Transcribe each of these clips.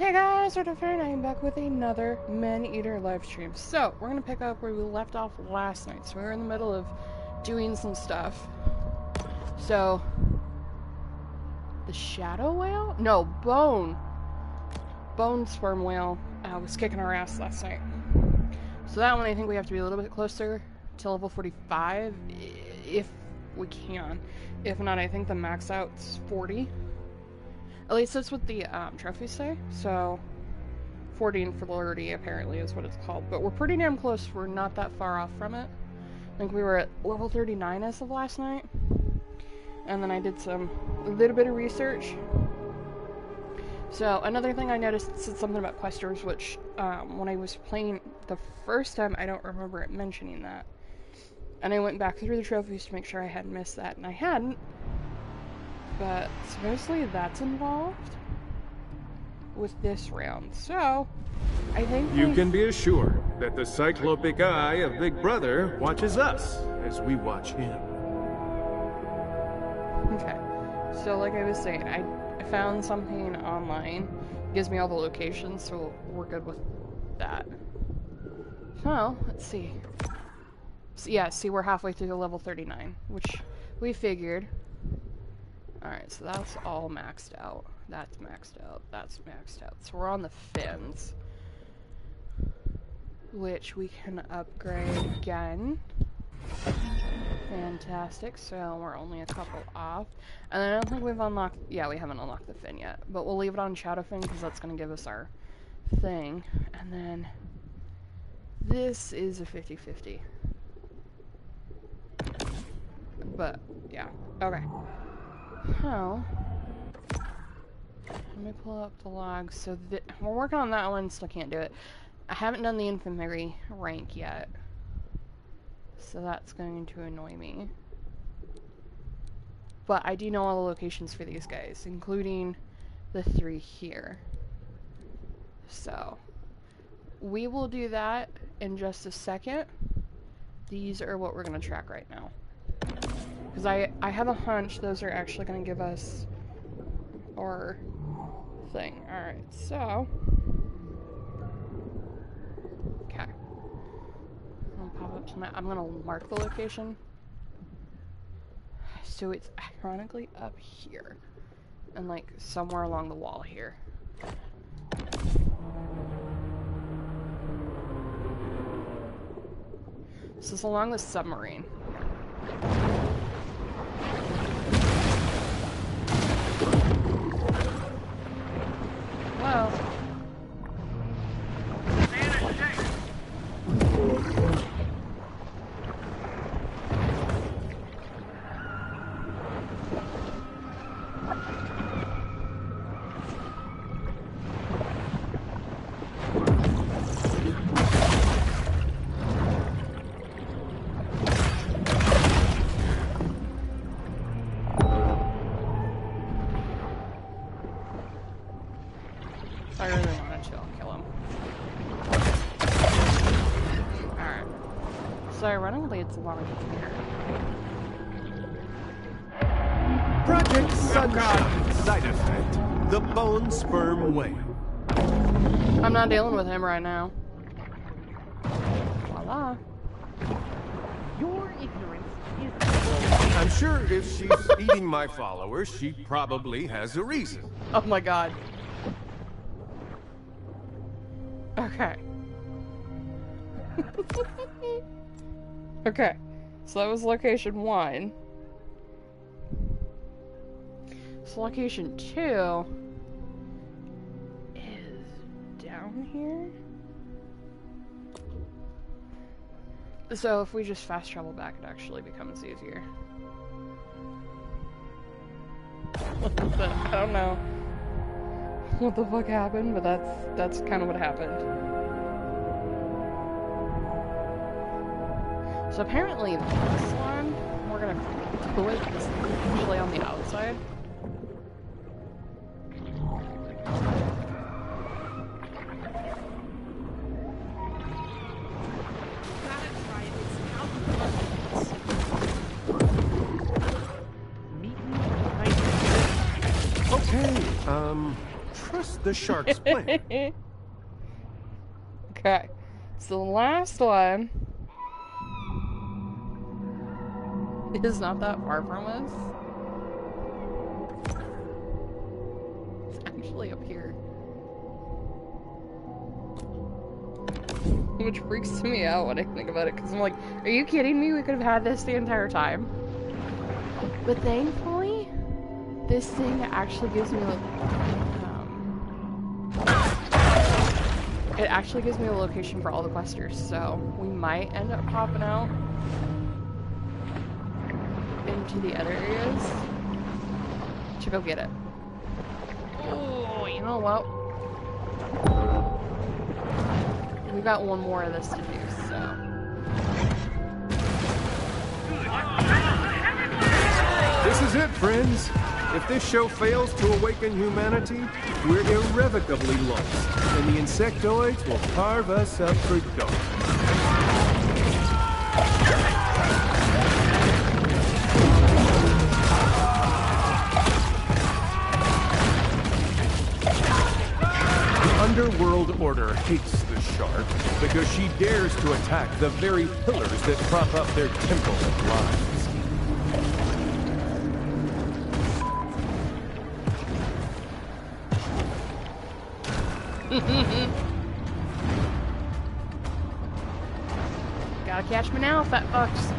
Hey guys, Fair, I'm back with another ManEater live stream. So, we're going to pick up where we left off last night. So, we were in the middle of doing some stuff. So, the shadow whale? No, bone sperm whale was kicking our ass last night. So that one I think we have to be a little bit closer to level 45 if we can. If not, I think the max out's 40. At least that's what the trophies say. So 40 and 40 apparently is what it's called. But we're pretty damn close. We're not that far off from it. I think we were at level 39 as of last night. And then I did a little bit of research. So another thing I noticed said something about questers, which when I was playing the first time, I don't remember it mentioning that. And I went back through the trophies to make sure I hadn't missed that, and I hadn't. But supposedly that's involved with this round. So I think you can be assured that the cyclopic eye of Big Brother watches us as we watch him. Okay. So like I was saying, I found something online. It gives me all the locations, so we're good with that. So, let's see. So, yeah, see, we're halfway through the level 39, which we figured. Alright, so that's all maxed out. That's maxed out. That's maxed out. So we're on the fins, which we can upgrade again. Fantastic, so we're only a couple off. And I don't think we've unlocked... Yeah, we haven't unlocked the fin yet. But we'll leave it on Shadowfin because that's going to give us our thing. And then... this is a 50-50. But, yeah. Okay. So... let me pull up the logs. So, we're working on that one, still can't do it. I haven't done the infirmary rank yet. So that's going to annoy me. But I do know all the locations for these guys, including the 3 here. So, we will do that in just a second. These are what we're going to track right now. Because I have a hunch those are actually going to give us our thing. Alright, so... okay. I'll pop up to my... I'm gonna mark the location. So it's ironically up here. And like somewhere along the wall here. So it's along the submarine. Well... I really want to kill him. Alright. So ironically it's along here. Project Sunshine side effect: the bone sperm whale. I'm not dealing with him right now. Voila. Your ignorance is... I'm sure if she's eating my followers, she probably has a reason. Oh my god. Okay. Okay. So that was location 1. So location 2 is down here. So if we just fast travel back, it actually becomes easier. I don't know what the fuck happened, but that's kind of what happened. So apparently this one, we're gonna do it usually on the outside. Okay, trust thwarts the shark's plan. Okay. So the last one is not that far from us. It's actually up here. Which freaks me out when I think about it, because I'm like, are you kidding me? We could have had this the entire time. But thankfully, this thing actually gives me it actually gives me a location for all the questers, so we might end up popping out into the other areas to go get it. Oh, you know what? We've got one more of this to do, so. This is it, friends. If this show fails to awaken humanity, we're irrevocably lost, and the insectoids will carve us up for dough. The Underworld Order hates the shark because she dares to attack the very pillars that prop up their temple of lies. Gotta catch me now, fat fucks.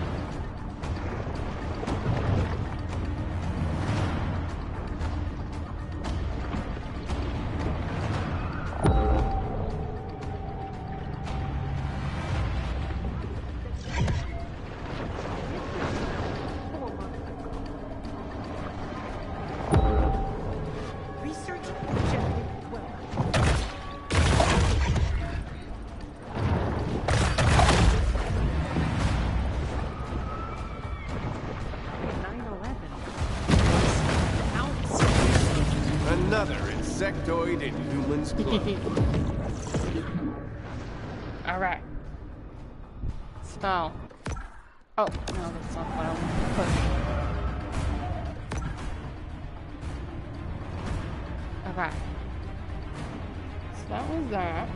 Research objective 12. 9/11. Another insectoid in humans' blood. Alright. So. Oh, no, that's not what I want to put. Okay. So that was that.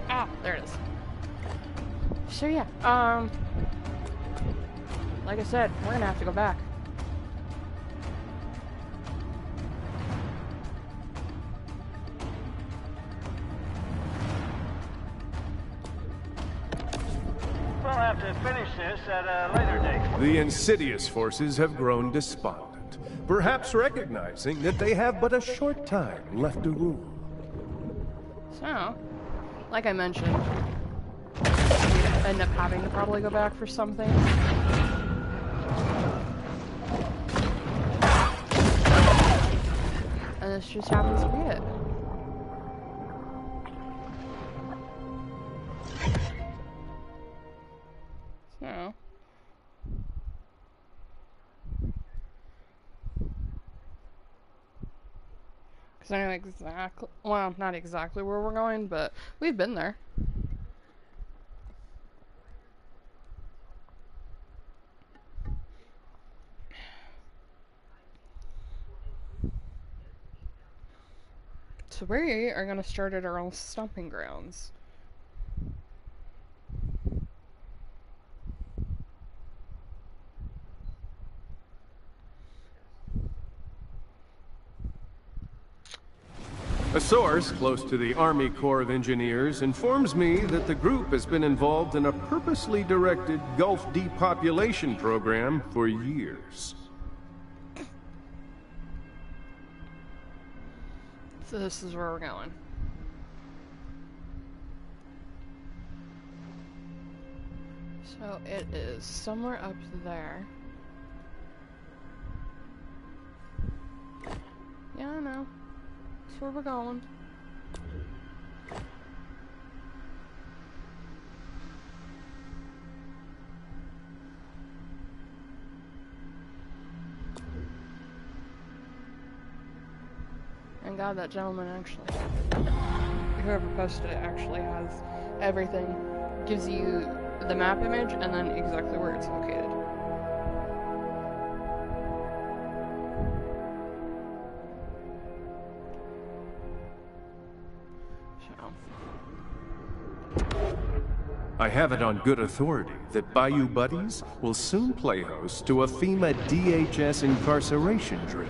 Ah, there it is. So yeah, like I said, we're gonna have to go back. We'll have to finish this at a later date. The insidious forces have grown despondent, perhaps recognizing that they have but a short time left to rule. So, like I mentioned, we'd end up having to probably go back for something. And this just happens to be it. So. Because I know exactly, well, not exactly where we're going, but we've been there. So we are going to start at our own stomping grounds. A source close to the Army Corps of Engineers informs me that the group has been involved in a purposely directed Gulf depopulation program for years. So this is where we're going. So it is somewhere up there. Yeah, I know. That's where we're going. And God, that gentleman actually, whoever posted it actually has everything. Gives you the map image and then exactly where it's located. I have it on good authority that Bayou Buddies will soon play host to a FEMA DHS incarceration drill.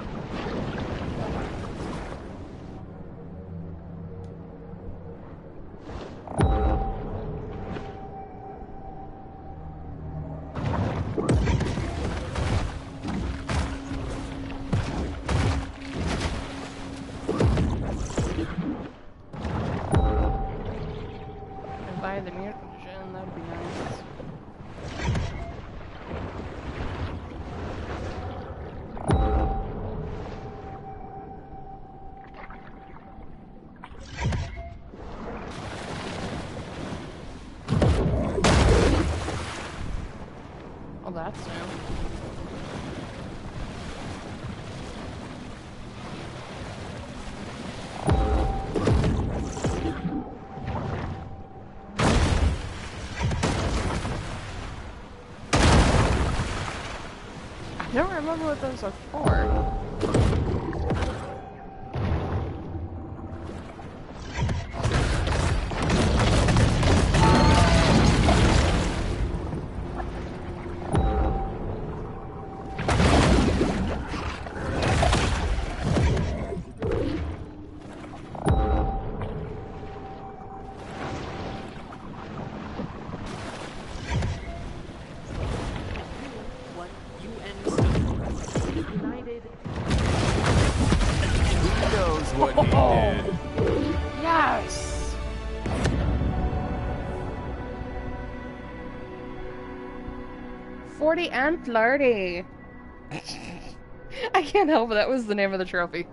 The mutagen, that'd be nice. Oh, that's new. I don't remember what those are for. What he did. Yes! $40 and flirty. I can't help it, that was the name of the trophy.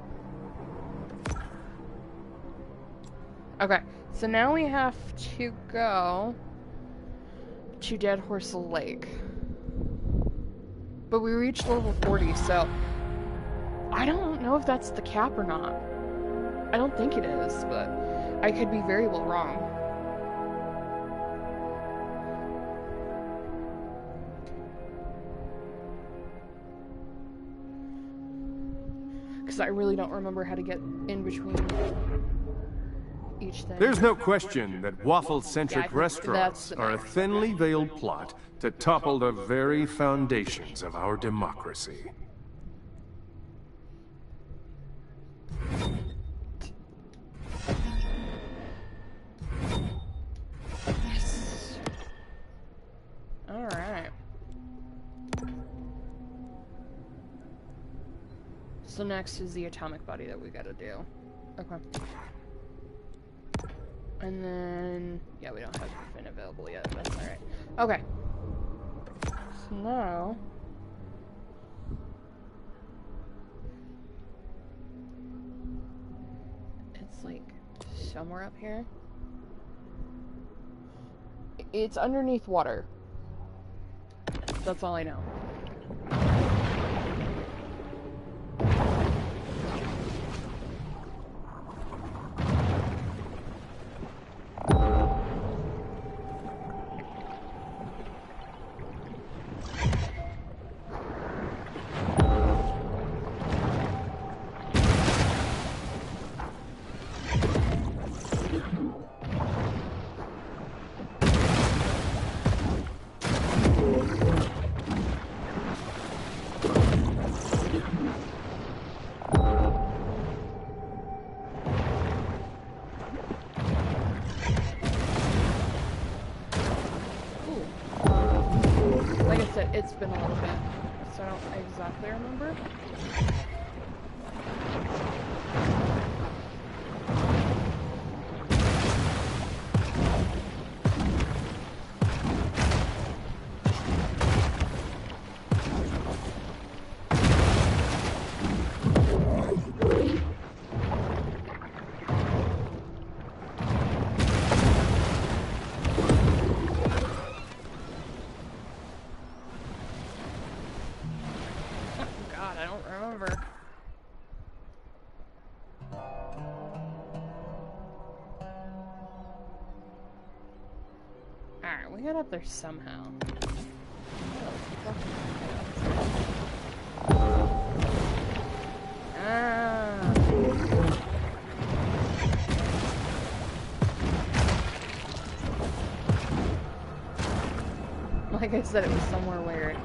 Okay, so now we have to go to Dead Horse Lake. But we reached level 40, so I don't know if that's the cap or not. I don't think it is, but I could be very well wrong. Because I really don't remember how to get in between each thing. There's no question that waffle-centric Yeah, restaurants are a thinly veiled plot to topple the very foundations of our democracy. Yes. All right. So next is the atomic body that we gotta do. Okay. And then, yeah, we don't have the fin available yet. That's all right. Okay. So now, it's like somewhere up here. It's underneath water. That's all I know. It's been a little bit, so I don't exactly remember. I don't remember. We got up there somehow. Ah. Like I said, it was somewhere weird.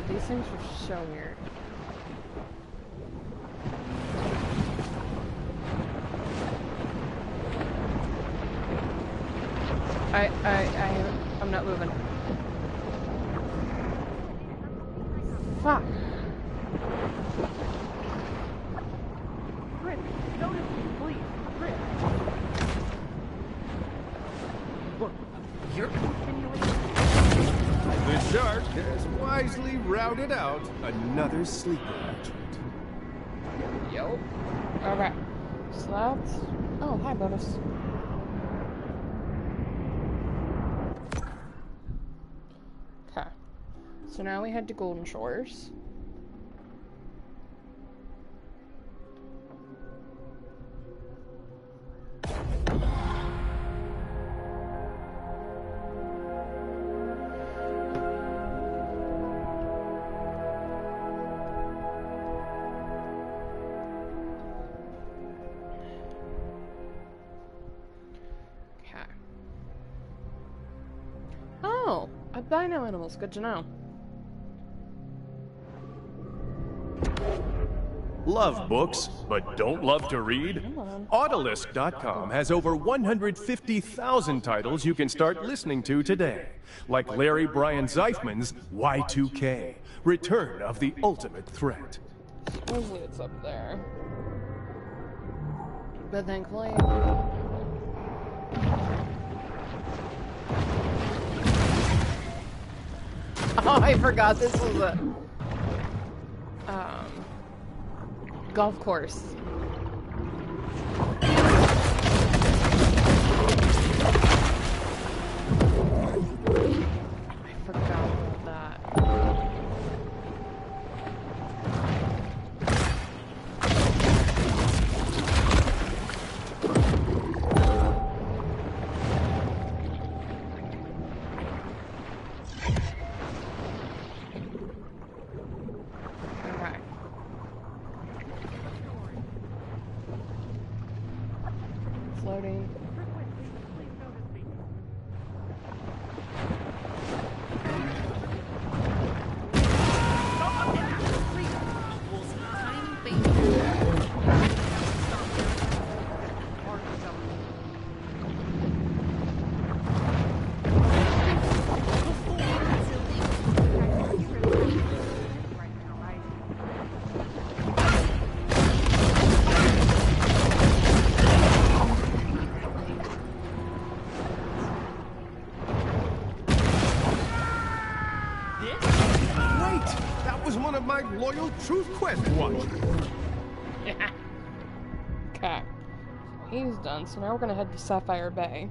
These things were so weird. I'm not moving. Fuck. Chris, notice me, please. Chris. Look, you're continuing. The shark has wisely routed out another sleeper agent. Yo. Okay. So that's... Oh, hi, bonus. Okay. So now we head to Golden Shores. Oh, albino animals. Good to know. Love books, but don't love to read? Autolist.com has over 150,000 titles you can start listening to today. Like Larry Brian Zeifman's Y2K, Return of the Ultimate Threat. Supposedly it's up there. But thankfully... Oh, I forgot this was a... golf course. I forgot about that. Okay. Floating. My loyal Truth Quest watchers. Yeah. Okay. He's done, so now we're gonna head to Sapphire Bay.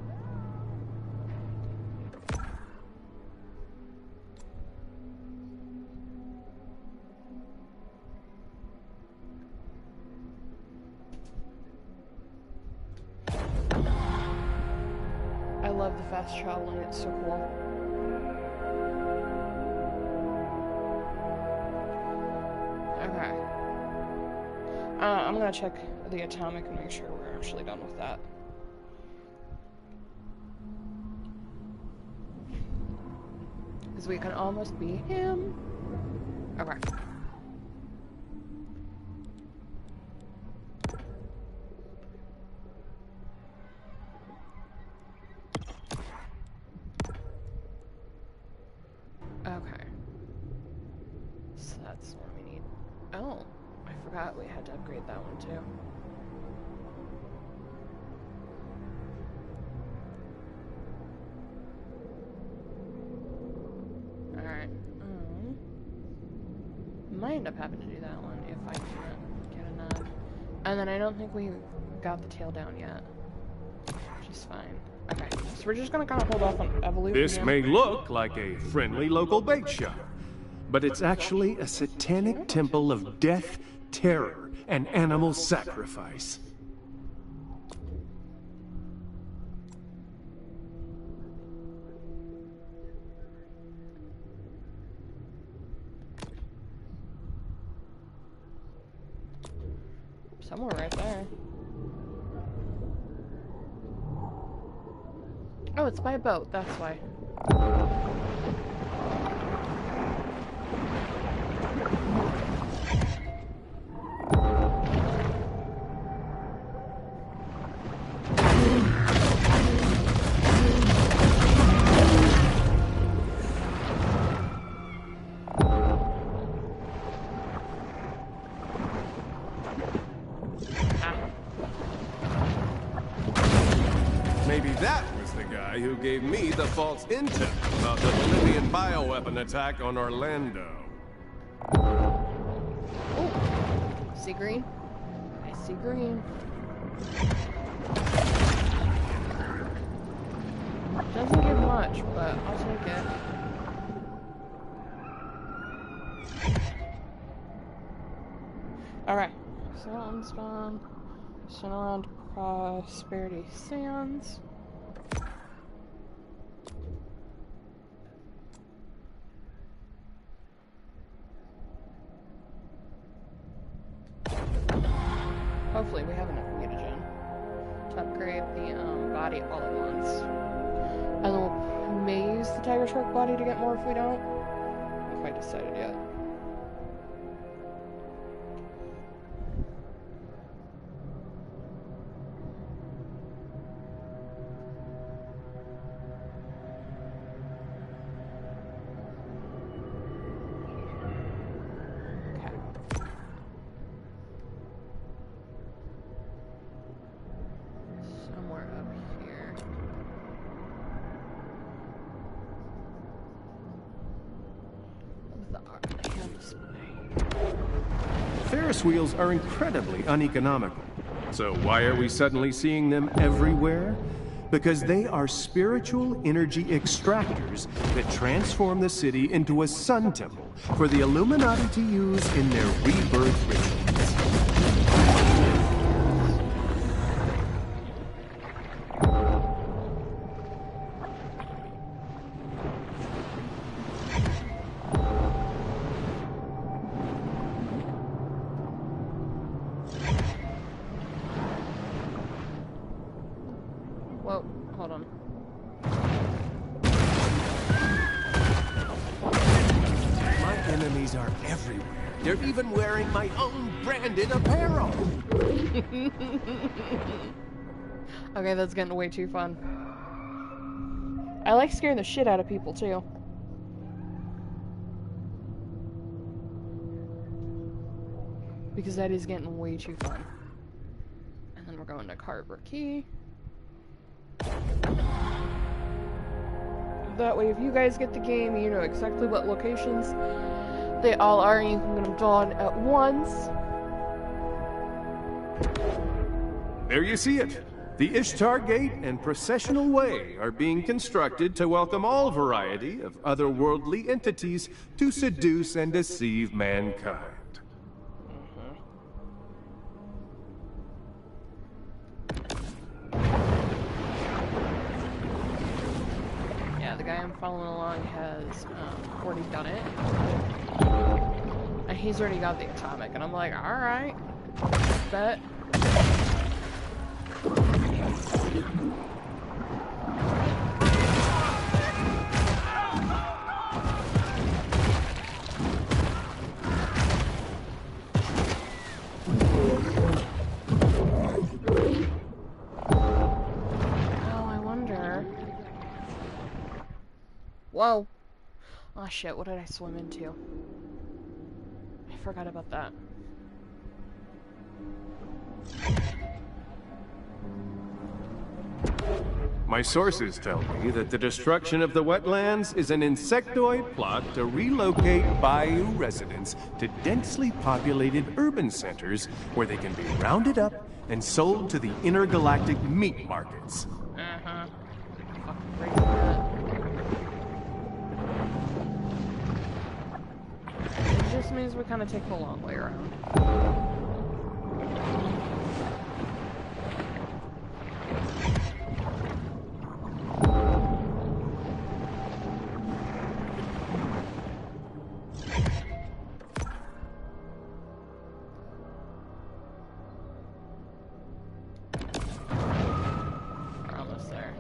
I love the fast traveling, it's so cool. Okay. I'm gonna check the atomic and make sure we're actually done with that. Because we can almost be him. Okay. Okay. So that's what we need. Oh, I forgot we had to upgrade that one too. Alright. Might end up having to do that one if I can't get a nod. And then I don't think we got the tail down yet. Which is fine. Okay, so we're just gonna kind of hold off on evolution. This may look like a friendly local bait shop, but it's actually a satanic temple of death, terror, and animal sacrifice. Somewhere right there. Oh, it's by a boat, that's why. Maybe that was the guy who gave me the false intel about the Bolivian bioweapon attack on Orlando. Oh, see green? I see green. Doesn't give much, but I'll take it. Alright, so unspawn. Send around Prosperity Sands. Hopefully we have enough mutagen to upgrade the body all at once. And then we'll may use the Tiger Shark body to get more if we don't. I haven't quite decided yet. Ferris wheels are incredibly uneconomical. So why are we suddenly seeing them everywhere? Because they are spiritual energy extractors that transform the city into a sun temple for the Illuminati to use in their rebirth rituals. Whoa, hold on. My enemies are everywhere. They're even wearing my own branded apparel. Okay, that's getting way too fun. I like scaring the shit out of people, too. Because that is getting way too fun. And then we're going to Carver Key. That way, if you guys get the game, you know exactly what locations they all are, and you can get them done at once. There you see it. The Ishtar Gate and Processional Way are being constructed to welcome all variety of otherworldly entities to seduce and deceive mankind. Yeah, the guy I'm following along has already done it. And he's already got the atomic, and I'm like, alright, bet. Whoa. Oh shit, what did I swim into? I forgot about that. My sources tell me that the destruction of the wetlands is an insectoid plot to relocate bayou residents to densely populated urban centers where they can be rounded up and sold to the intergalactic meat markets. Uh-huh. Fucking crazy that. It just means we kind of take the long way around. We're almost there.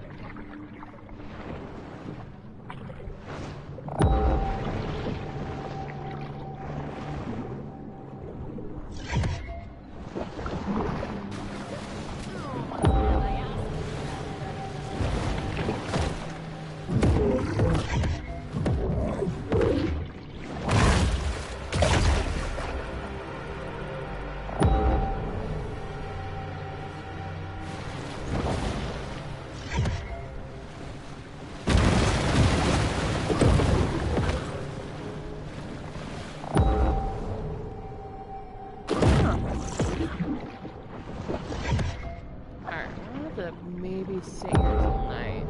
Maybe sit here till night.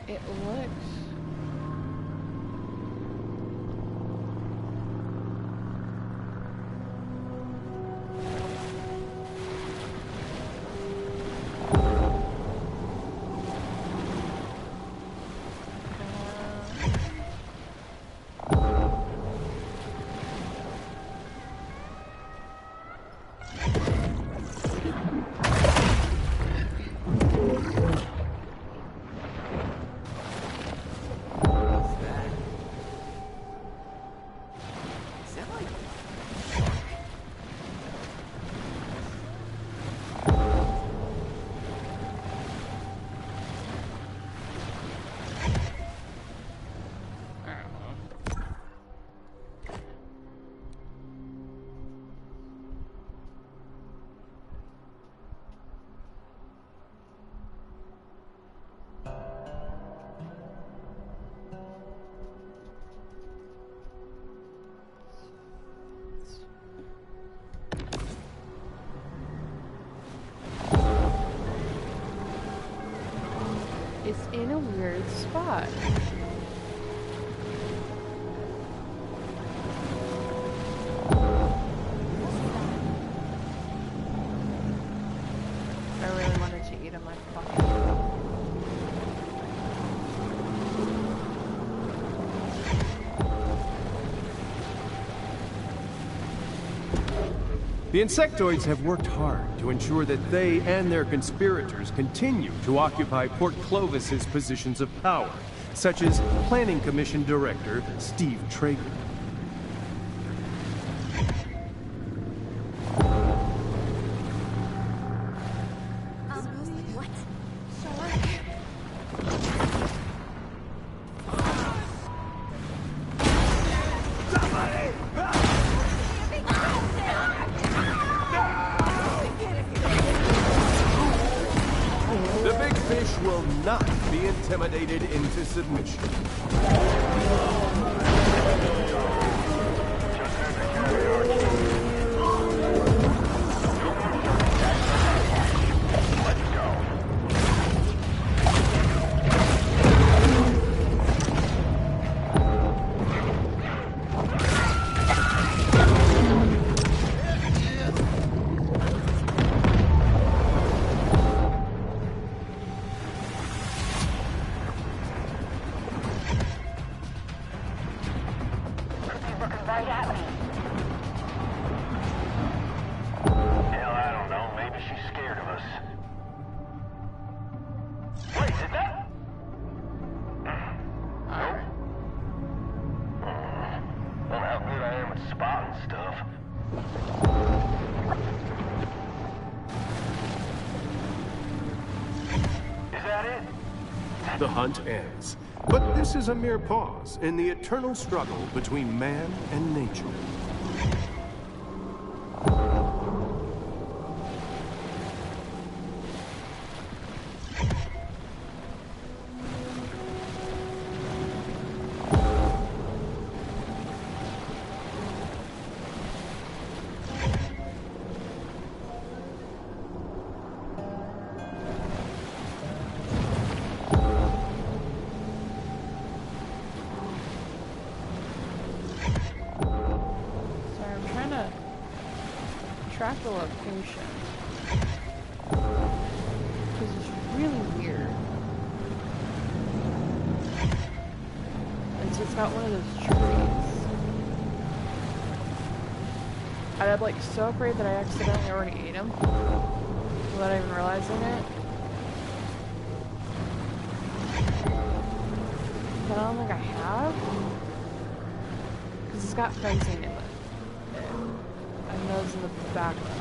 It looks... in a weird spot. I really wanted to eat him, I fucking... The insectoids have worked hard to ensure that they and their conspirators continue to occupy Port Clovis's positions of power, such as Planning Commission Director Steve Traeger. What? The big fish will not be intimidated into submission. Right at me. Hell, I don't know. Maybe she's scared of us. Wait, is that? Alright. Well, how good I am at spotting stuff. Is that it? The hunt ends. But this is a mere pause in the eternal struggle between man and nature. Track the location. Because it's really weird. And so it's got one of those trees. And I'm like so afraid that I accidentally already ate him without even realizing it. But I don't think I have. Because it's got fencing in it. And those in the background.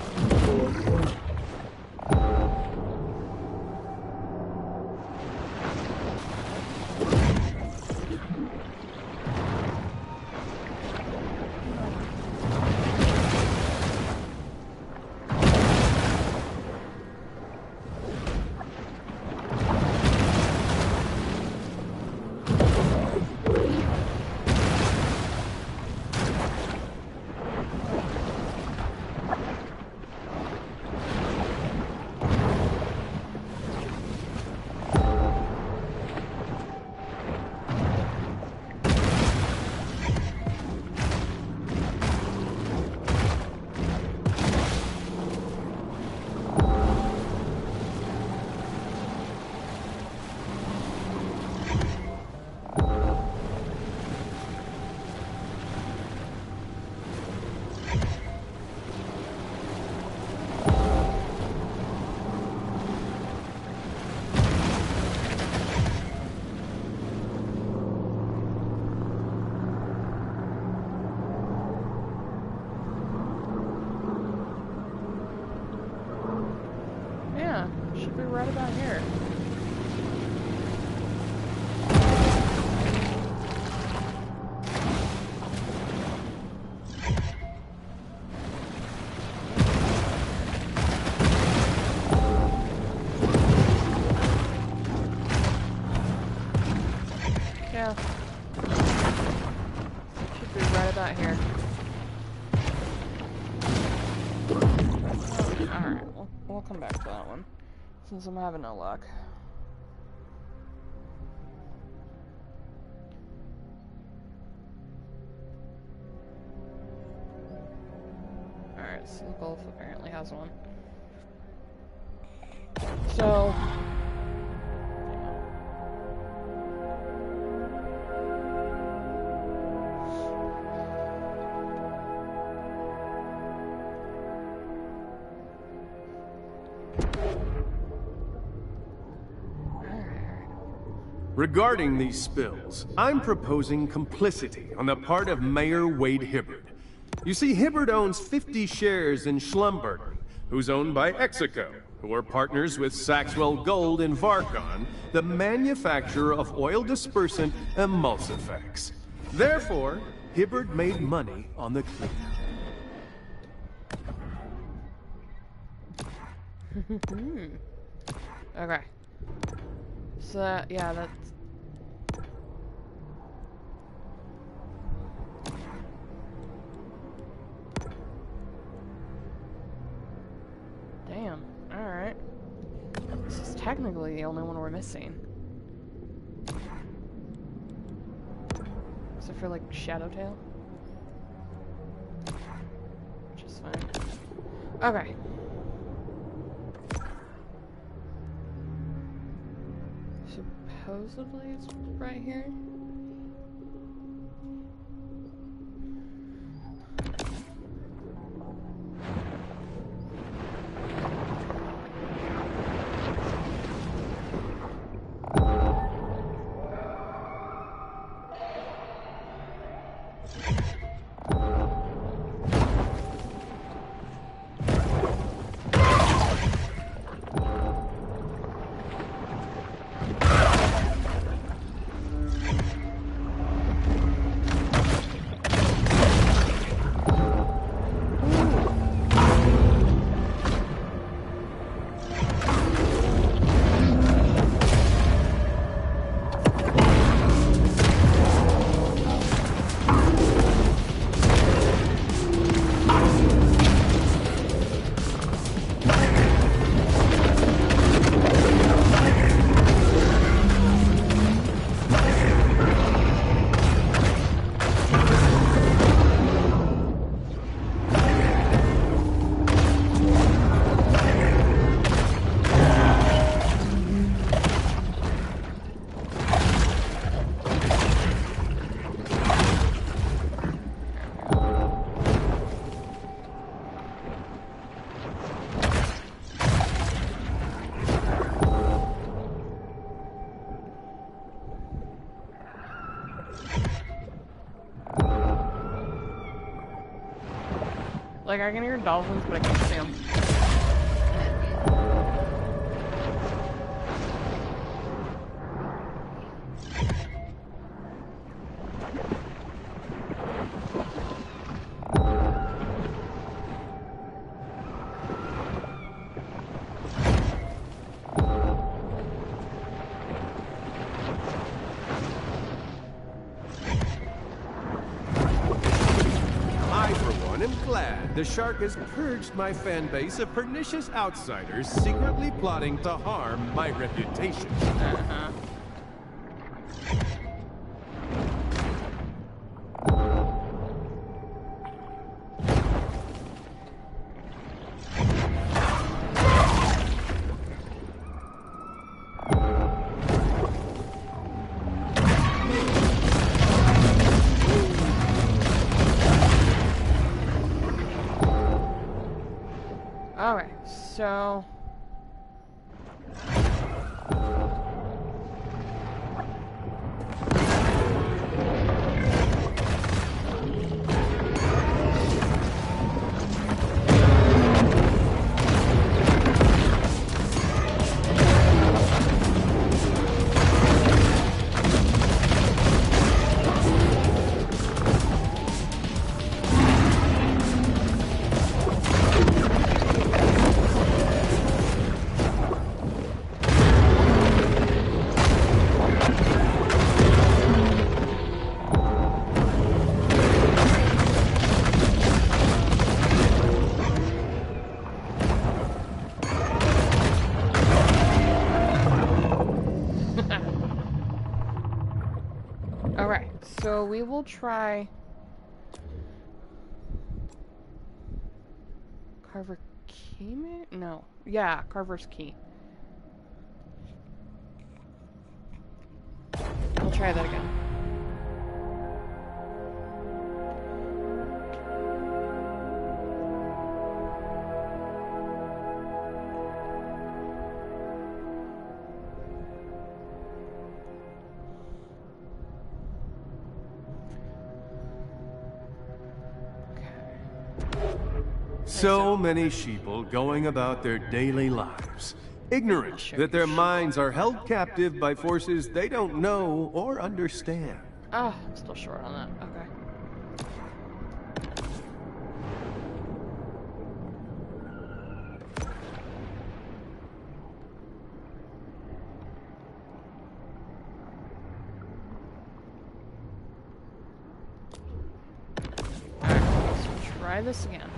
Should be right about here. Yeah. Should be right about here. Alright, we'll come back to that one. Since I'm having no luck. nice. And Golf apparently has one. So... Regarding these spills, I'm proposing complicity on the part of Mayor Wade Hibbard. You see, Hibbard owns 50 shares in Schlumberger, who's owned by Execo, who are partners with Saxwell Gold in Varcon, the manufacturer of oil dispersant emulsifex. Therefore, Hibbard made money on the cleanup. Okay. So, yeah, that's... Damn. Alright. This is technically the only one we're missing. Except for, like, Shadowtail. Which is fine. Okay. Supposedly it's right here. Like, I can hear dolphins, but I can't see them. The shark has purged my fan base of pernicious outsiders secretly plotting to harm my reputation. Okay, so... Alright, so we will try... Carver key, maybe? No. Yeah, Carver's key. I'll try that again. So many sheeple going about their daily lives, ignorant that their minds are held captive by forces they don't know or understand. Ah, I'm still short on that. Okay. Alright, so try this again.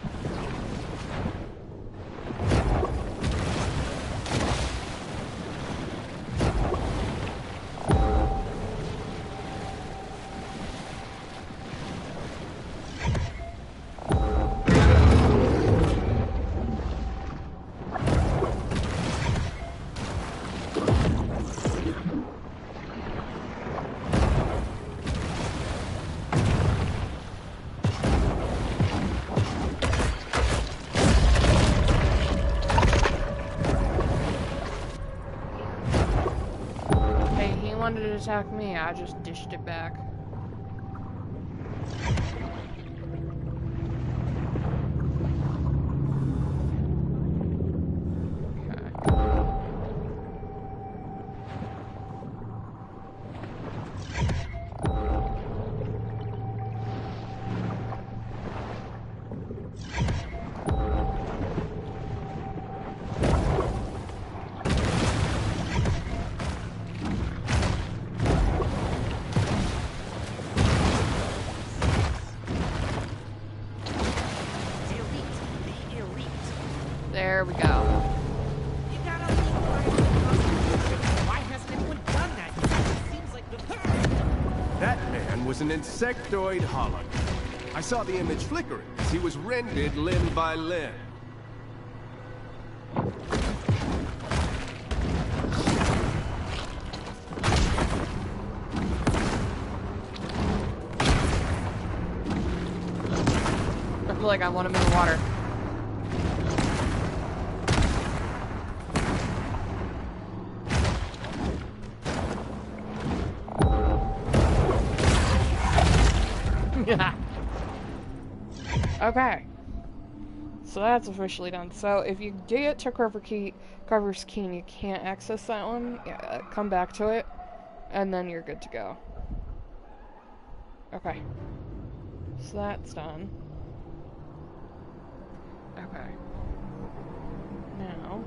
Wanted to attack me, I just dished it back. There we go. Why hasn't anyone done that? It seems like That man was an insectoid hologram. I saw the image flickering as he was rended limb by limb. I feel like I want him in the water. Okay. So that's officially done. So if you get to Carver's key and you can't access that one, yeah, come back to it, and then you're good to go. Okay. So that's done. Okay. Now...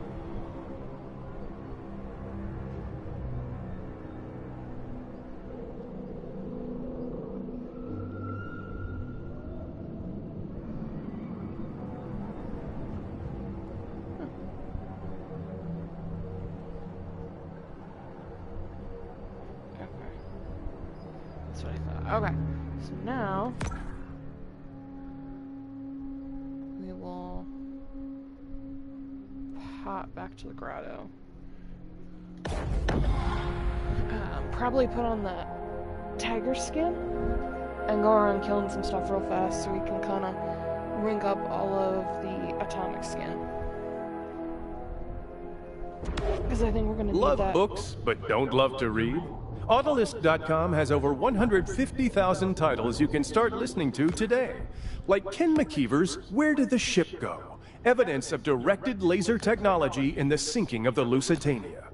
That's what I thought. Okay, so now we will pop back to the grotto. Probably put on the tiger skin and go around killing some stuff real fast so we can kind of rank up all of the atomic skin. Because I think we're going to need that. Love books, but don't love to read? Autolist.com has over 150,000 titles you can start listening to today. Like Ken McKeever's Where Did the Ship Go? Evidence of directed laser technology in the sinking of the Lusitania.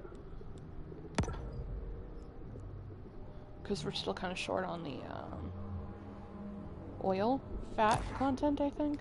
Because we're still kind of short on the oil, fat content, I think.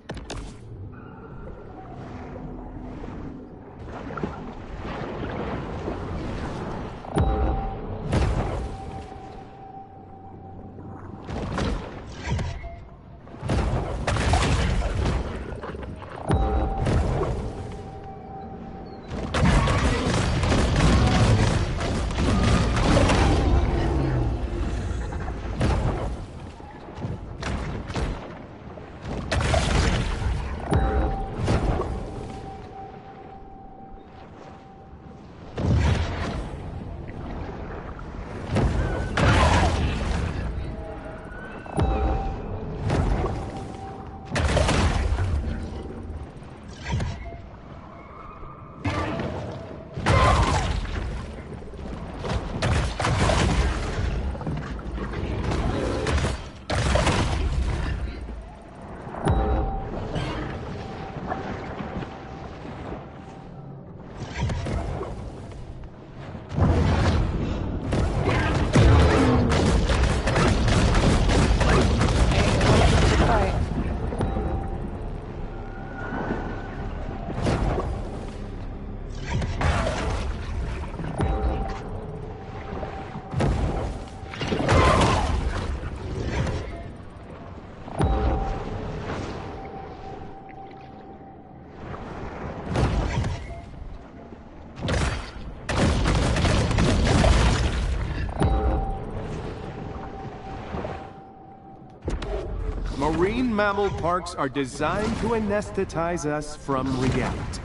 Marine mammal parks are designed to anesthetize us from reality.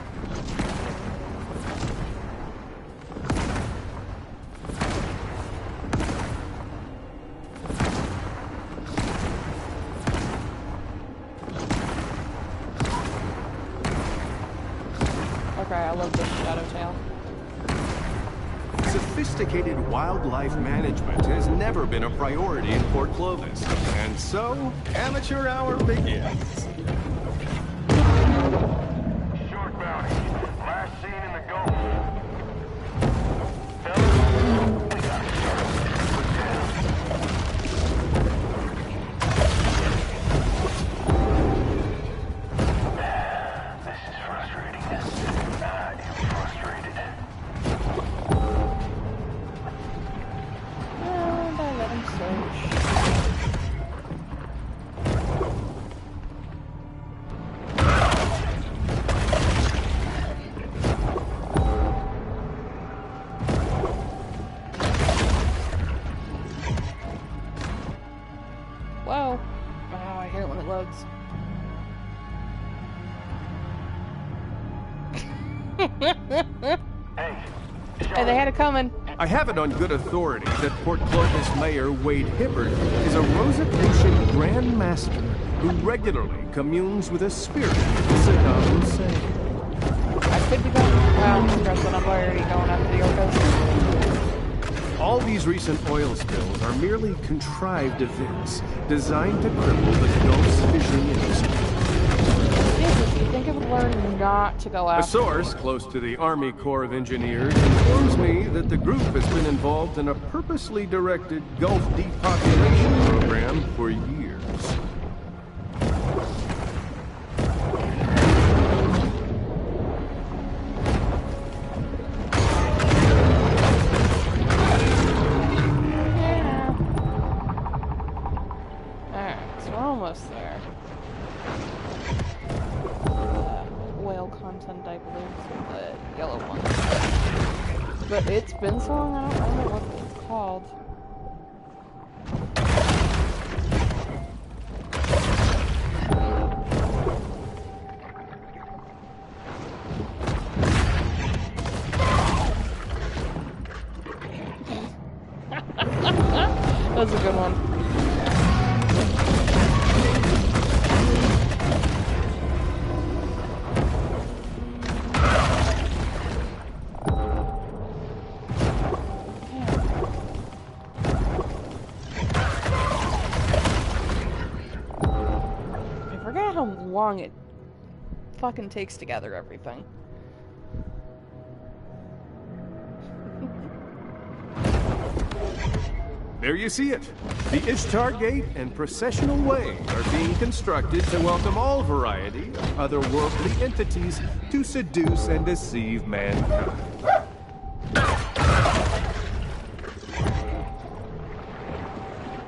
Okay, I love this shadow tail. Sophisticated wildlife management has never been a priority in Port Clovis. And so, amateur hour begins. Short bounty. Last seen in the Gulf. This is frustrating. I am frustrated. And I let him search. Whoa. Oh, I hear it when it loads. Hey, they had it coming. I have it on good authority that Port Clovis Mayor Wade Hibbert is a Rosicrucian Grand Master who regularly communes with a spirit of Saddam Hussein. I could be going. Well, trust that I'm already going after the orcas. All these recent oil spills are merely contrived events designed to cripple the Gulf's fishing industry. Jesus, you think it would learn not to go A after? source close to the Army Corps of Engineers informs me that the group has been involved in a purposely directed Gulf depopulation program for years. Yeah. Alright, so we're almost there. Whale content, I believe, is the yellow one. But it's been so long, I don't know what it's called. That's a good one. I forgot how long it fucking takes to gather everything. There you see it. The Ishtar Gate and Processional Way are being constructed to welcome all variety of otherworldly entities to seduce and deceive mankind.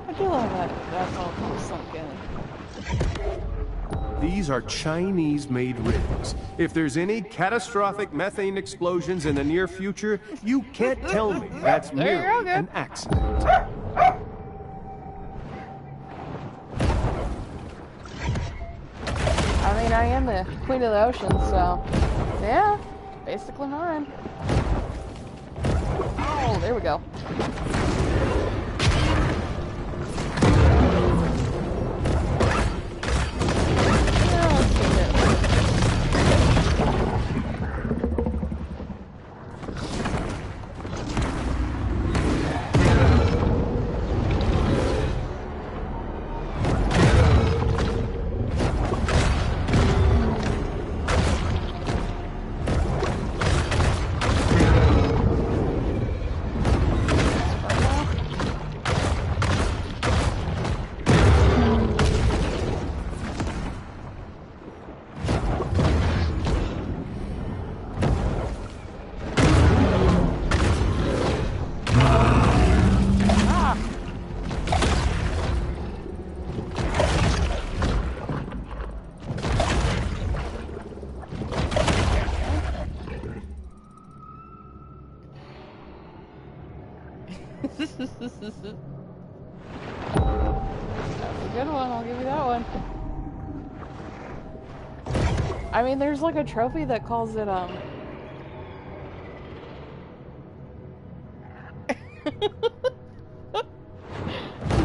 I do love that. That's all kind of sunk in. These are Chinese-made rigs. If there's any catastrophic methane explosions in the near future, you can't tell me that's There you merely go, an accident. I mean, I am the queen of the ocean, so yeah, basically mine. Oh, there we go. Yeah, let's take it. good one, I'll give you that one. I mean, there's like a trophy that calls it,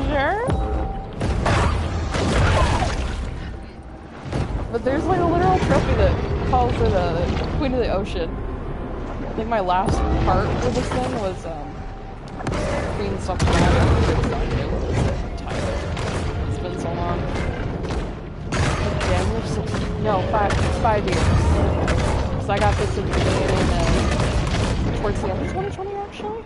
Sure? But there's like a literal trophy that calls it Queen of the Ocean. I think my last part for this thing was being something It's been so long. Yeah, 5 years. So I got this in the beginning towards the end of 2020 actually.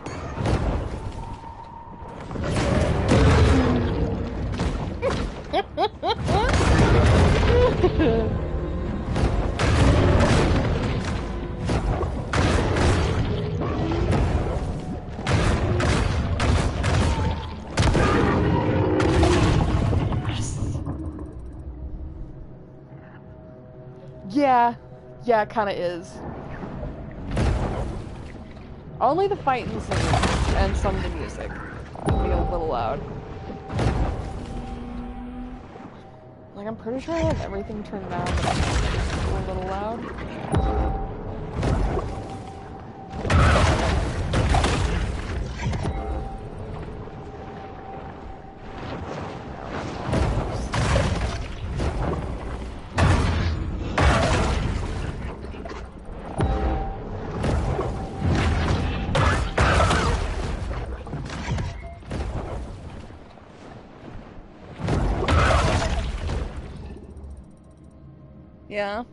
Yeah, it kinda is. Only the fighting scenes and some of the music can be a little loud. Like, I'm pretty sure I have everything turned down, but it's a little loud. Yeah.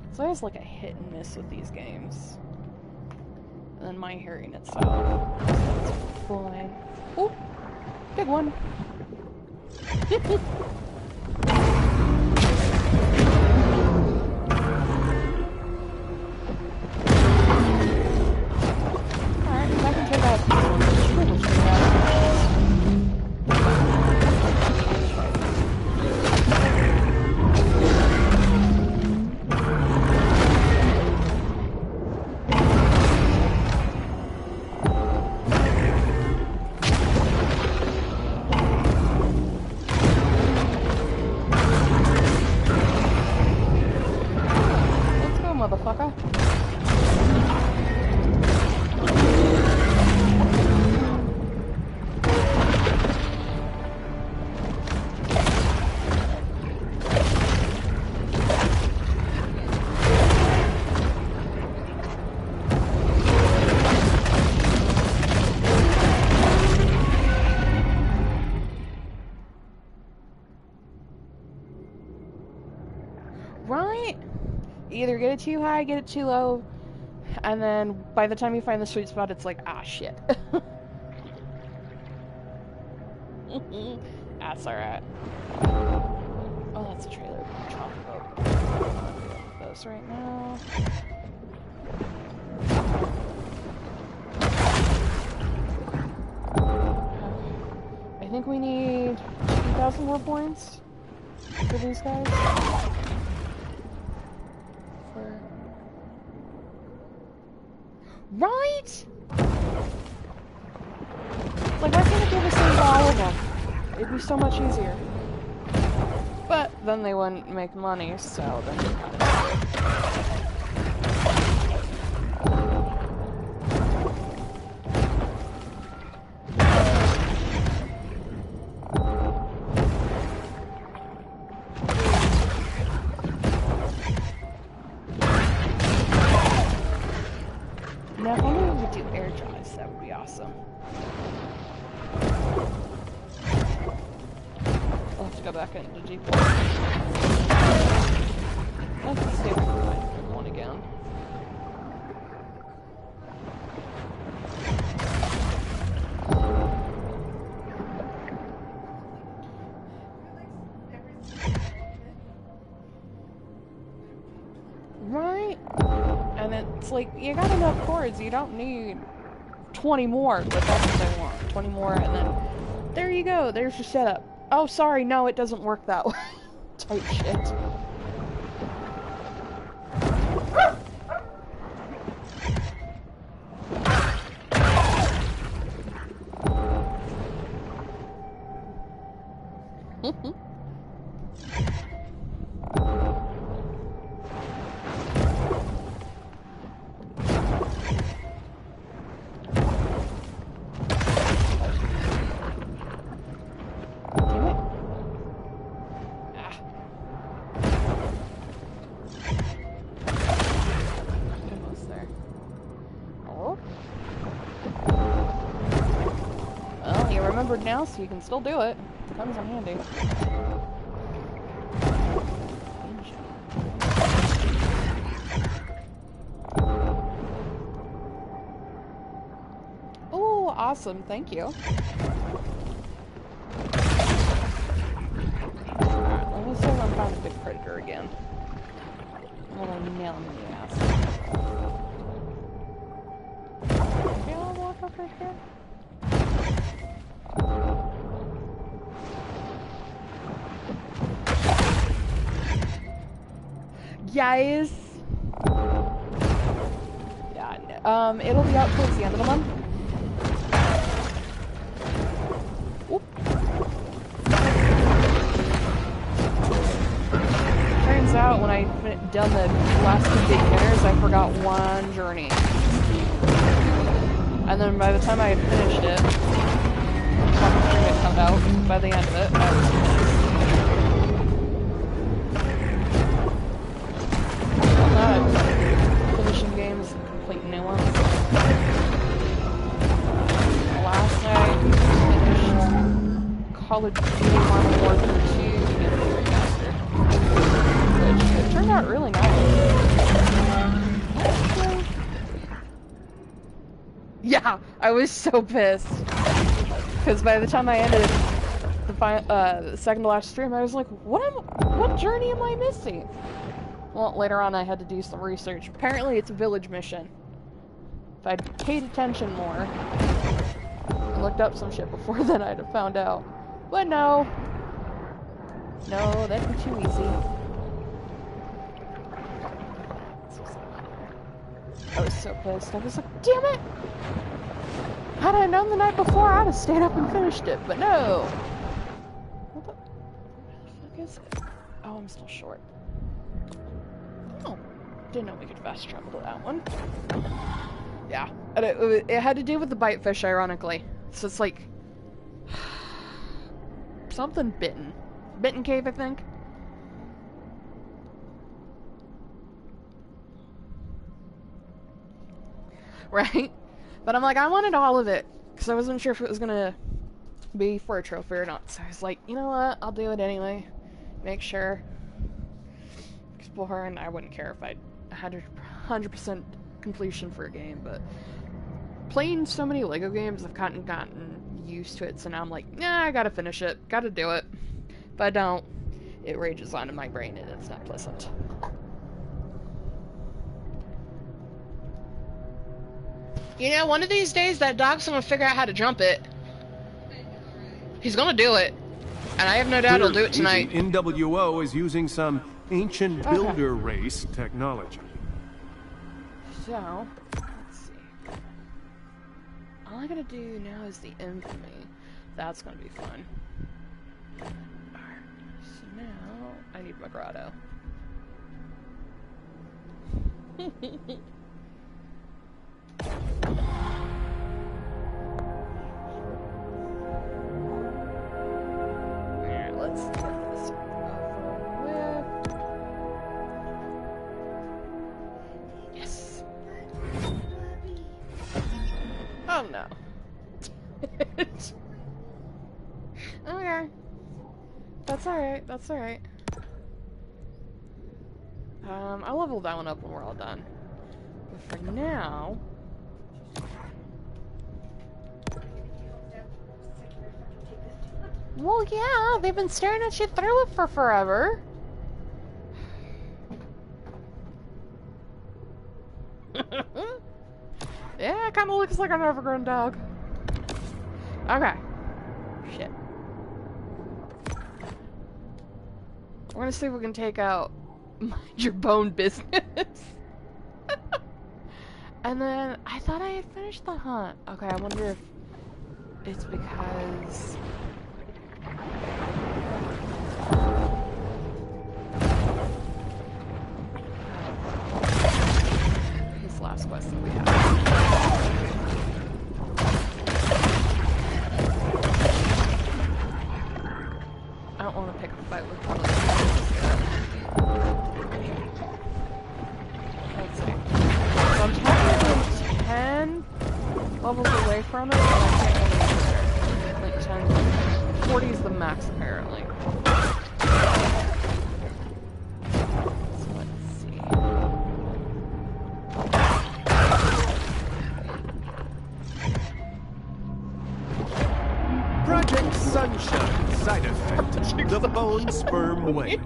It's always like a hit and miss with these games. And then my hearing itself. It's fine. Ooh! Big one! Alright, I can take out this one. Motherfucker. Right? Either get it too high, get it too low, and then by the time you find the sweet spot, it's like, ah, shit. That's alright. Oh, that's a trailer. Chop up those right now. I think we need 2,000 more points for these guys. Right? It's like, why can't it give us things to all of them? It'd be so much easier. But then they wouldn't make money, so then you kind of... Now, if only we could do air drives, that would be awesome. I'll have to go back into deep water. Let's see if we can find one again. Right? And it's like, you got enough cords, you don't need 20 more, but that's what they want. 20 more, and then, there you go, there's your setup. Oh, sorry, no, it doesn't work that way. Type shit. Almost there. Oh. Well, you remembered now, so you can still do it. Comes in handy. Oh, awesome. Thank you. Alright, let me see if I found a big predator again. Hold on, nail him in the ass. Maybe I'll walk up right here? Yes. Yeah, no. It'll be out towards the end of the month. Oop. Turns out when I done the last two beginners, I forgot one journey. And then by the time I had finished it, fucking string had come out. By the end of it, I was finished. Finishing games and completing new ones. Last night, finished Call of Duty Modern Warfare 2 Remastered, which it turned out really nice. Yeah, I was so pissed because by the time I ended the second to last stream, I was like, what journey am I missing? Well, later on I had to do some research. Apparently it's a village mission. If I'd paid attention more and looked up some shit before then, I'd have found out. But no. No, that'd be too easy. I was so pissed. I was like, damn it! Had I known the night before, I'd have stayed up and finished it, but no! What the fuck is it? Oh, I'm still short. Oh, didn't know we could fast travel to that one. Yeah, and it had to do with the bite fish, ironically. So it's like something bitten. Bitten cave, I think. Right? But I'm like, I wanted all of it because I wasn't sure if it was gonna be for a trophy or not. So I was like, you know what? I'll do it anyway. Make sure. Explore, and I wouldn't care if I had 100% completion for a game, but playing so many Lego games, I've gotten used to it, so now I'm like, nah, I gotta finish it, gotta do it. If I don't, it rages onto my brain and it's not pleasant. You know, one of these days that dog's gonna figure out how to jump it. He's gonna do it. And I have no doubt he'll do it tonight. NWO is using some ancient builder race technology. So, let's see. All I gotta do now is the infamy. That's gonna be fun. Alright, so now I need my grotto. Alright, let's get this over with. Yes. Oh no. Okay. That's alright, that's alright. I'll level that one up when we're all done. But for now... Well, yeah, they've been staring at you through it for forever. Yeah, it kinda looks like an overgrown dog. Okay. Shit. We're gonna see if we can take out Mind Your Bone Business. And then, I thought I had finished the hunt. Okay, I wonder if it's because... I don't want to pick a fight with one of the Let's see. So I'm technically 10 levels away from it, but I can't really use it. Like 10. 40 is the max, apparently. So let's see. Project Sunshine side effect. The bone sperm whale.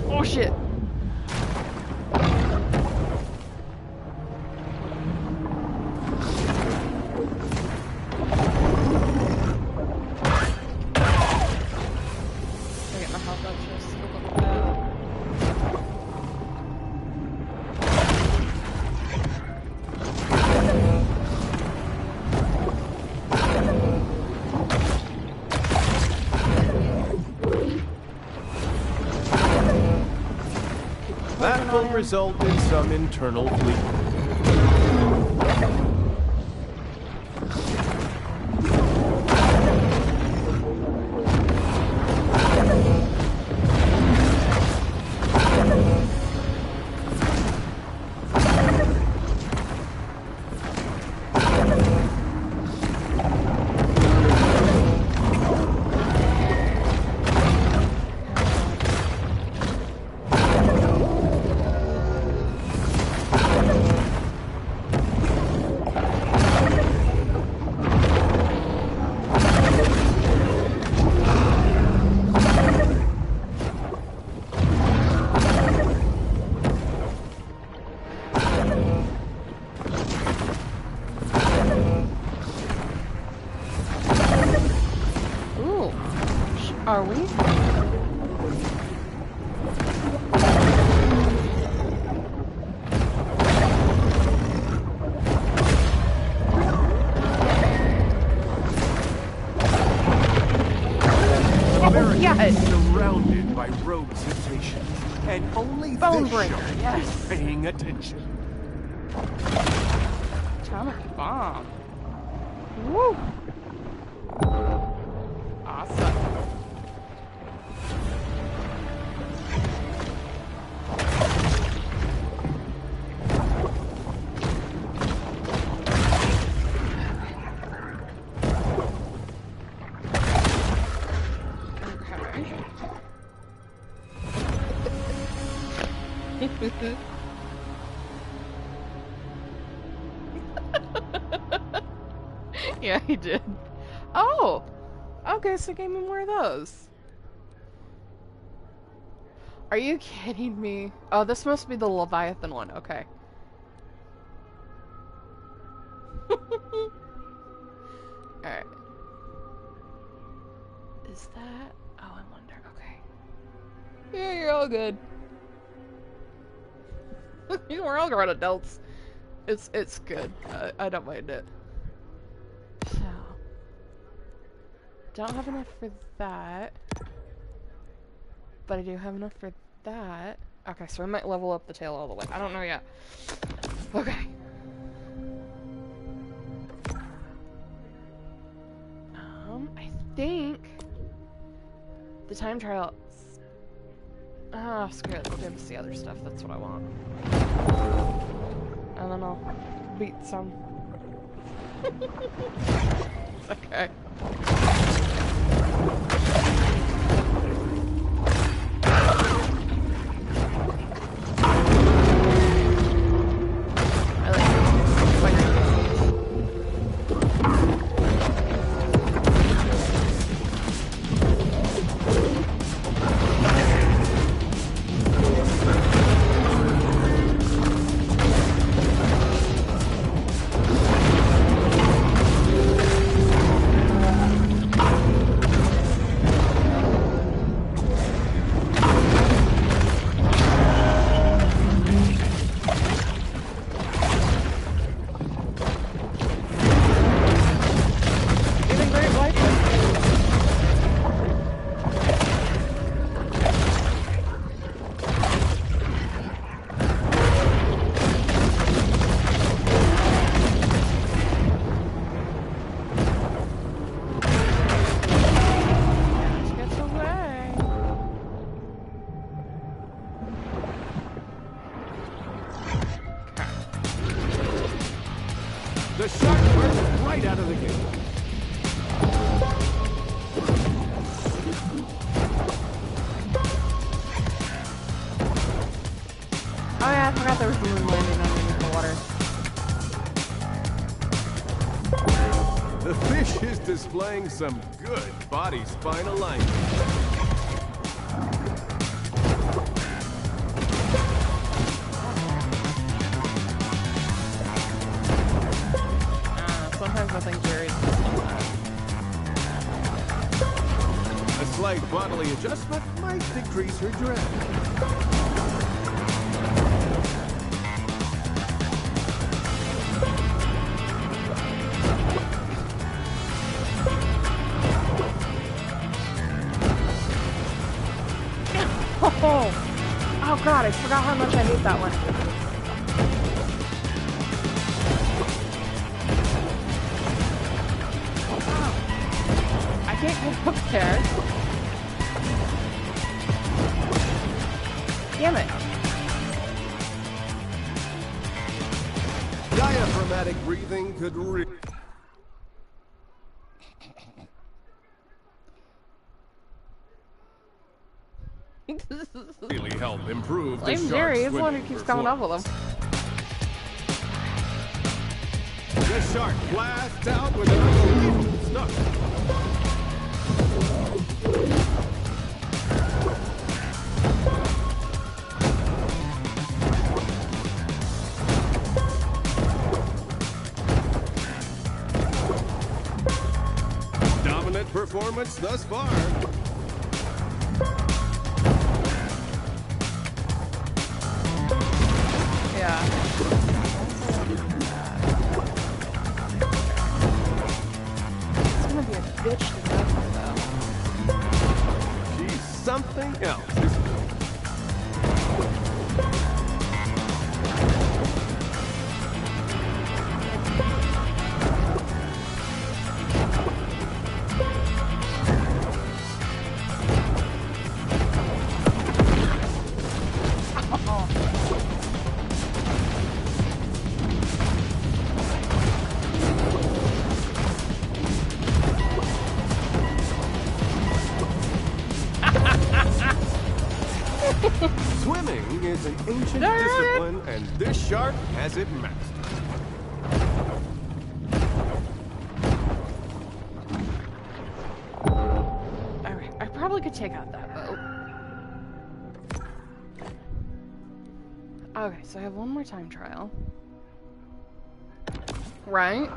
Oh shit! I get my health up just a little bit. That will result in some internal bleeding. Are we? America yeah. is surrounded by rogue cetaceans, and only Bone this breaker, shark yes. is paying attention. Atomic bomb. Woo! Awesome. Okay. Yeah, he did. Oh! Okay, so gave me more of those. Are you kidding me? Oh, this must be the Leviathan one. Okay. Alright. Is that... Oh, I wonder. Okay. Yeah, you're all good. We're all grown adults. It's good. I don't mind it. So... Don't have enough for that. But I do have enough for that. Okay, so I might level up the tail all the way. I don't know yet. Okay. I think the time trial. Ah, screw it. We'll give us the other stuff. That's what I want. And then I'll beat some. It's okay. The shark burst right out of the gate. Oh yeah, I forgot there was a moon landing underneath the water. The fish is displaying some good body-spine alignment. Sometimes I think Jerry's A slight bodily adjustment might decrease her drag. Oh god, I forgot how much I hate that one. I can't get up there. Damn it. Diaphragmatic breathing could really help improve the Blame Jerry, he's shark's the one who swimming keeps coming up with him. The shark blasts out with an unbelievable snuff. Dominant performance thus far. Yeah. It's gonna be a bitch to go through, though. She's something else. Swimming is an ancient discipline, and this shark has it mastered. Alright, I probably could take out that boat. Okay, so I have one more time trial. Right?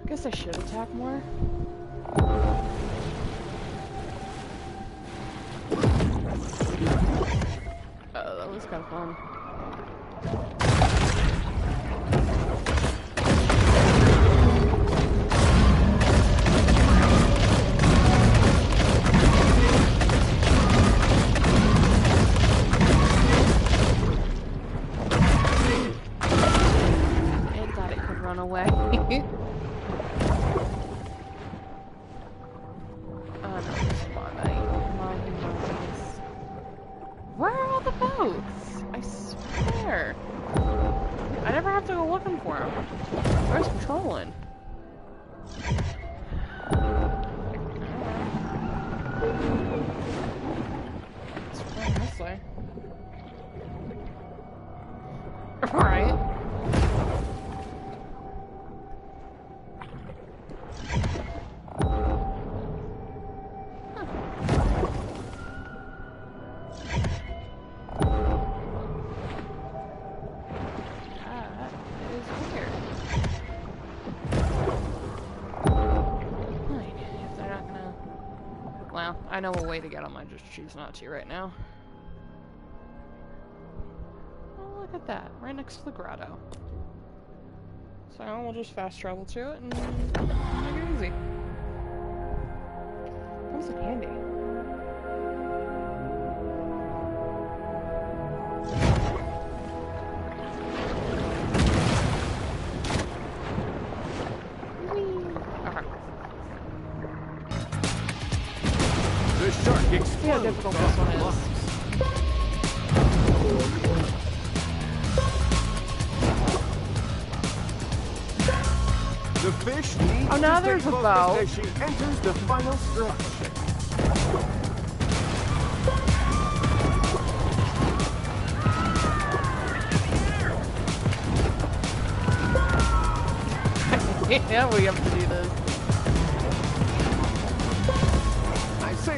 Guess I should attack more. Oh, that was kind of fun. It thought it could run away. Where are all the boats? I swear. I never have to go looking for them. Where's patrolling? Let's try this. way. Right? I know a way to get them, I just choose not to right now. Oh, look at that. Right next to the grotto. So we'll just fast travel to it and make it easy. Comes in handy. See how difficult this one is. The fish needs Oh, now to there's stay a bow. focused as she enters the final stretch. Yeah, we have to do this.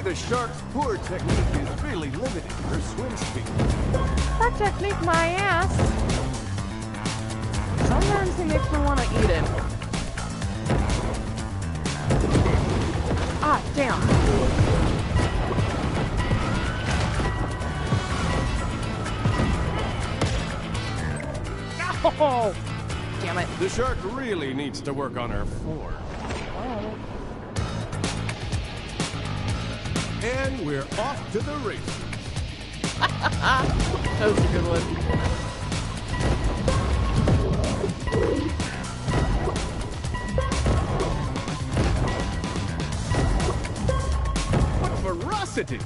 The shark's poor technique is really limiting her swim speed. Her technique, my ass. Sometimes he makes me want to eat it. Ah, damn. Oh, damn it. The shark really needs to work on her form. And we're off to the races. That was a good one. What ferocity!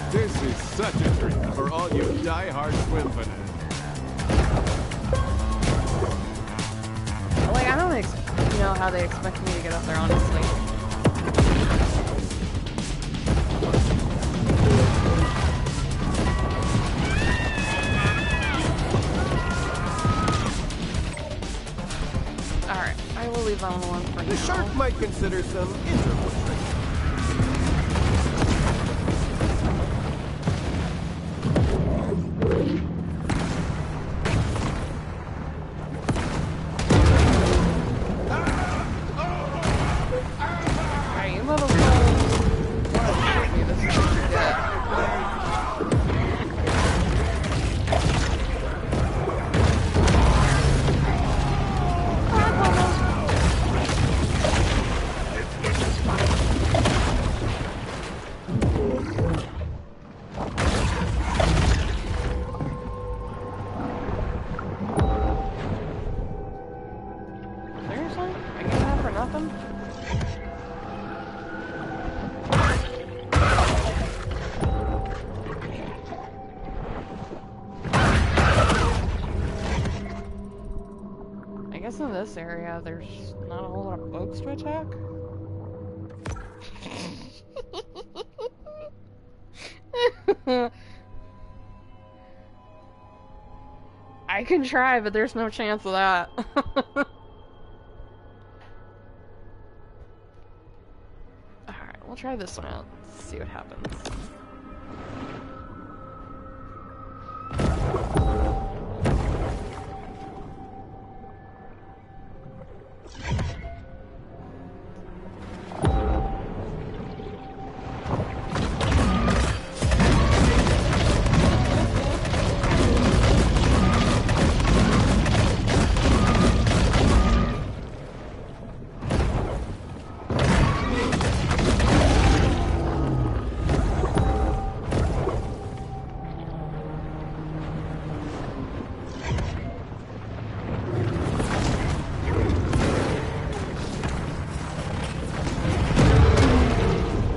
This is such a treat for all you die-hard swim fanatics. Like, I don't know how they expect me to get up there, honestly. Alright, I will leave that one alone for now. The shark might consider some interval training. In this area, there's not a whole lot of bugs to attack. I can try, but there's no chance of that. Alright, we'll try this one out. Let's see what happens.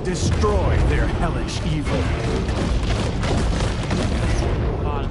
Destroy their hellish evil. God.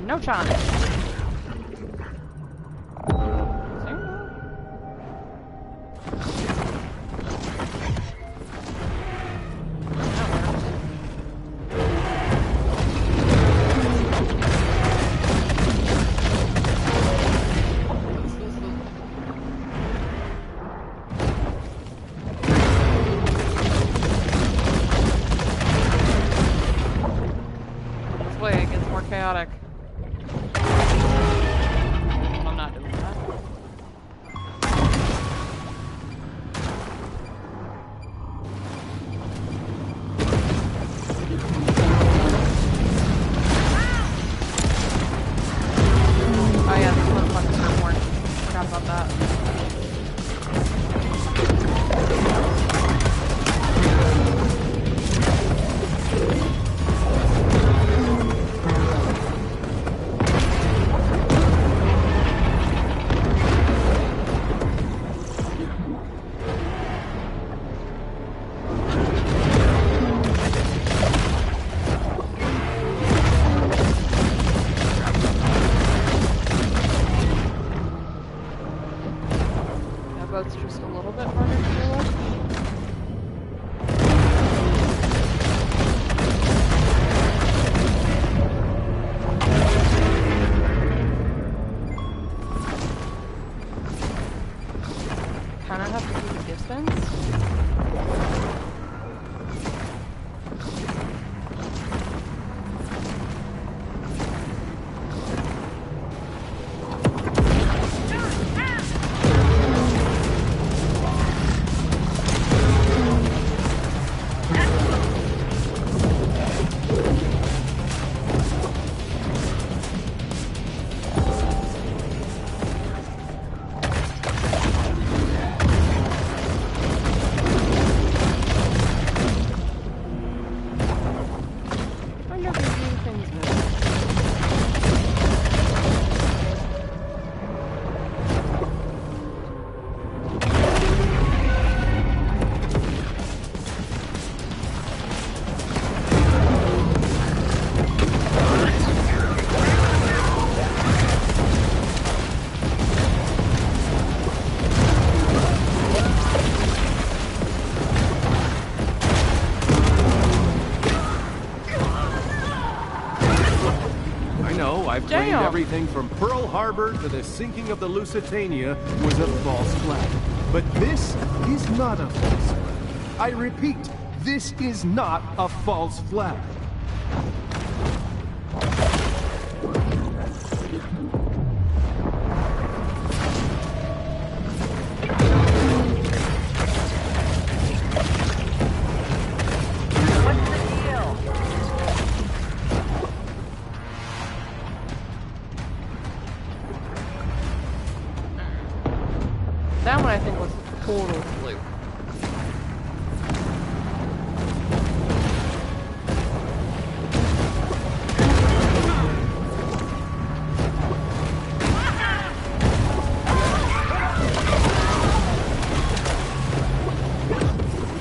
No chance. This way it gets more chaotic. I'm not doing that. Oh yeah, these motherfuckers are more. Forgot about that. That boat's just a little bit harder to deal with. Kind of have to keep a distance. I never do things move. I know, I've claimed Damn. everything from Pearl Harbor to the sinking of the Lusitania was a false flag. But this is not a false flag. I repeat, this is not a false flag. What's the deal? That one I think was a total fluke.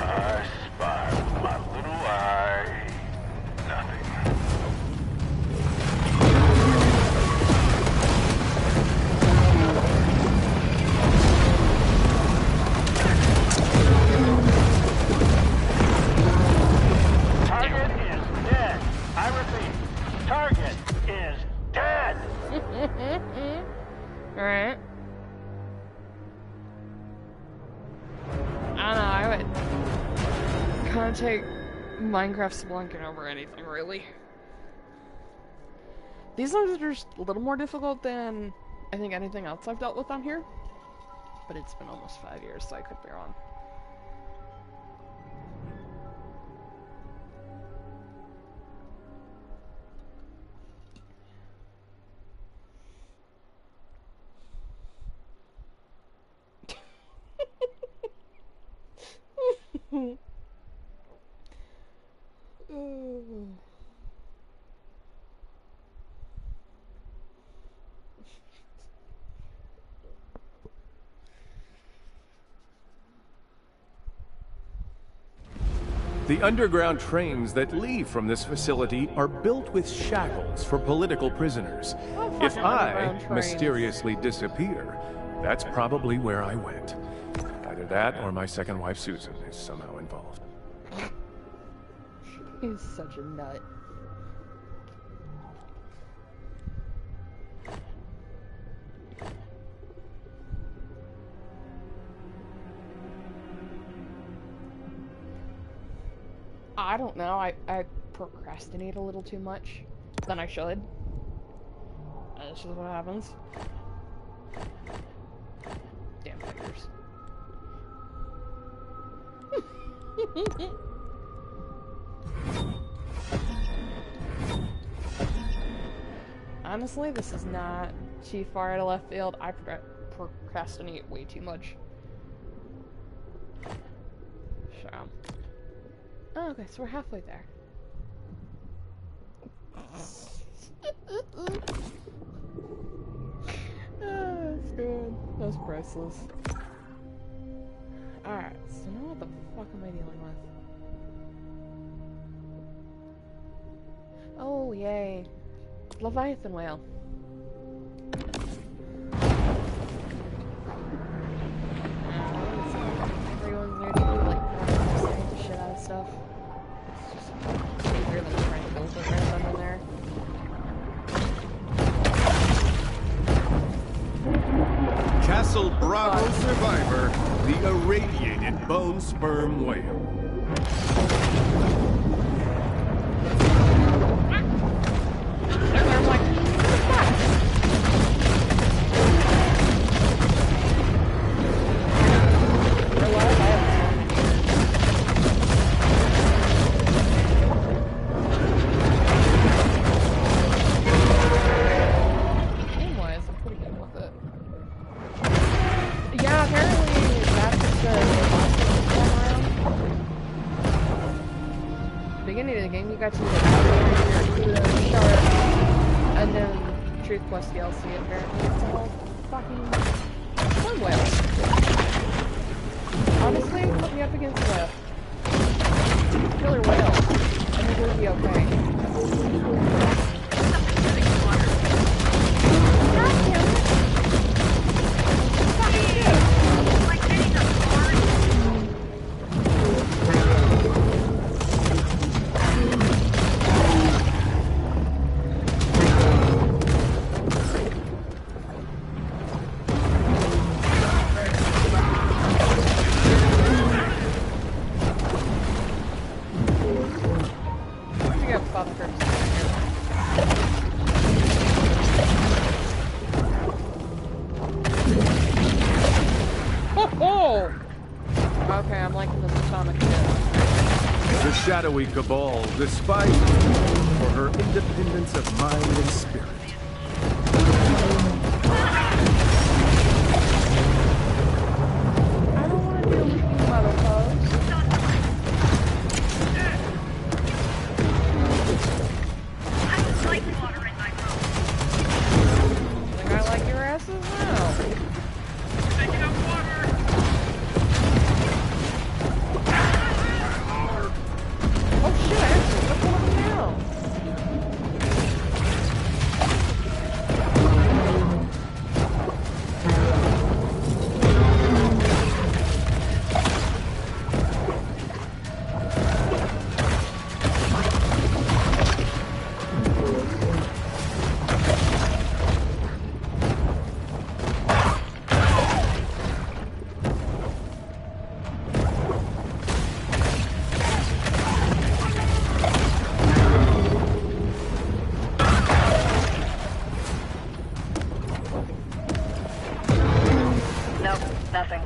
I spy with my little eye. Nothing. Target is dead. I repeat, target is dead. Alright. I don't know, I would kind of take Minecraft Spelunking over anything, really. These ones are just a little more difficult than I think anything else I've dealt with on here. But it's been almost 5 years, so I could be wrong. Ooh. The underground trains that leave from this facility are built with shackles for political prisoners. If I mysteriously disappear, that's probably where I went. Either that or my second wife Susan is somehow involved. He's such a nut. I don't know, I procrastinate a little too much than I should. That's just what happens. Damn fingers. Honestly, this is not too far out of left field. I procrastinate way too much. So. Oh, okay, so we're halfway there. That's good. That's priceless. Alright, so now what the fuck am I dealing with? Oh, yay. Leviathan whale. Everyone's there to do, like, saying the shit out of stuff. It's just easier than trying to bullshit right under there. Castle Bravo survivor, the irradiated bone sperm whale. I'm like, what's that? They're alive? I haven't seen. Game-wise, I'm pretty good with it. Yeah, apparently that's just the beginning of the game, you got to do the shark, and then Truth Quest DLC, apparently it's all fucking sperm whale. Honestly, put me up against a killer whale, I think it would be okay. God damn it! Fucking shit! Like hitting a car. You got Father Kirk's Oh! Okay, I'm liking this atomic shit. The shadowy cabal despises her for her independence of mind and spirit. I don't want to deal with you motherfuckers. I just like water in my room. Think I like your asses now. Taking up water. Oh shit, I actually took one of them down. Nope, nothing.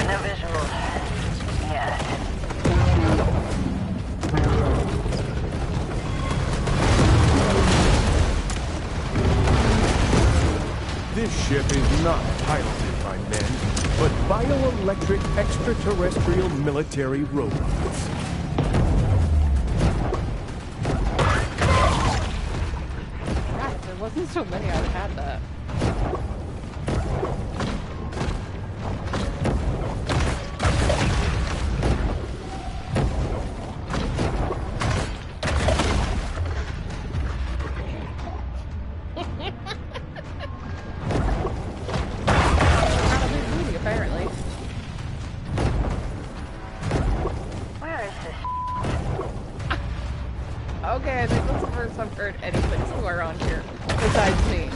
No visual. Yeah. This ship is not piloted by men, but bioelectric extraterrestrial military robots. so many I'd have had that. Not a big movie, apparently. Where is this? Okay, I think that's the first I've heard anything swear on here, besides me.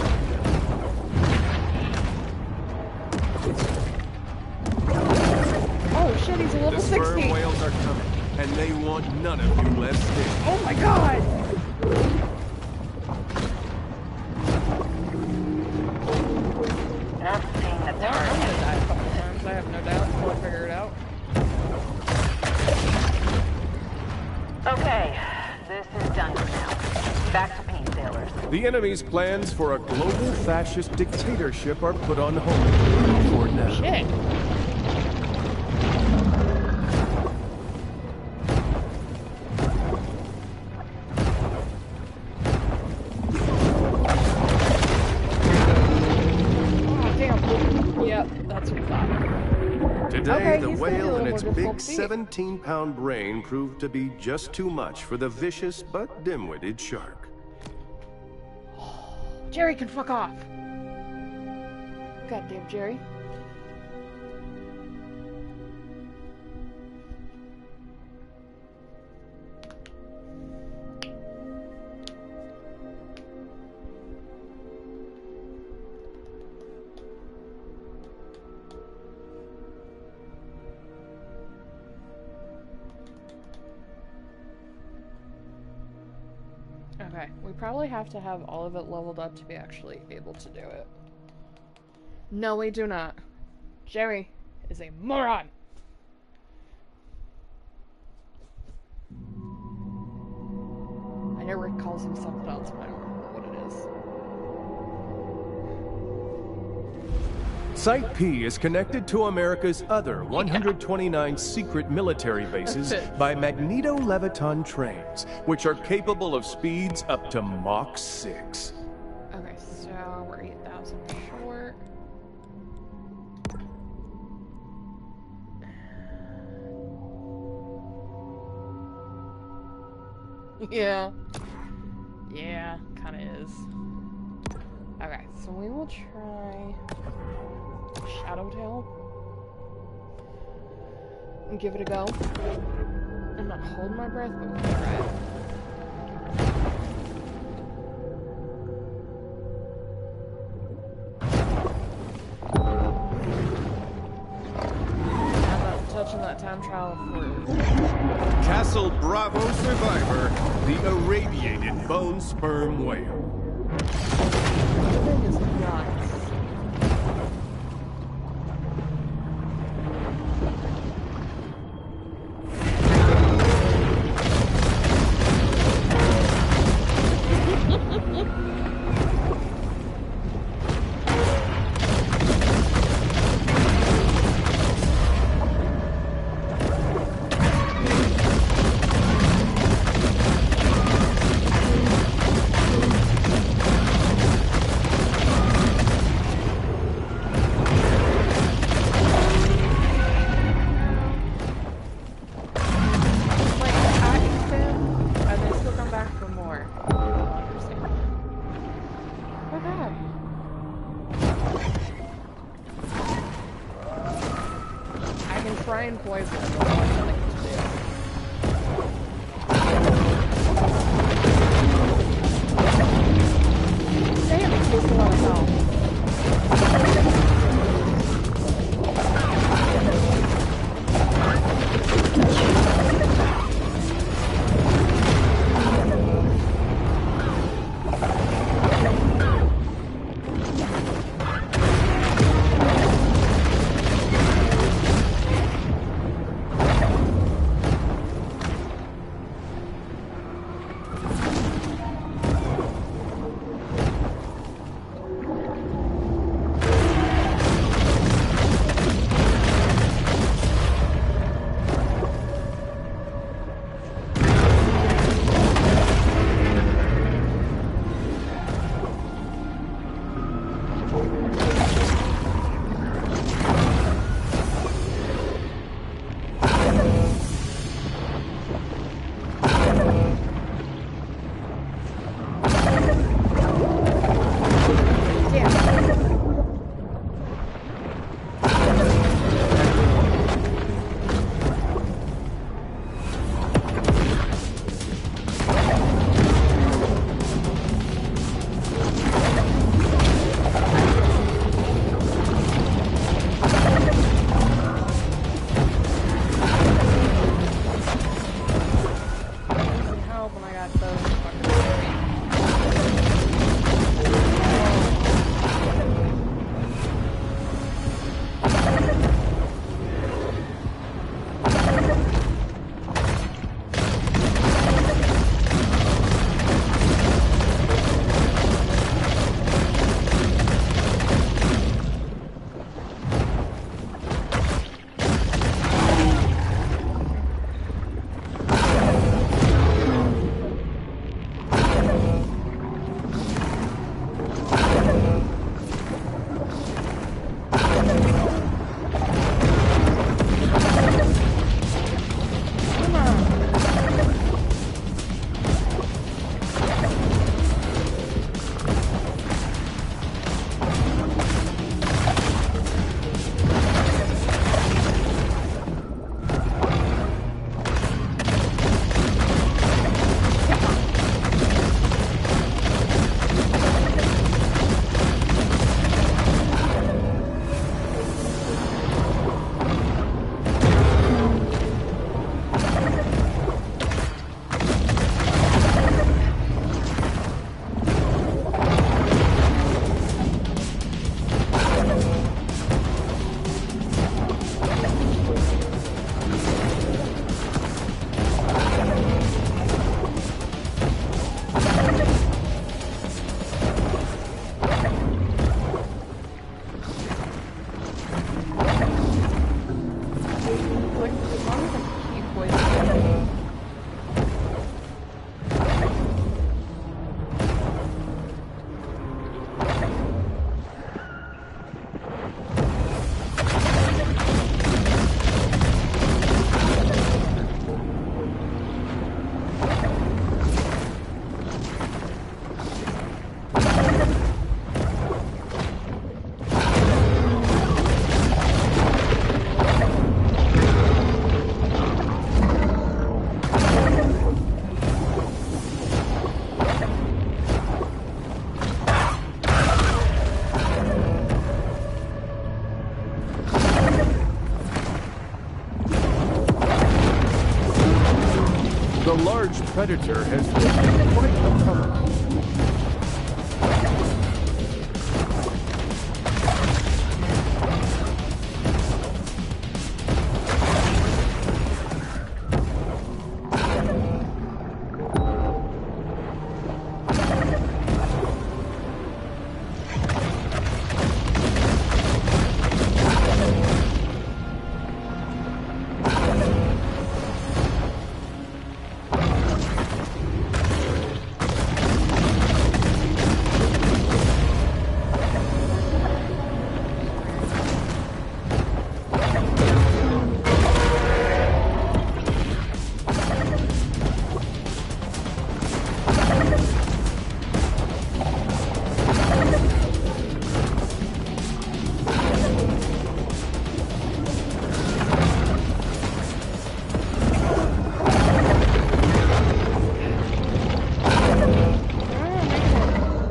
Oh shit, he's a level The 60! sperm whales are coming, and they want none of you left standing. Oh my god! Not seeing the I'm target. gonna die a couple times, I have no doubt, until I figure it out. Okay, this is done for now. Back to paint sailors. The enemy's plans for a global fascist dictatorship are put on hold for now. Shit! Oh, damn. Yep, that's what I thought. Today, Okay, the he's gonna be a whale little and its more big difficult to beat. 17-pound brain proved to be just too much for the vicious but dim-witted shark. Jerry can fuck off! Goddamn Jerry. Okay, we probably have to have all of it leveled up to be actually able to do it. No, we do not. Jerry is a moron! I know Rick calls him something else, but I don't remember what it is. Site P is connected to America's other 129 secret military bases by magneto-leviton trains, which are capable of speeds up to Mach 6. Okay, so we're 8,000 short. Yeah. Yeah, kinda is. Okay, so we will try Shadowtail and give it a go. I'm not holding my breath, but we'll try it. I'm not touching that time trial approved. Castle Bravo Survivor, the irradiated bone sperm whale. The thing is nuts. Like, attacking them, and they still come back for more. I don't understand. Okay. I can try and poison them, but that's nothing to do. Damn, it takes a lot of health. large predator has taken quite the cover.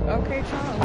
Okay, Charles.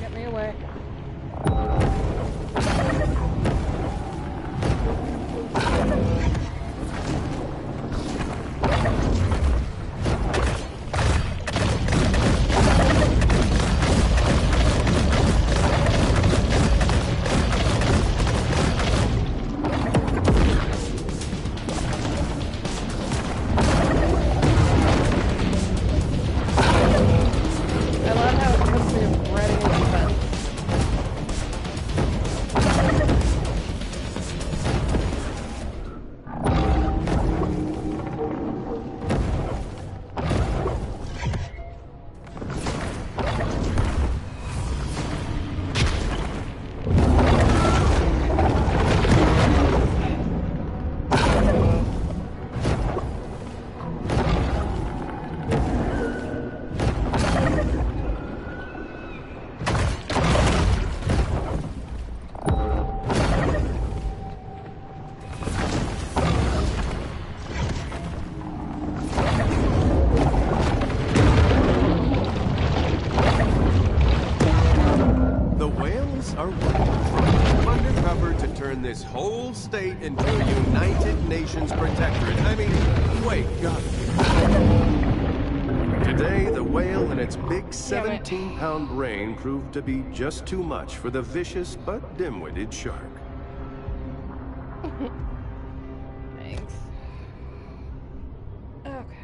Get me away. I love how it puts me right against the fence. The whales are working from undercover to turn this whole state into a United Nations protectorate. I mean, wait, God. Today, the whale and its big 17-pound brain proved to be just too much for the vicious but dim-witted shark. Thanks. Okay.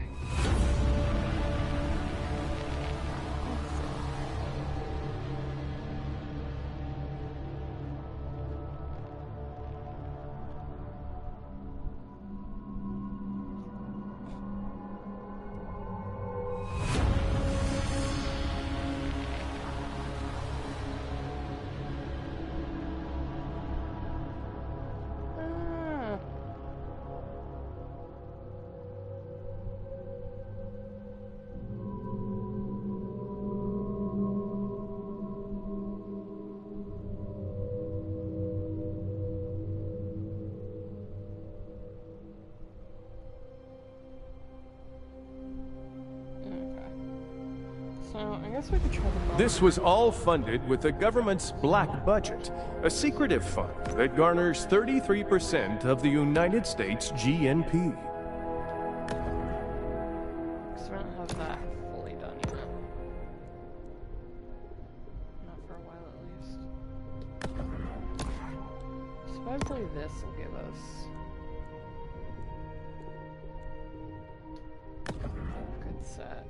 So, I guess we could try the motor. This was all funded with the government's black budget, a secretive fund that garners 33% of the United States GNP. Because we don't have that fully done yet. Not for a while at least. Supposedly this will give us a good set.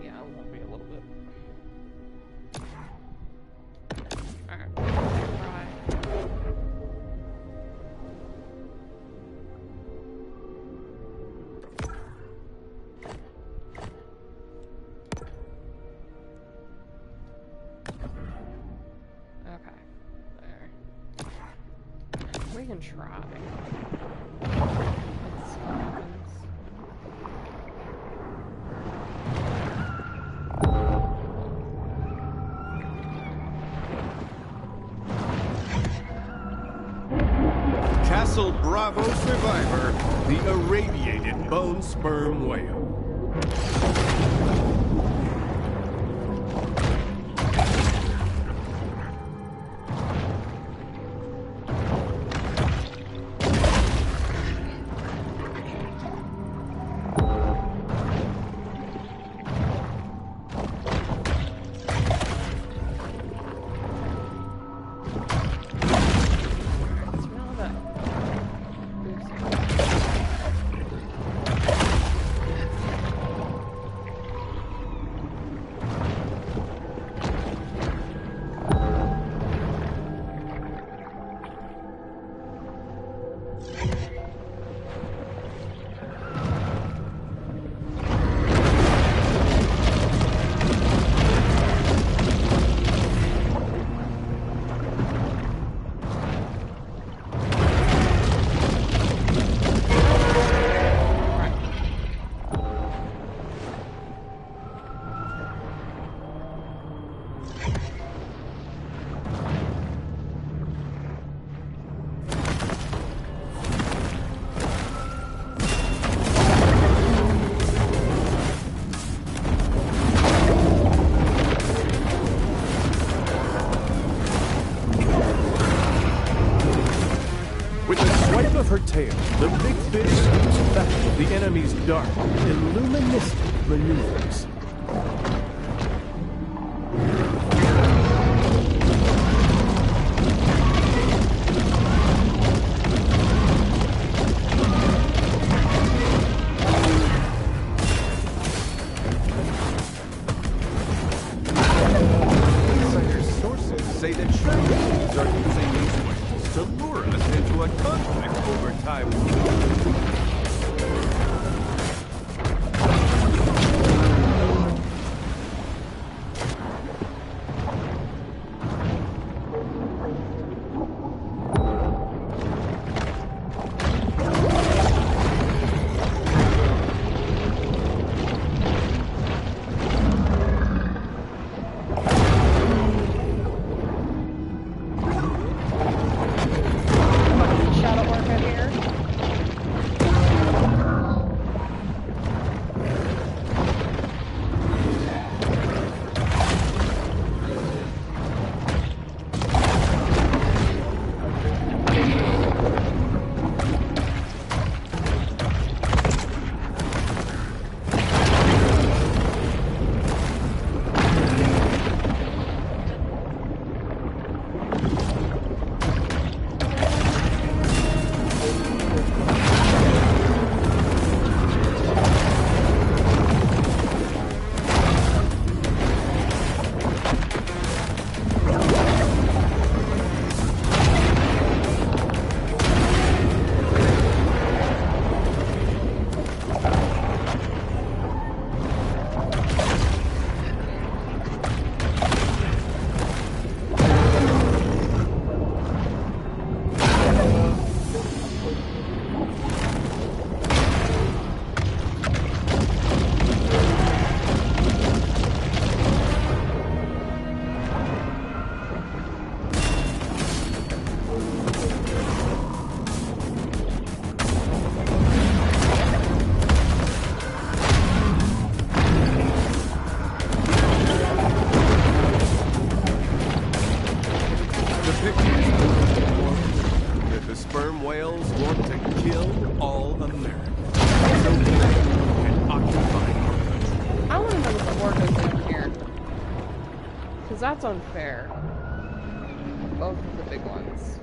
Yeah, it won't be a little bit. Alright, try. Okay, there. We can try. Let's see what happens. Castle Bravo survivor, the irradiated bone sperm whale. Smell that. With the swipe of her tail, the big fish keeps back the enemy's dark, illuministic maneuvers. Insider sources say that Chinese are using these whales to lure us into a conflict over Taiwan. Because that's unfair. Both of the big ones.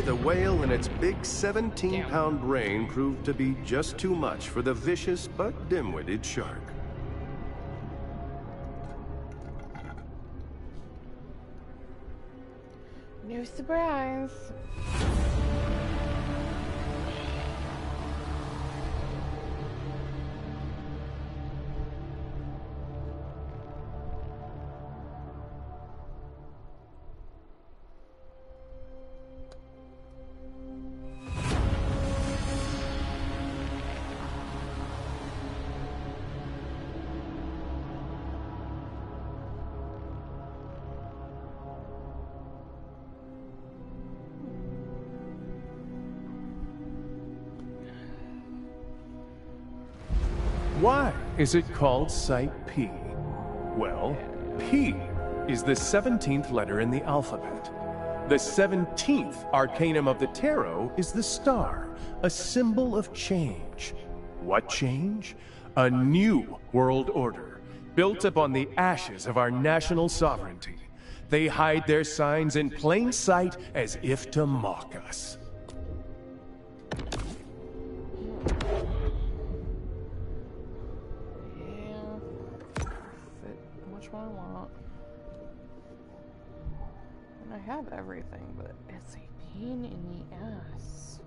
The whale and its big 17-pound brain proved to be just too much for the vicious but dim-witted shark. No surprise. Why is it called Site P? Well, P is the 17th letter in the alphabet. The 17th arcanum of the tarot is the star, a symbol of change. What change? A new world order, built upon the ashes of our national sovereignty. They hide their signs in plain sight as if to mock us. I want. And I have everything, but it's a pain in the ass.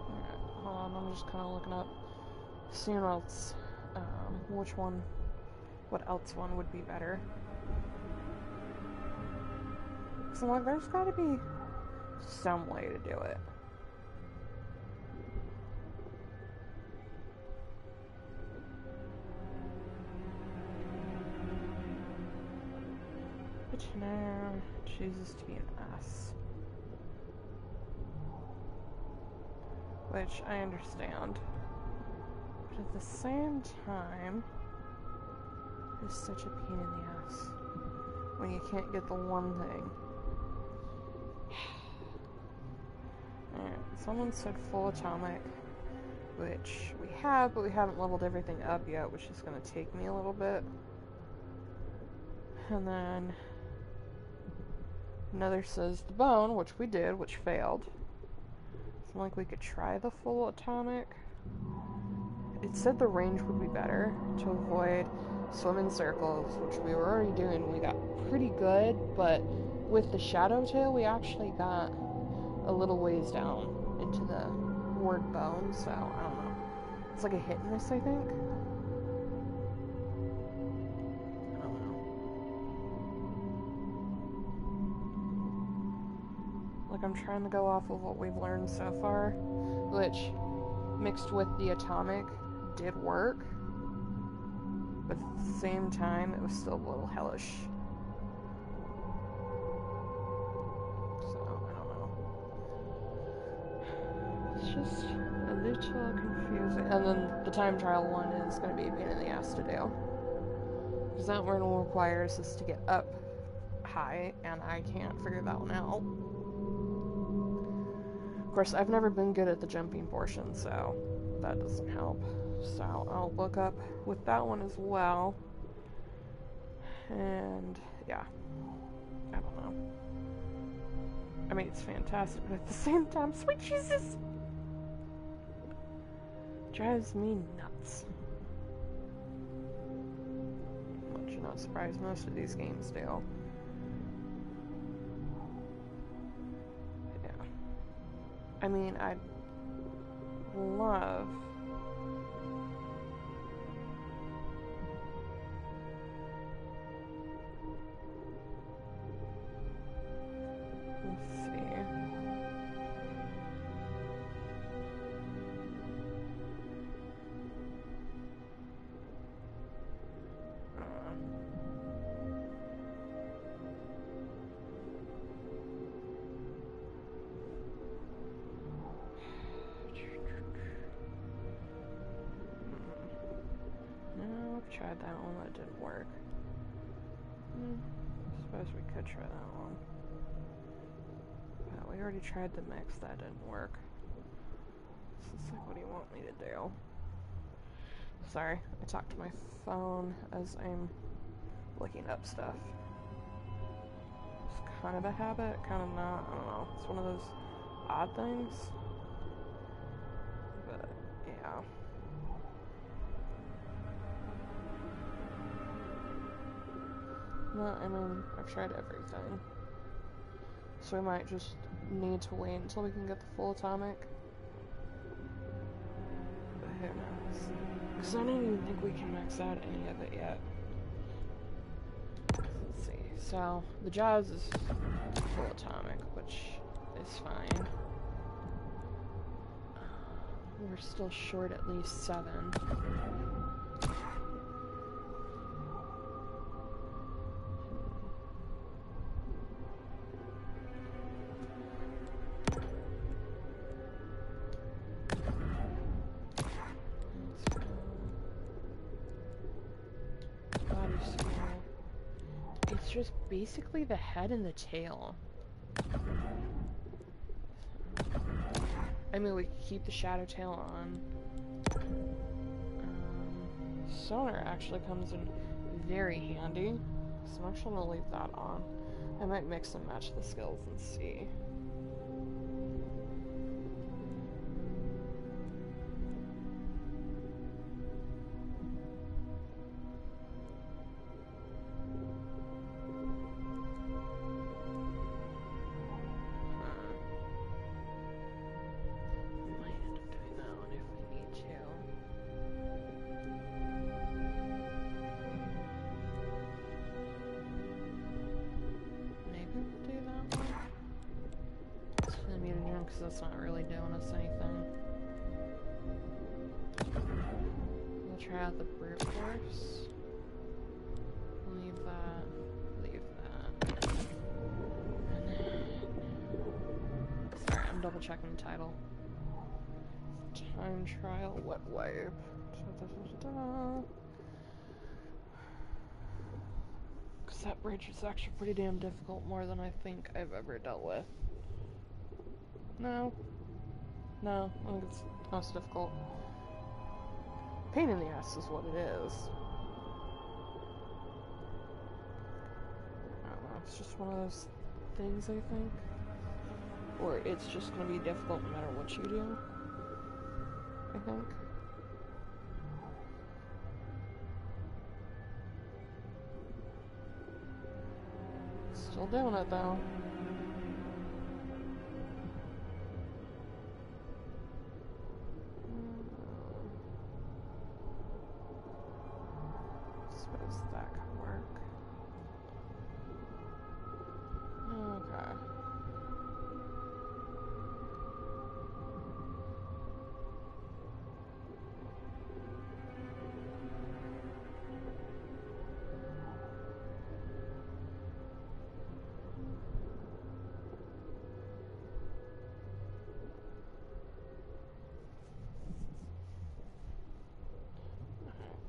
Alright, hold on, I'm just kind of looking up, seeing else, which one. What else one would be better? So like, there's got to be some way to do it. Which now chooses to be an S. Which I understand. But at the same time, it's such a pain in the ass when you can't get the one thing. Alright, someone said full atomic, which we have, but we haven't leveled everything up yet, which is going to take me a little bit. And then another says the bone, which we did, which failed. So like we could try the full atomic. it said the range would be better to avoid swim in circles, which we were already doing. We got pretty good, but with the shadow tail, we actually got a little ways down into the ward bone, so I don't know. It's like a hit and miss, I think. I don't know. Like, I'm trying to go off of what we've learned so far, which, mixed with the atomic, did work. But at the same time, it was still a little hellish. So, I don't know. It's just a little confusing. And then the time trial one is going to be a pain in the ass to do. Because that one requires us to get up high, and I can't figure that one out. Of course, I've never been good at the jumping portion, so that doesn't help. So I'll look up with that one as well. And yeah, I don't know. I mean, it's fantastic, but at the same time, sweet Jesus, drives me nuts. Which you're not surprised most of these games do. Yeah. I mean, I'd love... Let's see. No, I've tried that one, that didn't work. Suppose we could try that one. But we already tried the mix, that didn't work. So it's like, what do you want me to do? Sorry, I talk to my phone as I'm looking up stuff. It's kind of a habit, kind of not, I don't know. It's one of those odd things. But, yeah. No, I mean, I've tried everything. So we might just need to wait until we can get the full atomic. But who knows? Because I don't even think we can max out any of it yet. Let's see. So, the Jaws is full atomic, which is fine. We're still short at least 7. It's just basically the head and the tail. I mean, we could keep the shadow tail on. Sonar actually comes in very handy, so I'm actually going to leave that on. I might mix and match the skills and see. Because that's not really doing us anything. We'll try out the brute force. Leave that. Leave that. And then... Sorry, I'm double checking the title. Time trial, wet wipe. Because that bridge is actually pretty damn difficult, more than I think I've ever dealt with. No. No, I think it's most difficult. Pain in the ass is what it is. I don't know, it's just one of those things, I think. Or it's just gonna be difficult no matter what you do. I think. Still doing it though. Suppose that could work. Okay.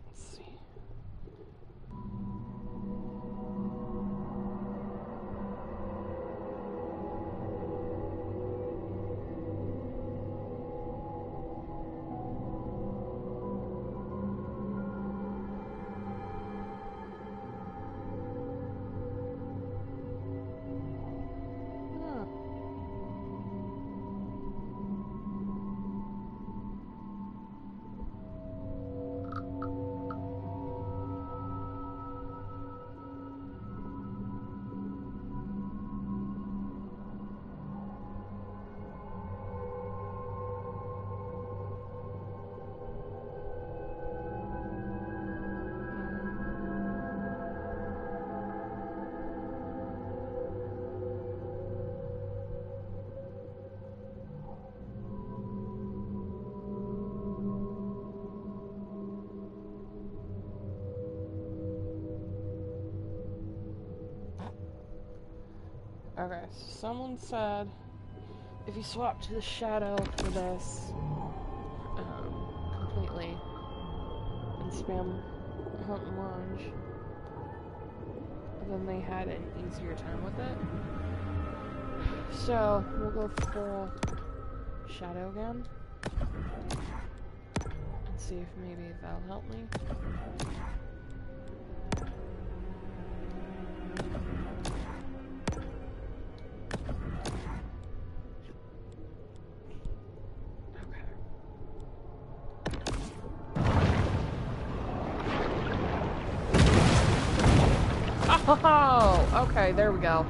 Let's see. Huh. Okay, so someone said if you swap to the shadow for this completely and spam hunt and lunge, then they had an easier time with it. So we'll go full shadow again and see if maybe that'll help me. Oh, okay, there we go.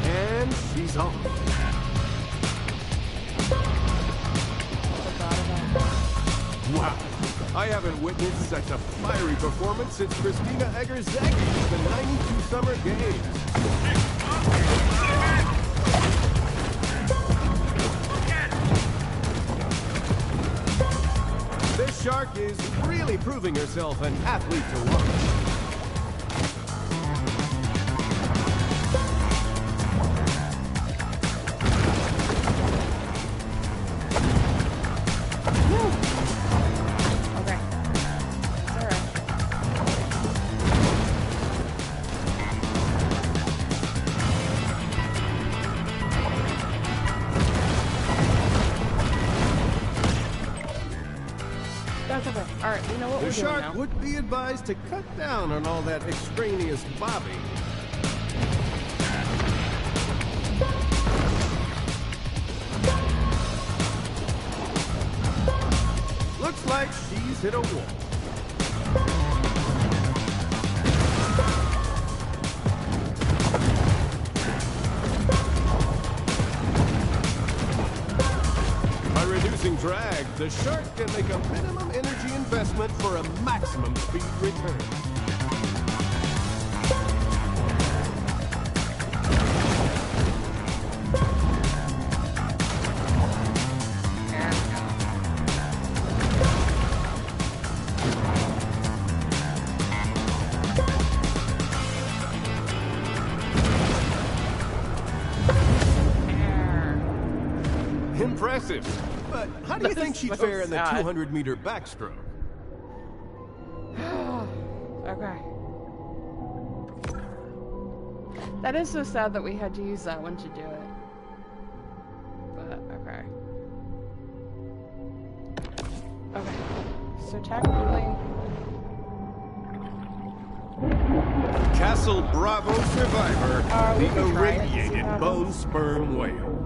And she's on. Wow. I haven't witnessed such a fiery performance since Christina Egger-Zaggy's the 92 Summer Games. This shark is really proving herself an athlete to watch. Alright, we know what we're The doing now. shark would be advised to cut down on all that extraneous bobbing. Looks like she's hit a wall. By reducing drag, the shark can make a minimum energy investment for a maximum speed return. Impressive. But how do you think she'd fare in the 200-meter backstroke? Okay. That is so sad that we had to use that one to do it. But, okay. Okay. So technically... Castle Bravo survivor, we the can try it, see irradiated what bone sperm whale.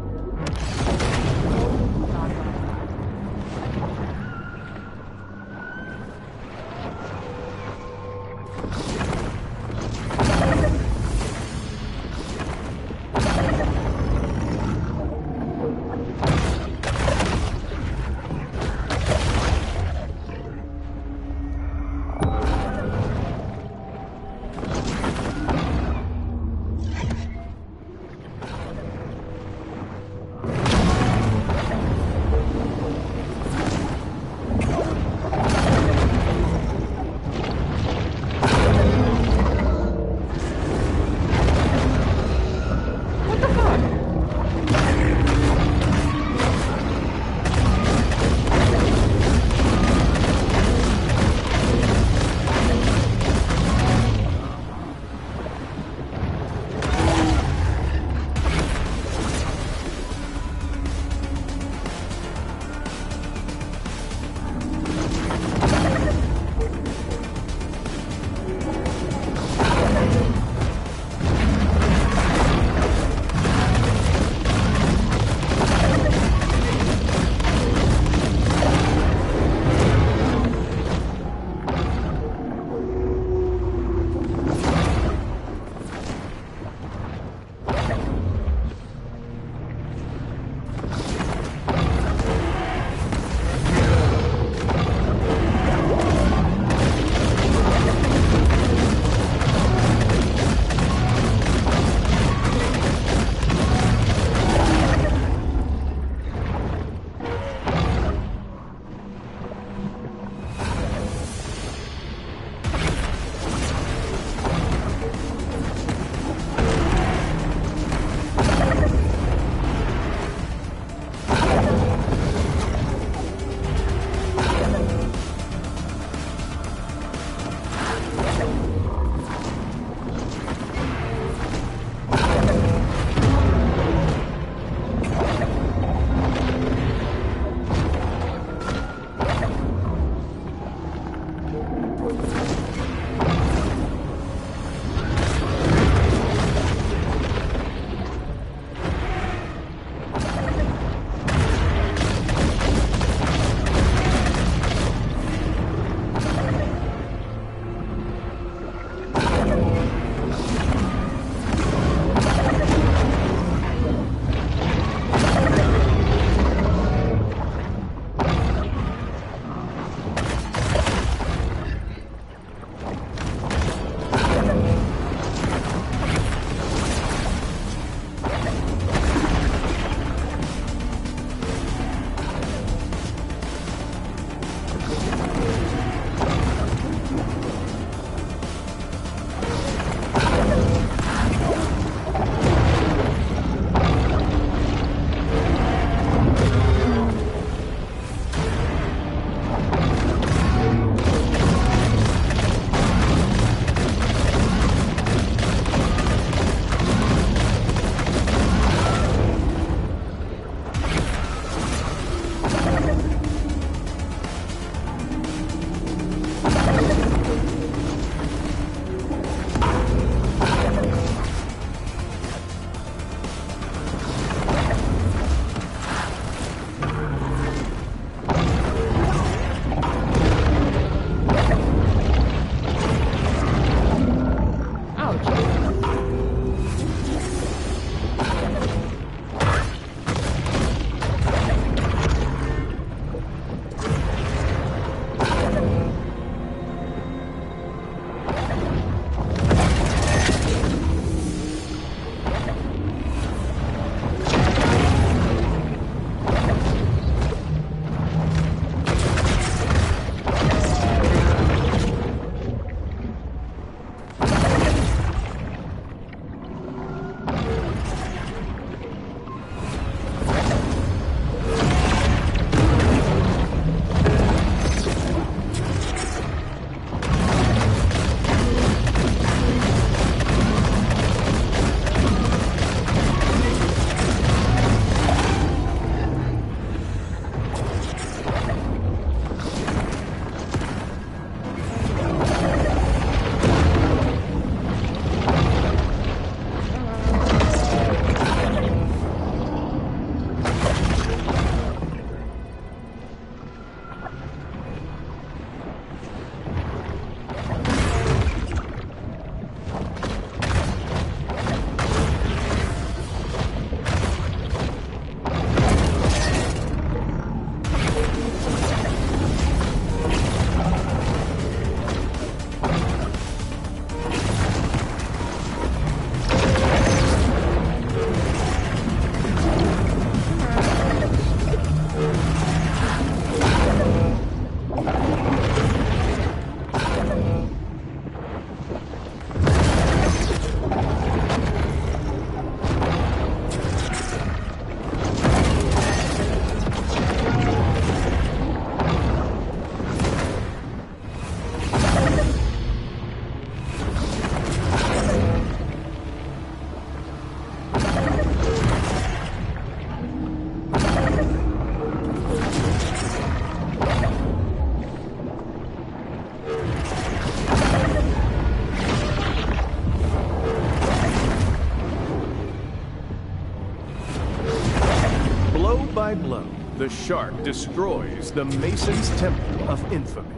by blow, the shark destroys the Mason's Temple of Infamy.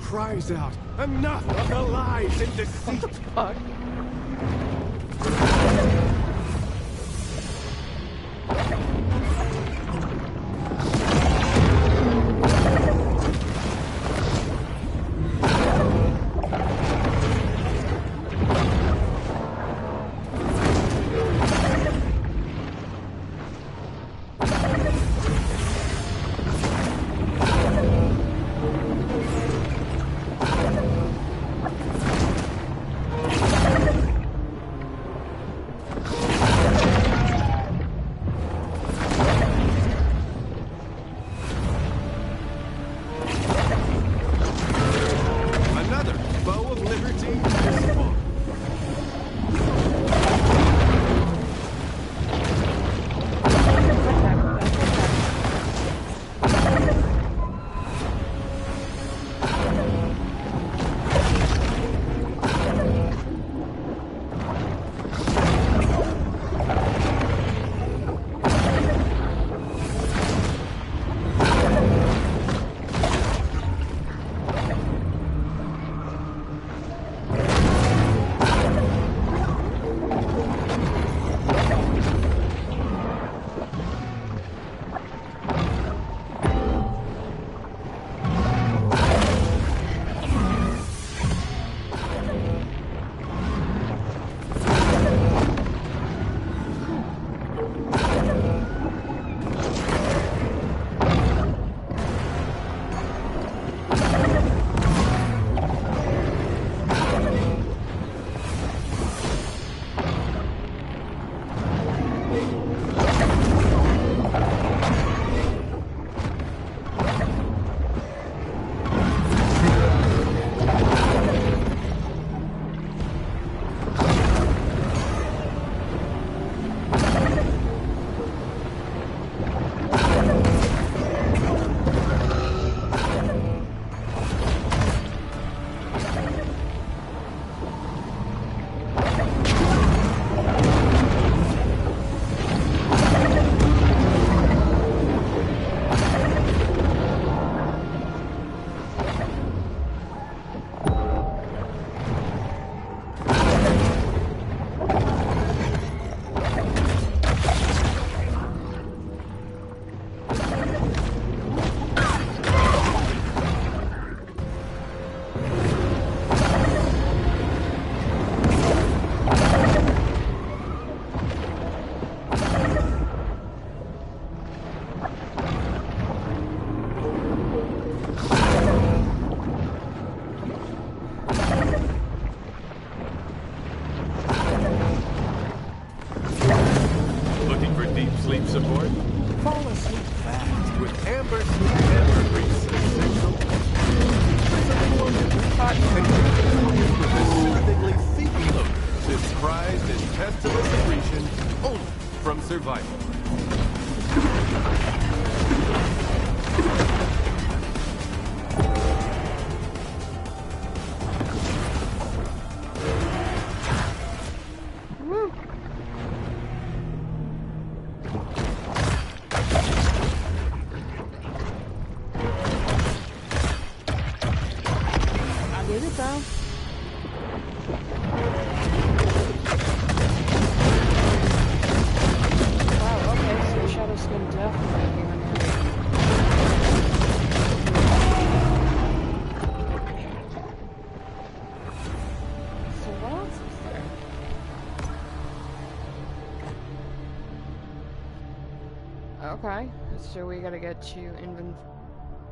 Cries out, enough of the lies and deceit! Fuck. survival. I did it though. Wow, okay, so Shadow Skin definitely came in handy. So what else is there? Okay, so we gotta get to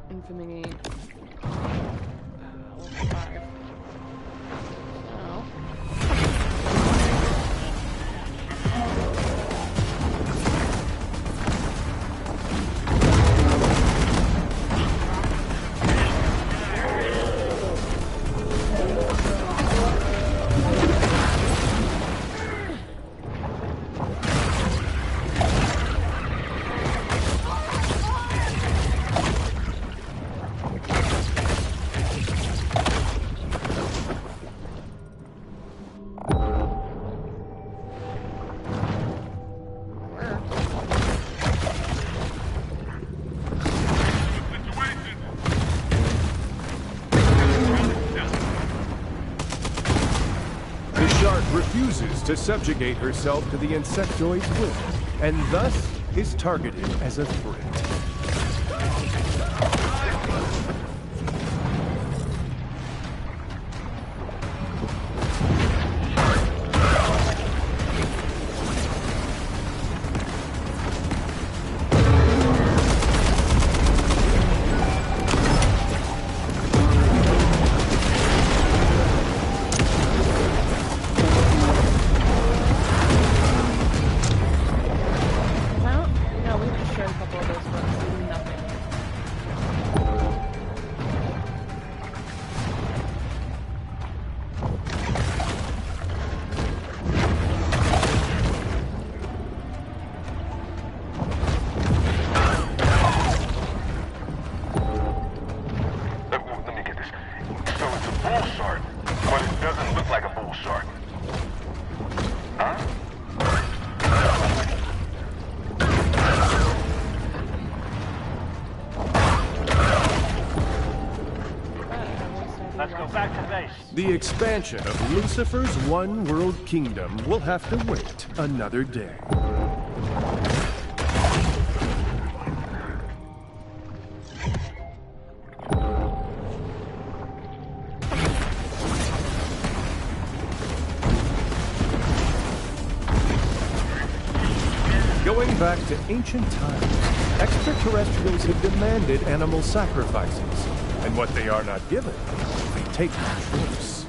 Infamy level 5. So The shark refuses to subjugate herself to the insectoid's will, and thus is targeted as a threat. no, we just shared a couple of those books and nothing. Let me get this. So it's a bull shark, but it doesn't look like a bull shark. Huh? Let's go back to base. The expansion of Lucifer's one-world kingdom will have to wait another day. Going back to ancient times, extraterrestrials have demanded animal sacrifices, and what they are not given, they take by force.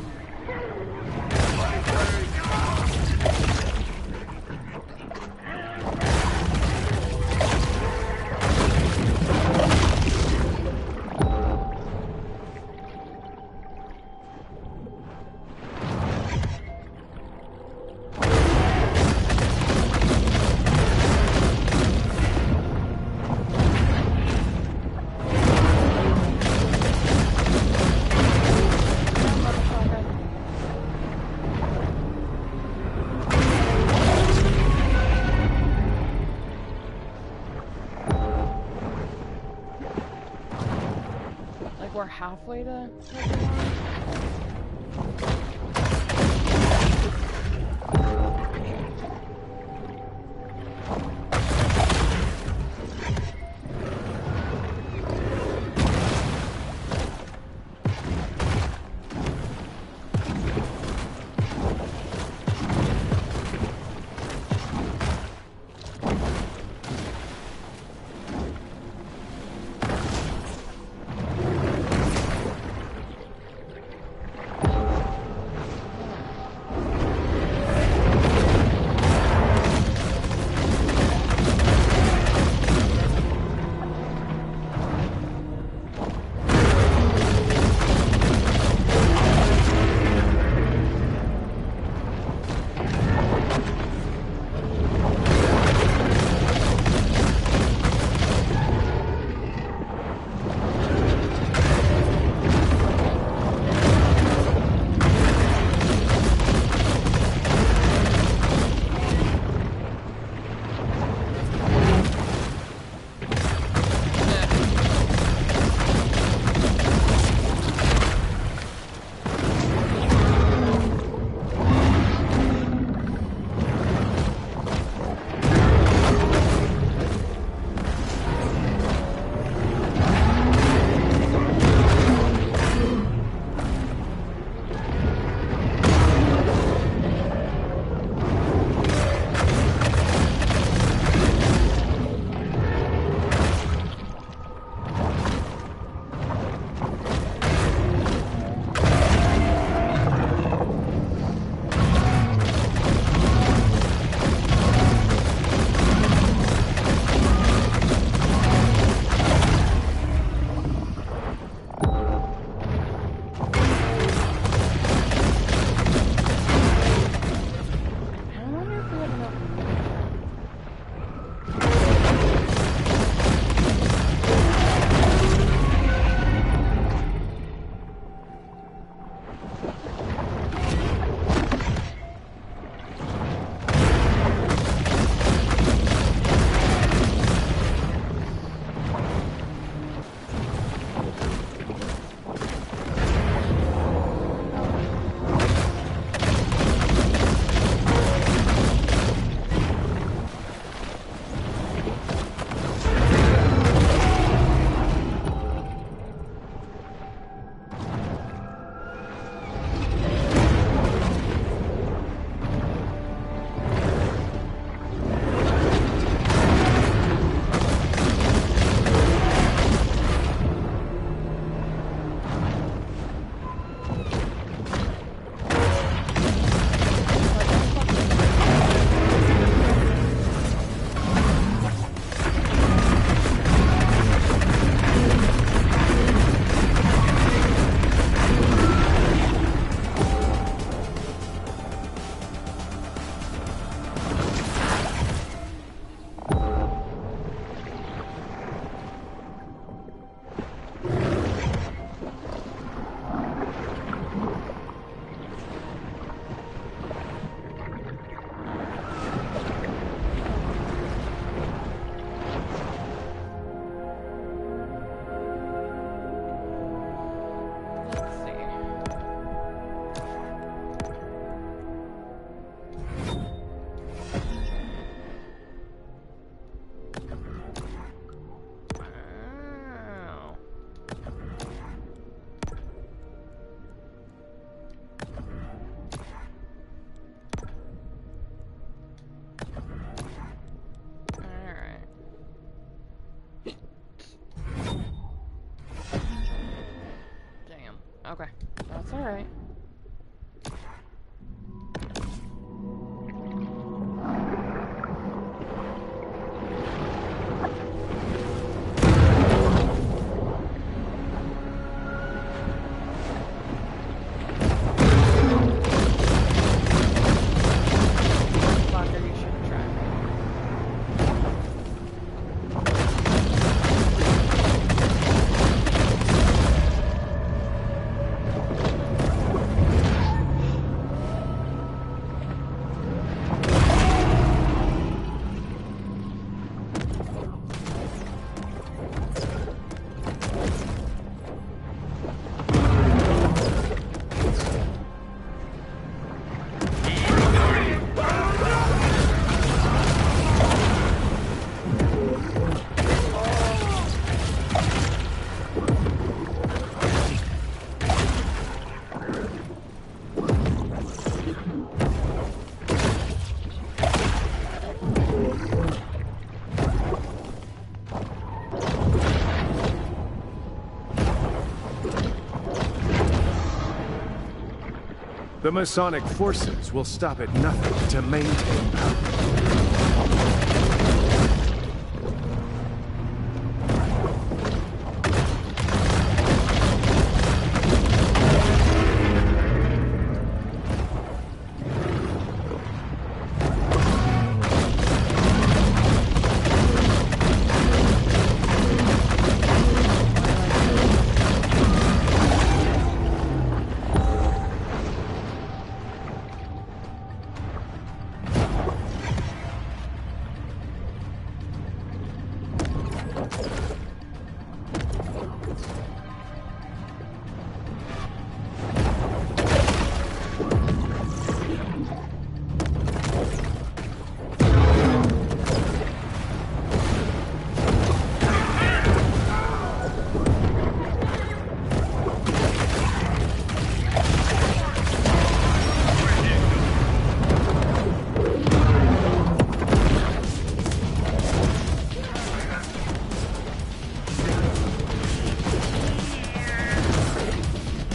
Like we're halfway to Okay. That's alright. The Masonic forces will stop at nothing to maintain power.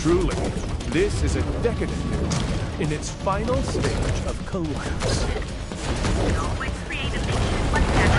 Truly, this is a decadent building in its final stage of collapse. Always create a mission like that.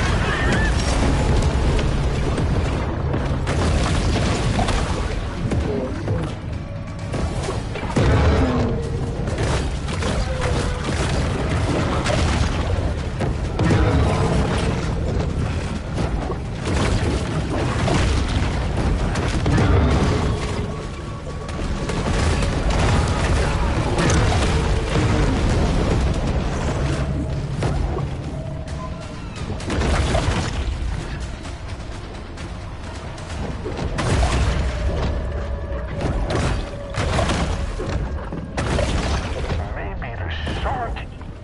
Maybe the shark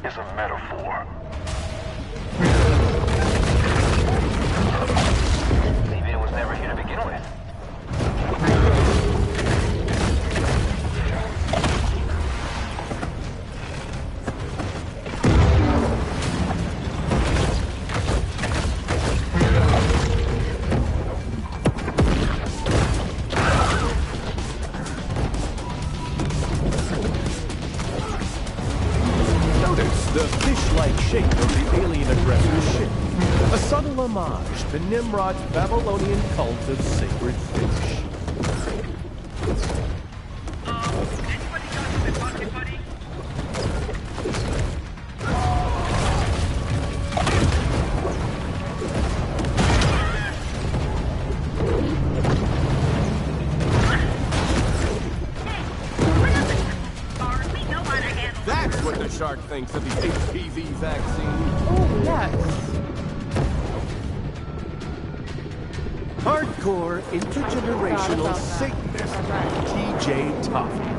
is a metaphor. Maybe it was never here to begin with. Notice the fish-like shape of the alien aggressor's ship. A subtle homage to Nimrod's Babylonian cult of sacred fish. Anybody got the pocket buddy? We know how to handle That's what the shark thinks of the HPV vaccine. Oh, yes. Hardcore intergenerational that. Satanist That's T.J. Toffler.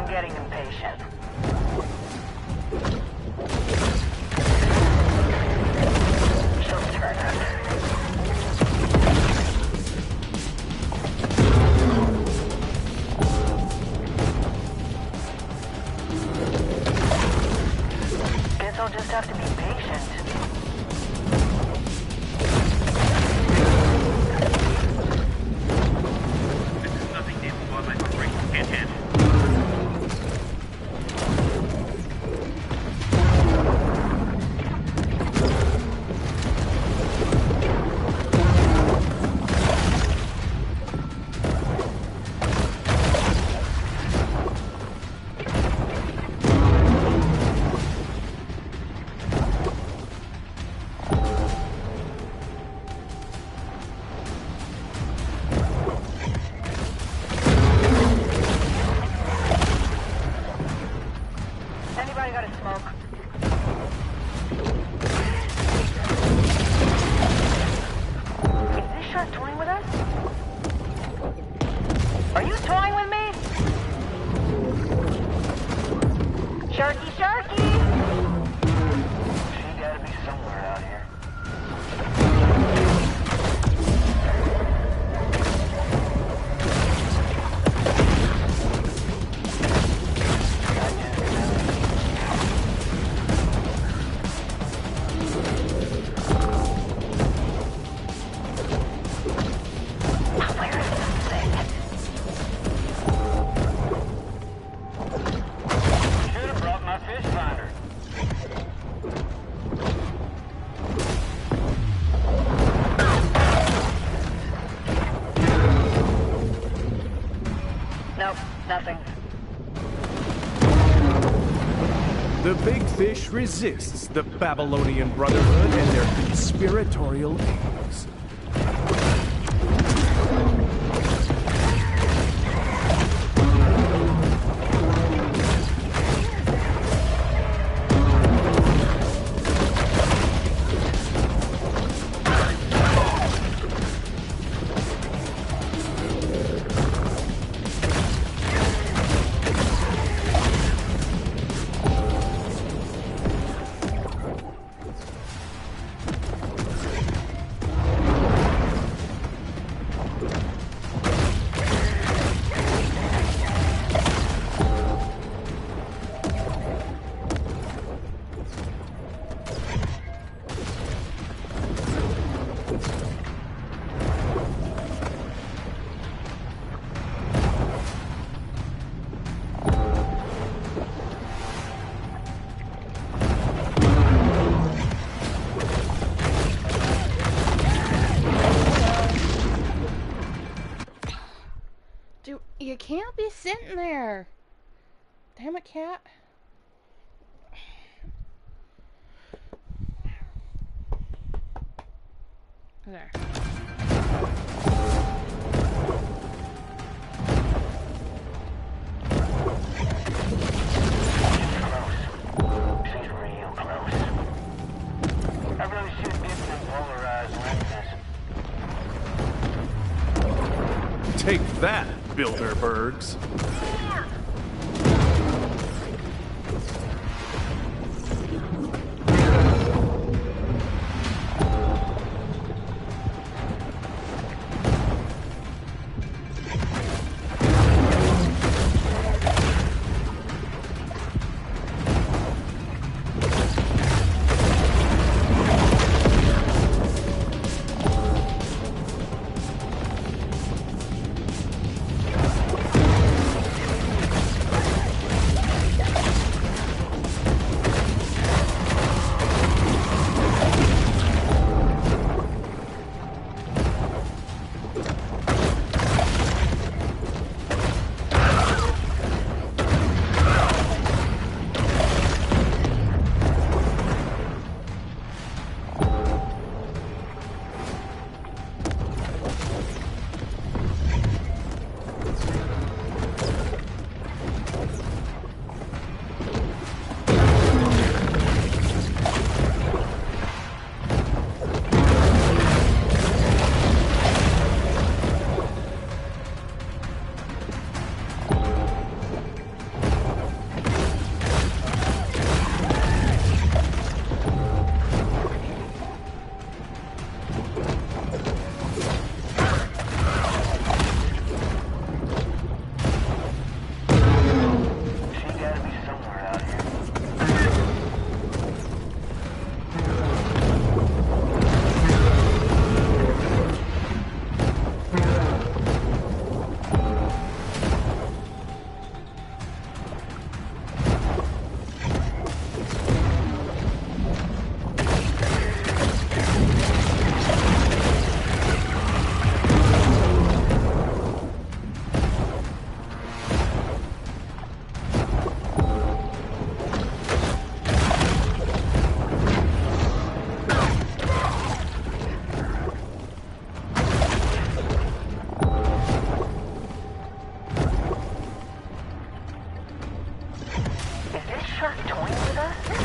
I'm getting impatient. She'll turn it. Guess I'll just have to be patient. This is nothing naval wildlife operations can't handle. Anybody got a smoke? Is this shark toying with us? Are you toying with me? Sharky, sharky! She gotta be somewhere out here. Where is this thing? Should have brought my fish finder. Nope, nothing. The big fish resists the Babylonian Brotherhood and their conspiratorial aims. Dude, you can't be sitting there. Damn it, cat. There. She's real close. I really should get some polarized lenses. Take that, Bilderbergs. shark toying with us?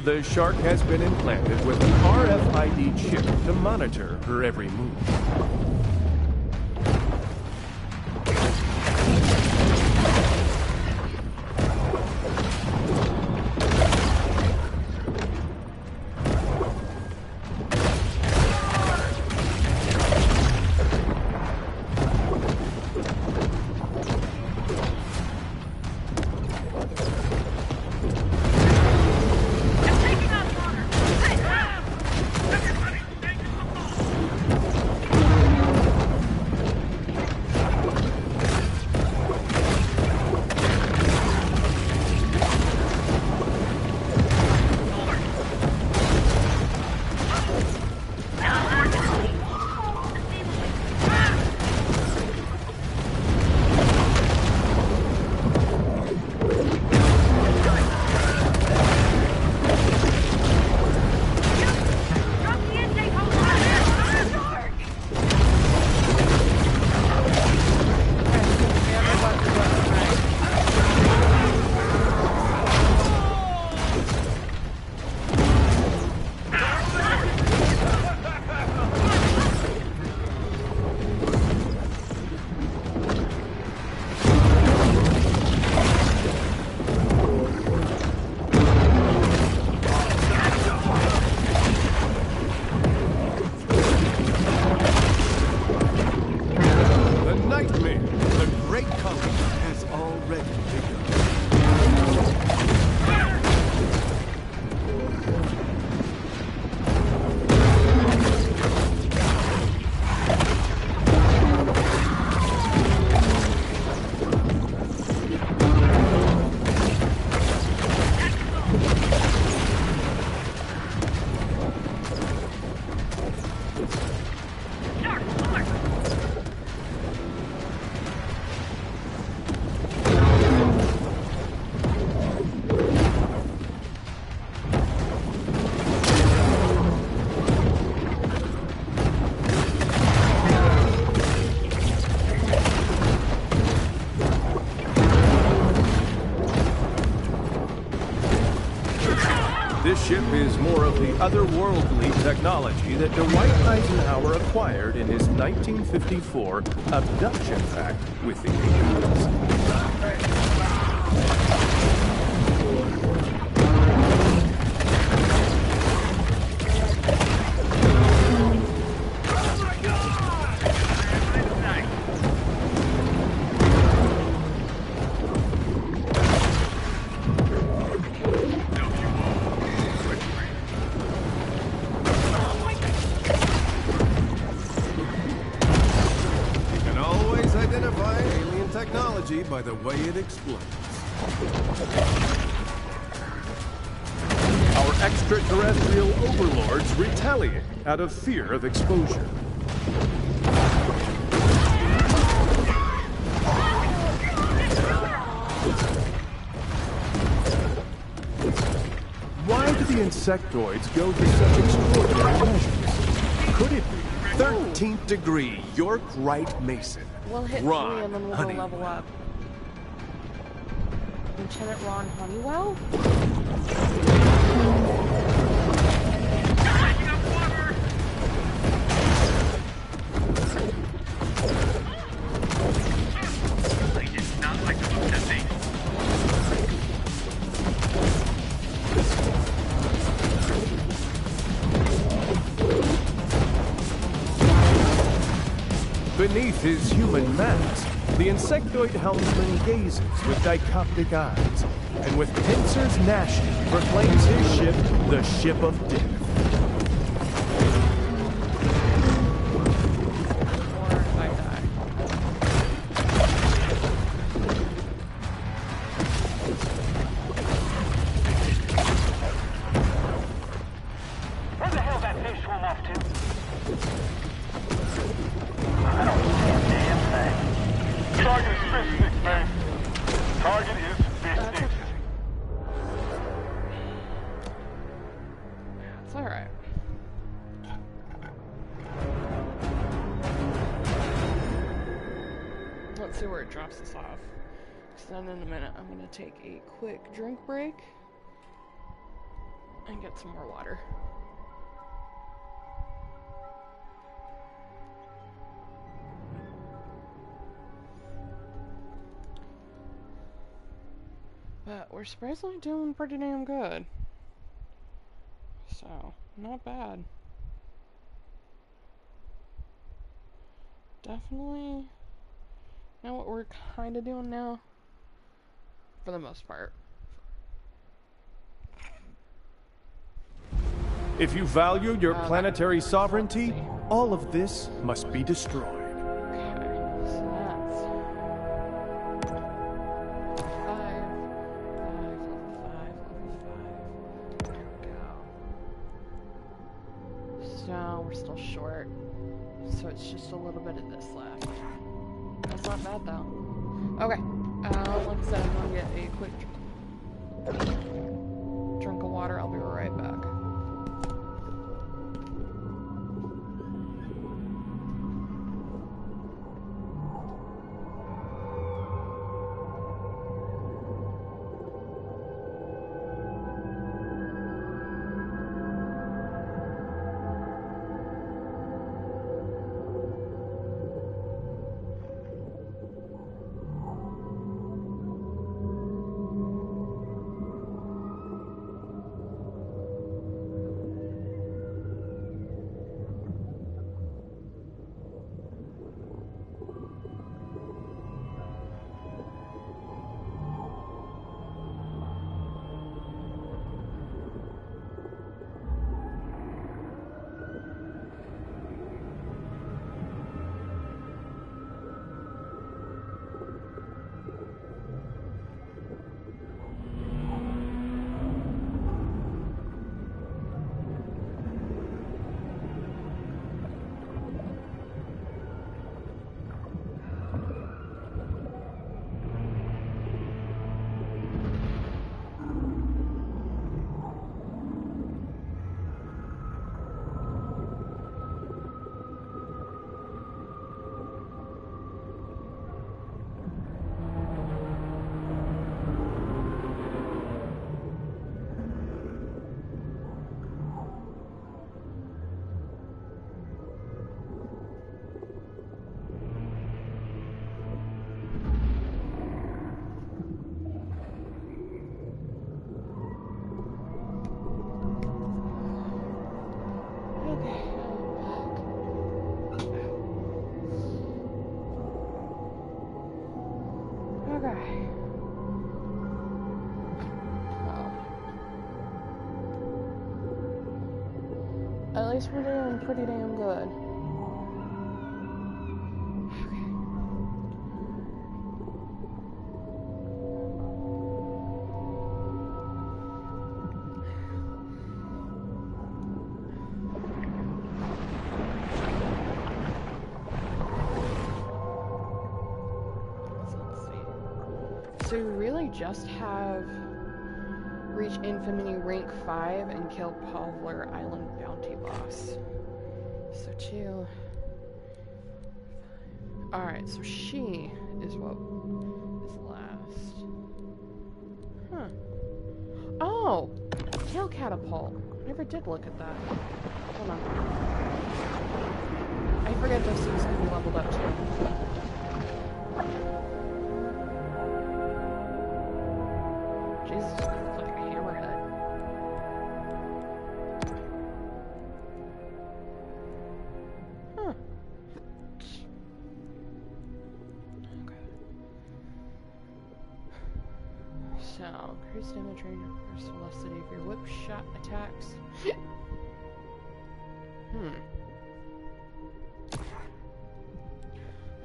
The shark has been implanted with an RFID chip to monitor her every move. more of the otherworldly technology that Dwight Eisenhower acquired in his 1954 abduction pact with the aliens. By the way it explodes. Our extraterrestrial overlords retaliate out of fear of exposure. Why do the insectoids go to such extraordinary measures? Could it be 13th degree York Wright Mason? We'll hit 3 and then we'll go level up. Lieutenant Ron Honeywell? Taking up water! They did not like the look that thing. Beneath his human mask, the insectoid helmsman gazes with dichoptic eyes, and with pincers gnashing, proclaims his ship the Ship of Death. Or I die. Where the hell that fish swim off to? I don't see a damn thing. Target is fish stick, man. Target is fish That's stick. okay. It's alright. Let's see where it drops us off. Because then in a minute I'm going to take a quick drink break and get some more water. But we're surprisingly doing pretty damn good. So, not bad. Definitely know what we're kind of doing now. For the most part. If you value your planetary sovereignty, all of this must be destroyed. Okay, so that's 5, 5. There we go. So we're still short. So it's just a little bit of this left. That's not bad though. Okay. Like I said, I'm gonna get a quick drink of water. I'll be right back. At least we're doing pretty damn good. So we really just have reach Infamy rank 5 and kill Pavler Island bounty boss. So 2. Alright, so she is what is last. Huh. Oh! Tail catapult. I never did look at that. Hold on. I forget those things can be leveled up too. Jesus, you look like a hammerhead. Huh. Okay. So, increase damage range and burst velocity of your whip shot attacks.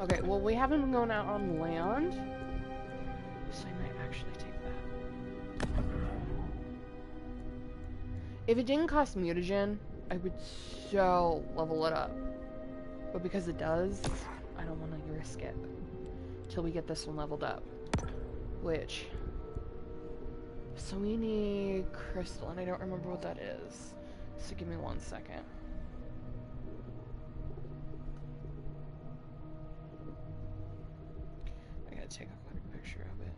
Okay, well, we haven't been going out on land, so I might actually take that. If it didn't cost mutagen, I would so level it up. But because it does, I don't want to risk it till we get this one leveled up. Which, so we need crystal, and I don't remember what that is. So give me 1 second. I gotta take a quick picture of it.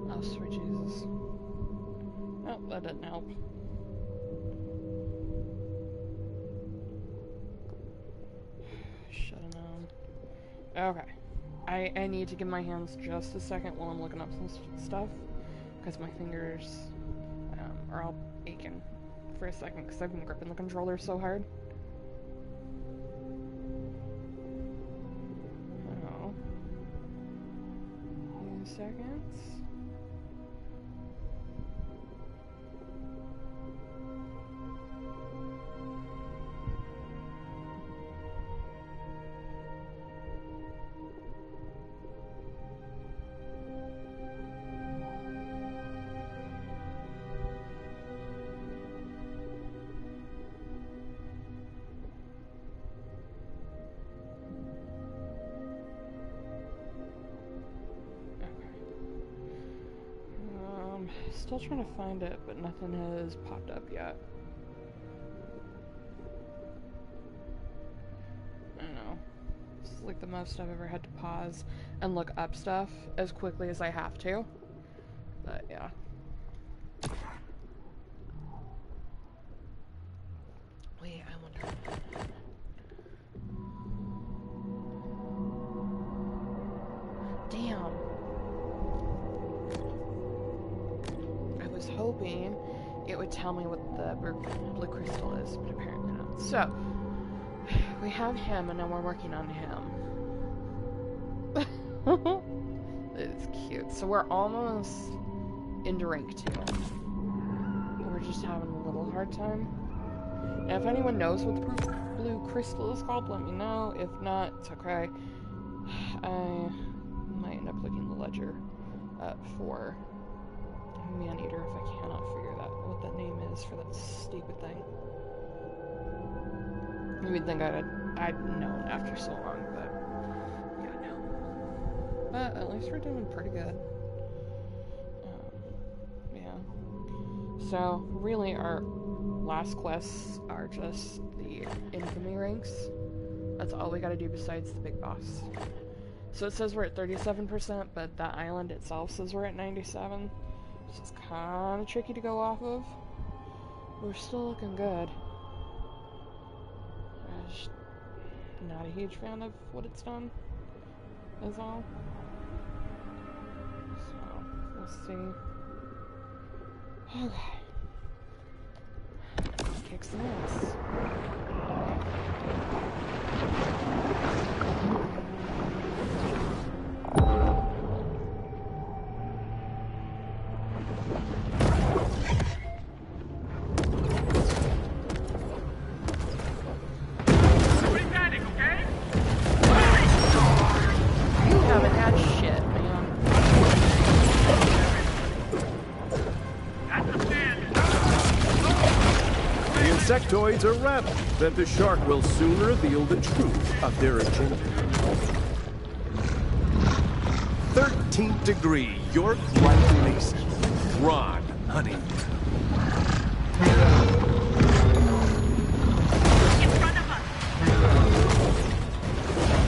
Oh, sweet Jesus. Oh, that didn't help. Shut it down. Okay. I need to give my hands just a second while I'm looking up some stuff, because my fingers are all aching for a second, because I've been gripping the controller so hard. Oh. A few seconds. Still trying to find it, but nothing has popped up yet. I don't know. This is like the most I've ever had to pause and look up stuff as quickly as I have to. But yeah. Wait, I wonder. Damn. I was hoping it would tell me what the blue crystal is, but apparently not. So, we have him, and now we're working on him. It's cute. So we're almost into rank 2. We're just having a little hard time. And if anyone knows what the blue crystal is called, let me know. If not, it's okay. I might end up looking the ledger up for ManEater if I cannot figure that what the name is for that stupid thing. You would think I'd known after so long, but yeah, no. But at least we're doing pretty good. Yeah. So really, our last quests are just the infamy ranks. That's all we gotta do besides the big boss. So it says we're at 37%, but that island itself says we're at 97%. So it's kind of tricky to go off of. We're still looking good. I'm just not a huge fan of what it's done, is all. So, we'll see. Okay. Kick some ass. Insectoids are rattled that the shark will soon reveal the truth of their agenda. 13th degree, York White Mason. Ron Honey. In front of us.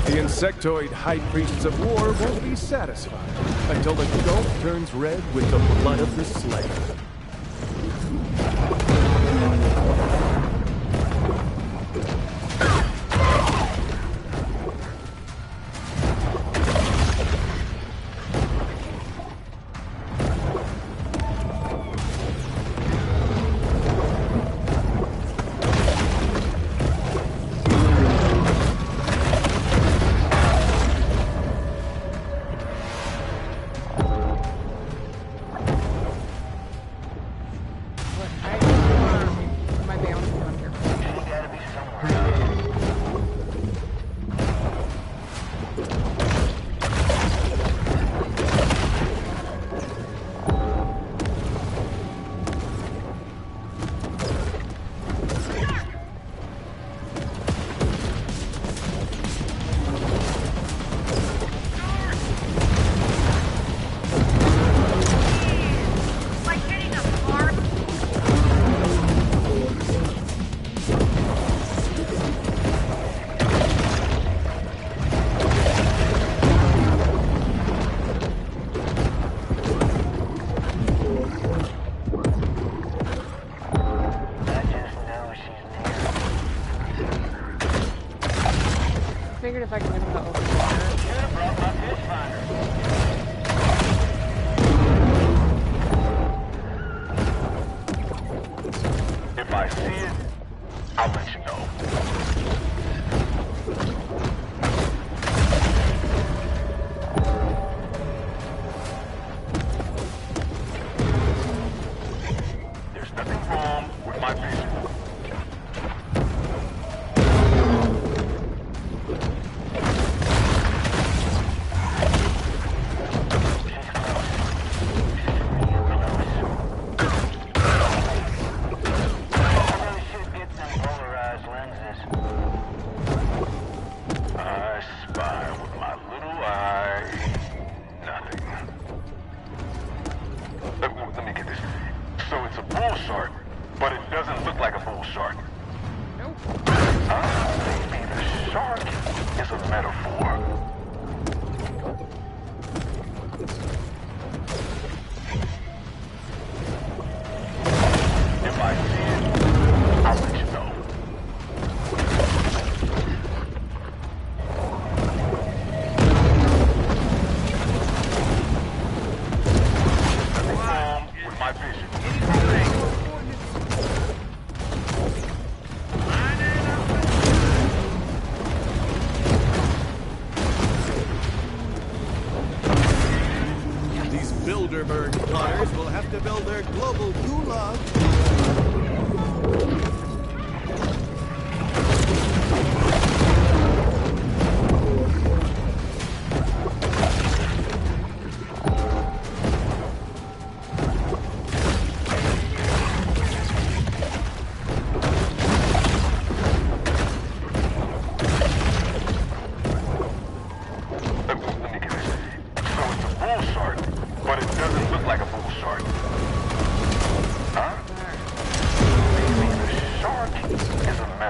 The insectoid high priests of war won't be satisfied until the gulf turns red with the blood of the slain. Figured if I can get him to open the water. Should've brought my fish finder. If I see it, I'll let you know. There's nothing wrong with my vision.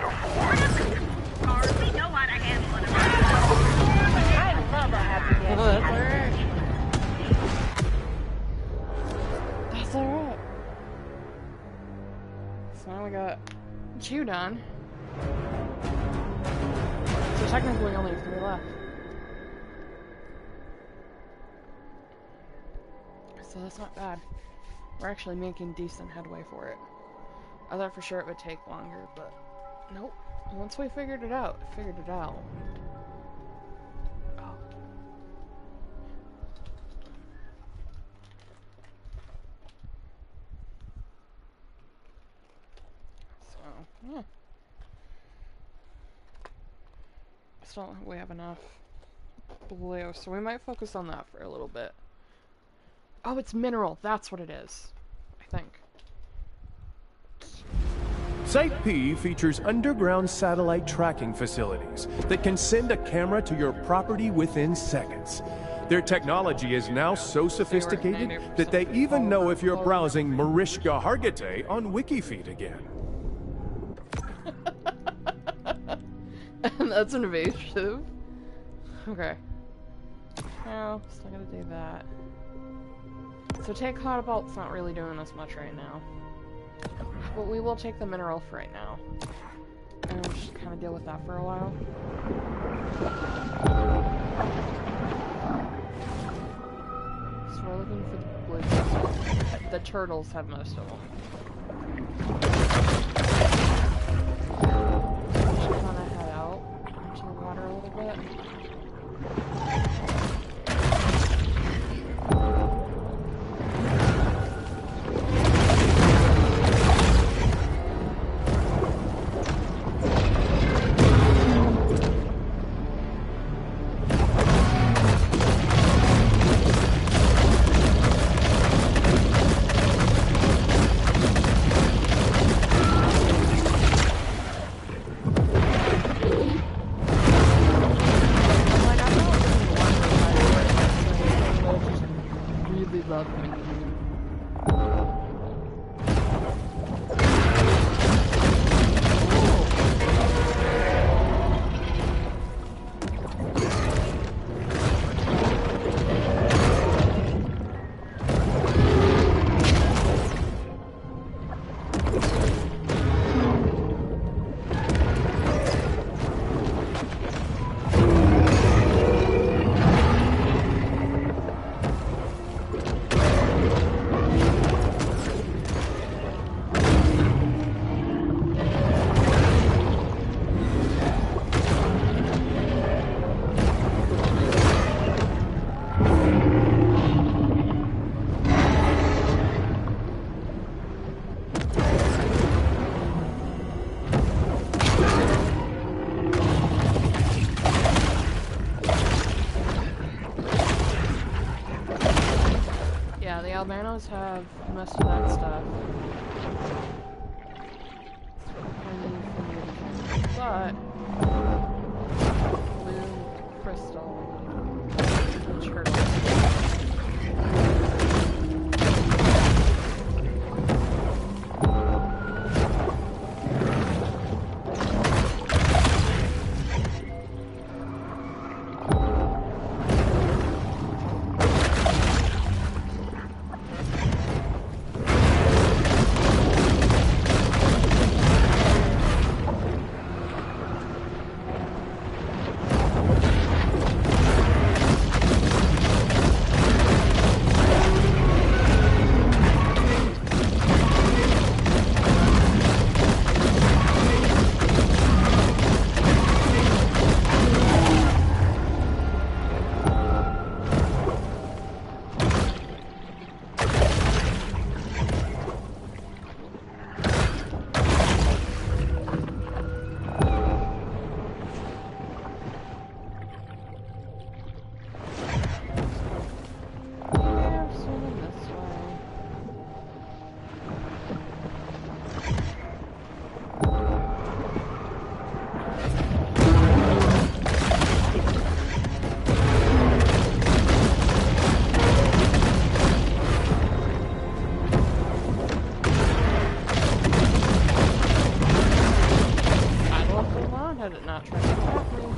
metaphor. Cars, we know how to handle it. I love a happy ending. That's alright. So now we got 2 done. So technically only 3 left. So that's not bad. We're actually making decent headway for it. I thought for sure it would take longer, but nope. Once we figured it out, Oh. So, yeah. Still don't think we have enough blue, so we might focus on that for a little bit. Oh, it's mineral. That's what it is. I think. Site P features underground satellite tracking facilities that can send a camera to your property within seconds. Their technology is now so sophisticated that they even know if you're browsing Mariska Hargitay on Wikifeed again. That's invasive. Okay. No, still gotta do that. So take hot bolt's not really doing us much right now. But we will take the mineral for right now. And we'll just kind of deal with that for a while. So we're looking for the blue. The turtles have most of them. Just kind of head out into the water a little bit. Albanos have most of that stuff. But blue crystal and turtle. had it not tried to attack me.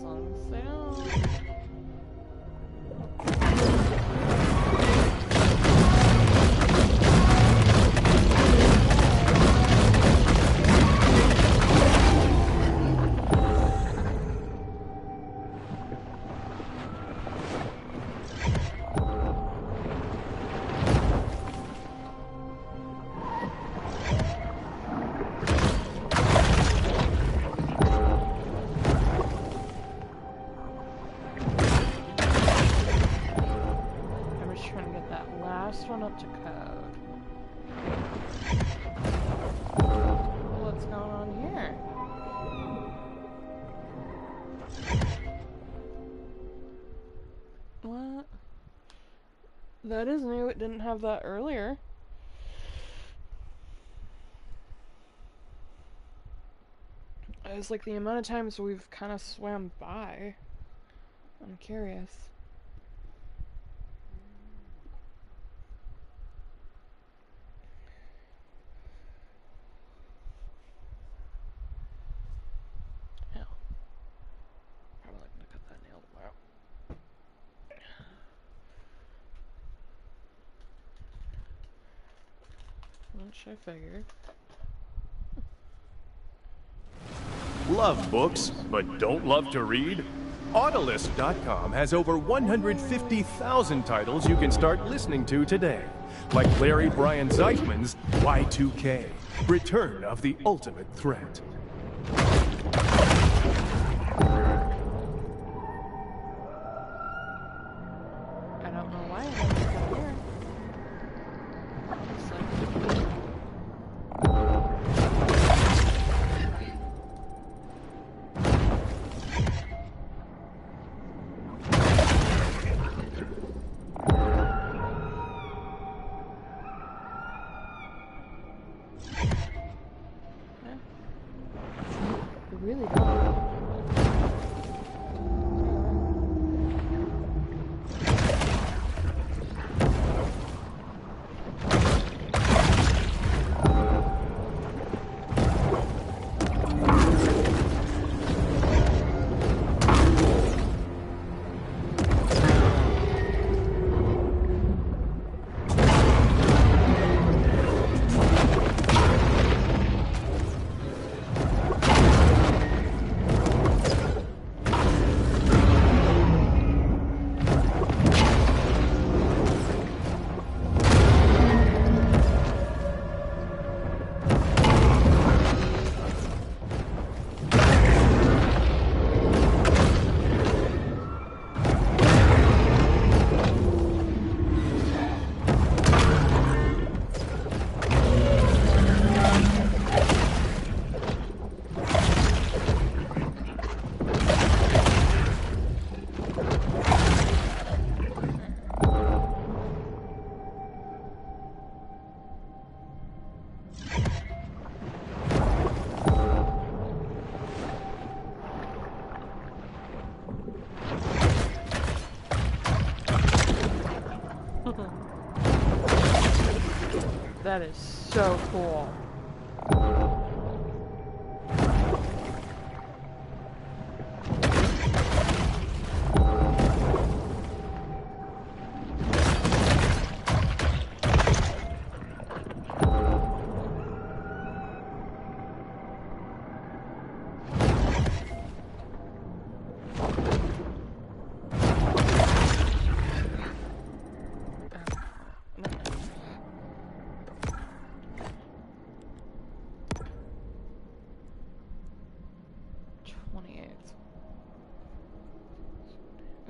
as long as they don't. One up to code. What's going on here? What? That is new. It didn't have that earlier. It's like the amount of times we've kind of swam by. I'm curious. Which I figured. Love books, but don't love to read? Autolist.com has over 150,000 titles you can start listening to today. Like Larry Brian Zeifman's Y2K, Return of the Ultimate Threat. I don't know why I haven't come here. Really don't. That is so cool.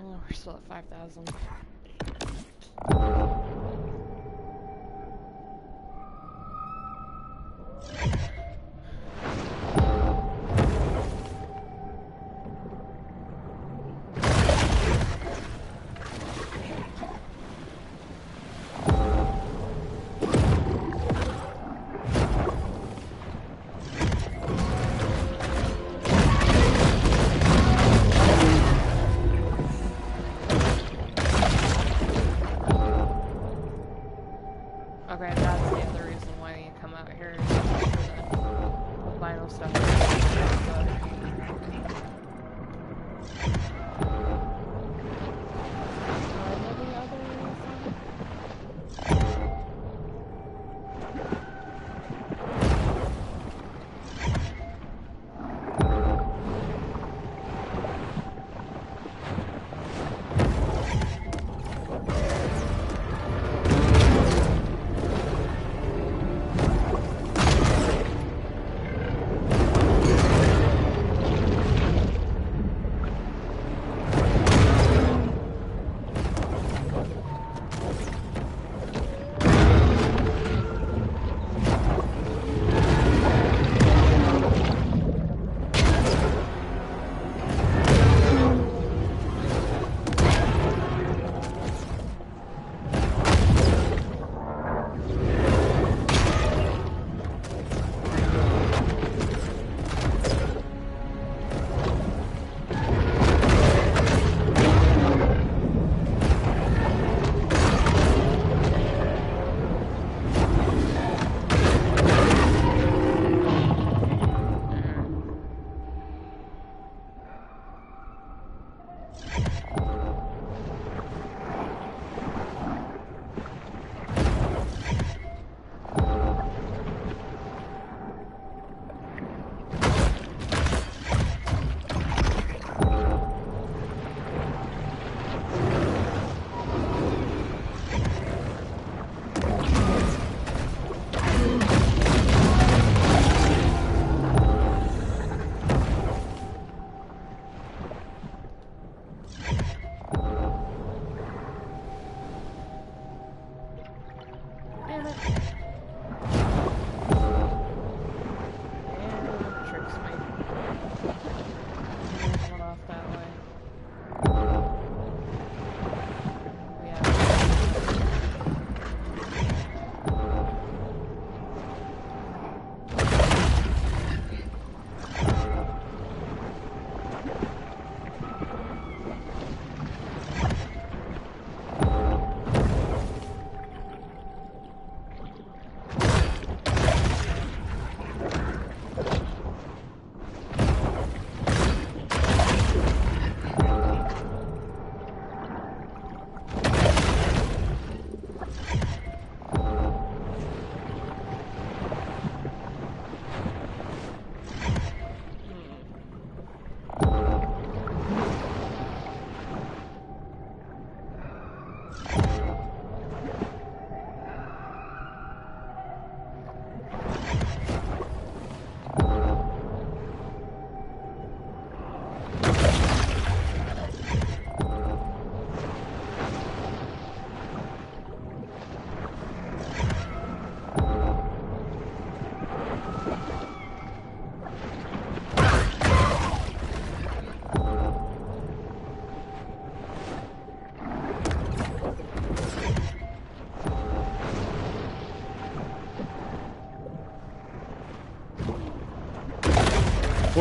Oh, we're still at 5,000.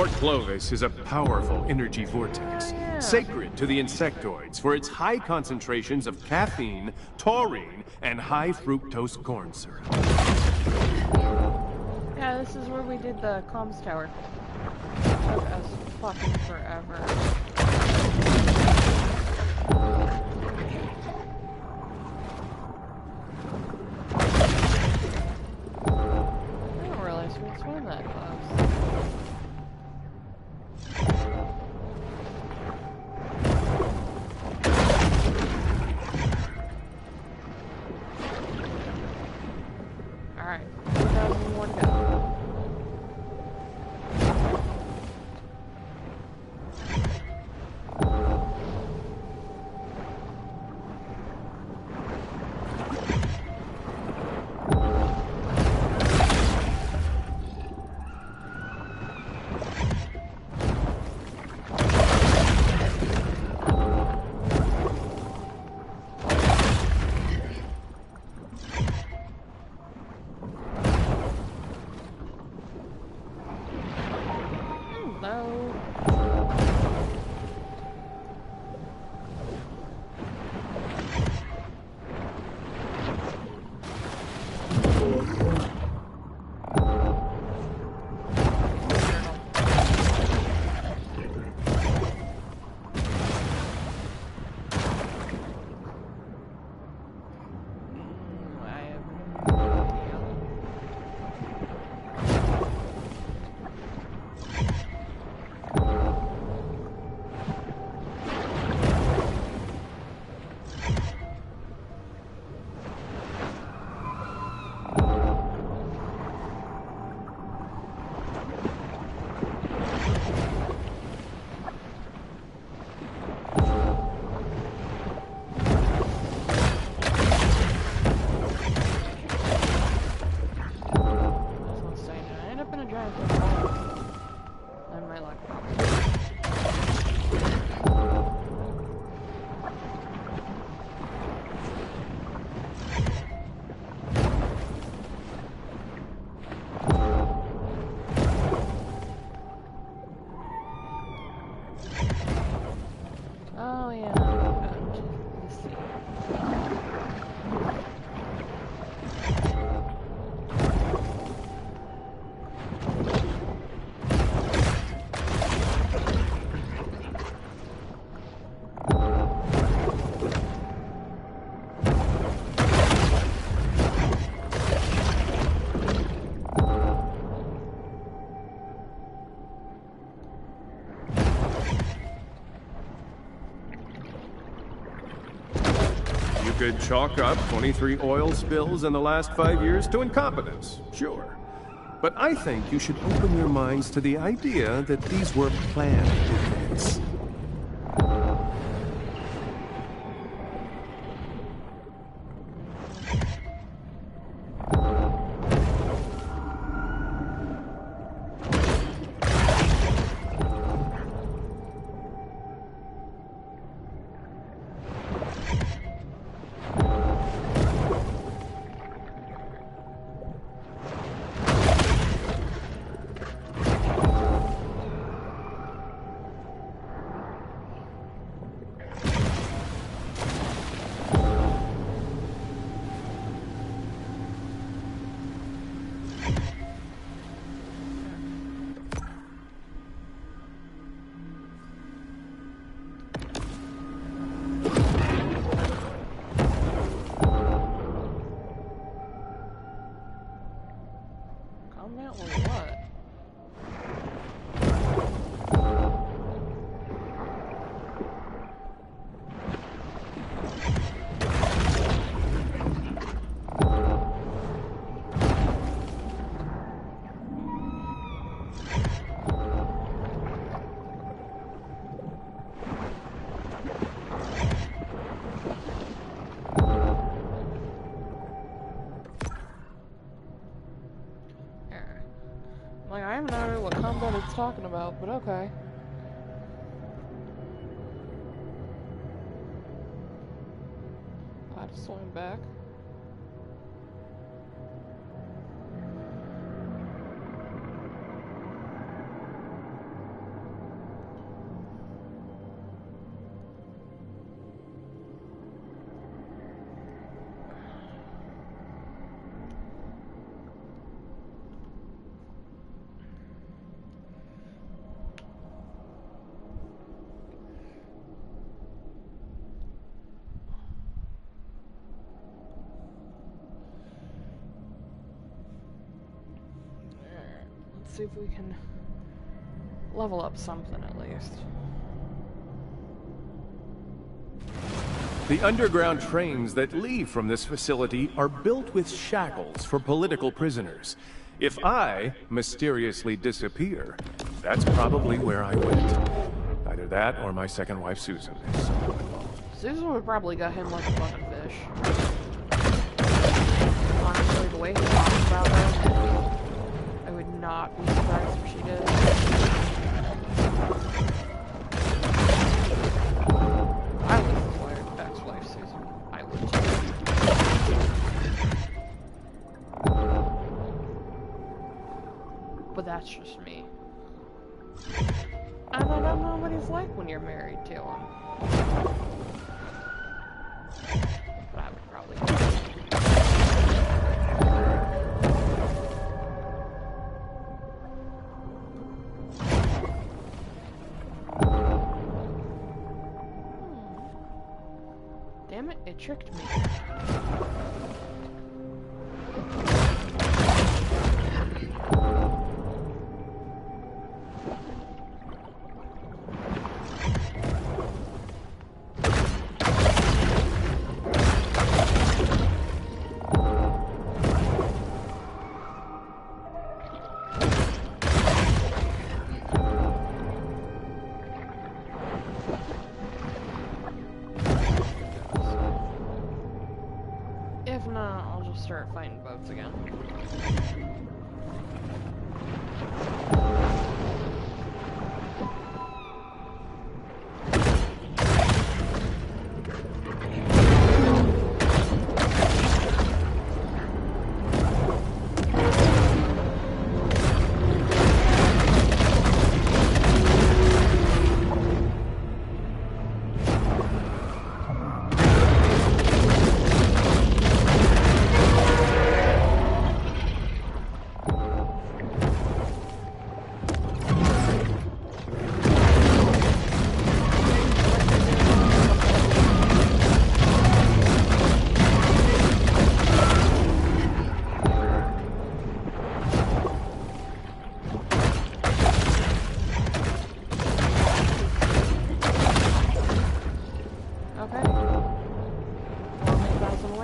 Port Clovis is a powerful energy vortex, sacred to the insectoids for its high concentrations of caffeine, taurine, and high fructose corn syrup. Yeah, this is where we did the comms tower. Took us fucking forever. I didn't realize we swam that close. Alright, 2,000 more to go. Oh yeah, let's see. You could chalk up 23 oil spills in the last 5 years to incompetence, sure. But I think you should open your minds to the idea that these were planned events. Combat or what? Like, I have no idea what combat it's talking about, but okay. I had to swim back. Let's see if we can level up something at least. The underground trains that leave from this facility are built with shackles for political prisoners. If I mysteriously disappear, that's probably where I went. Either that or my second wife, Susan, is somehow involved. Susan would probably gut him like a fucking fish. Honestly, the way he talks about her, I would not be surprised if she did. I would his ex-wife, Susan. I would too. But that's just me. And I don't know what he's like when you're married to him. But I would probably. Damn it, it tricked me. If not, I'll just start fighting boats again.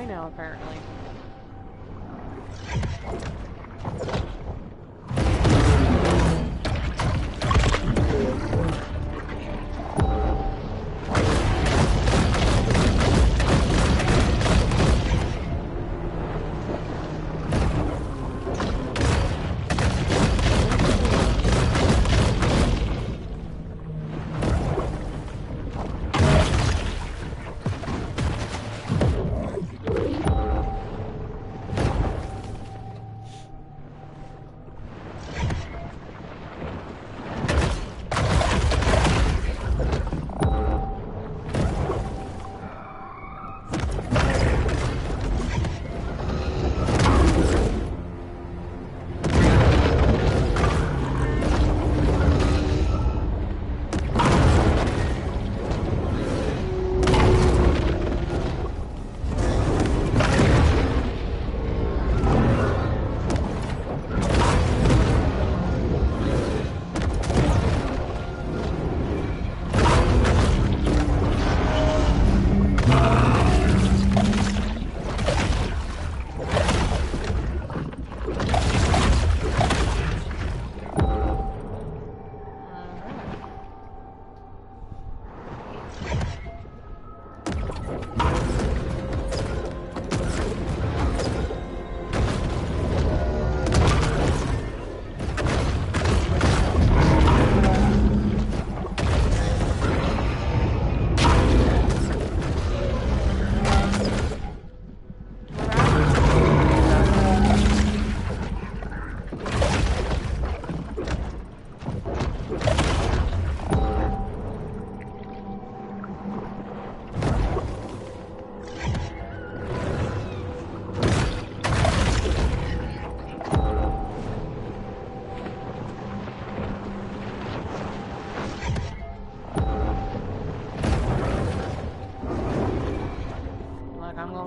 Apparently.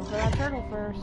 For that turtle first.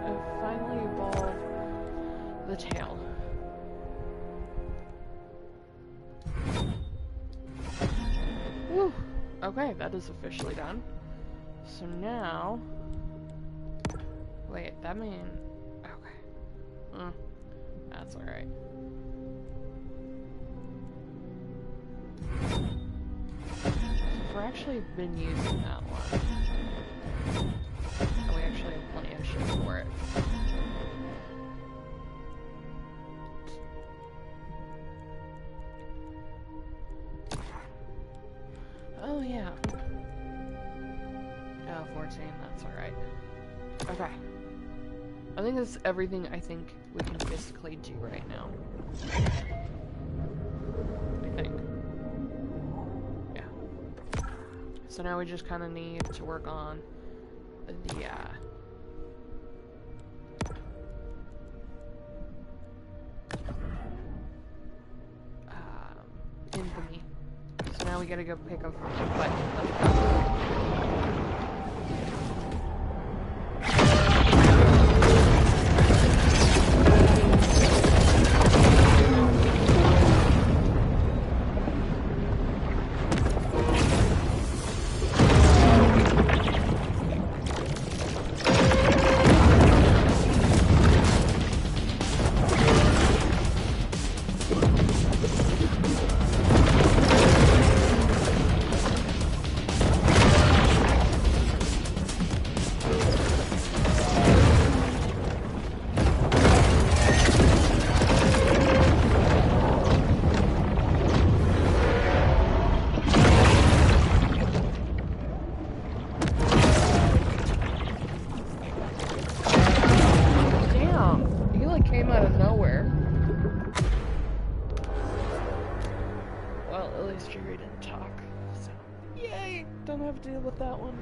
I've finally evolved the tail. Whew. Okay, that is officially done. So now... Wait, that means... Okay. That's alright. We've actually been using that one. And we actually have plenty of shit for it. Oh yeah. Oh, 14, that's alright. Okay. I think that's everything I think we can physically do right now. I think. Yeah. So now we just kind of need to work on the, infamy. So now we gotta go pick up the button. Let's go. Deal with that one.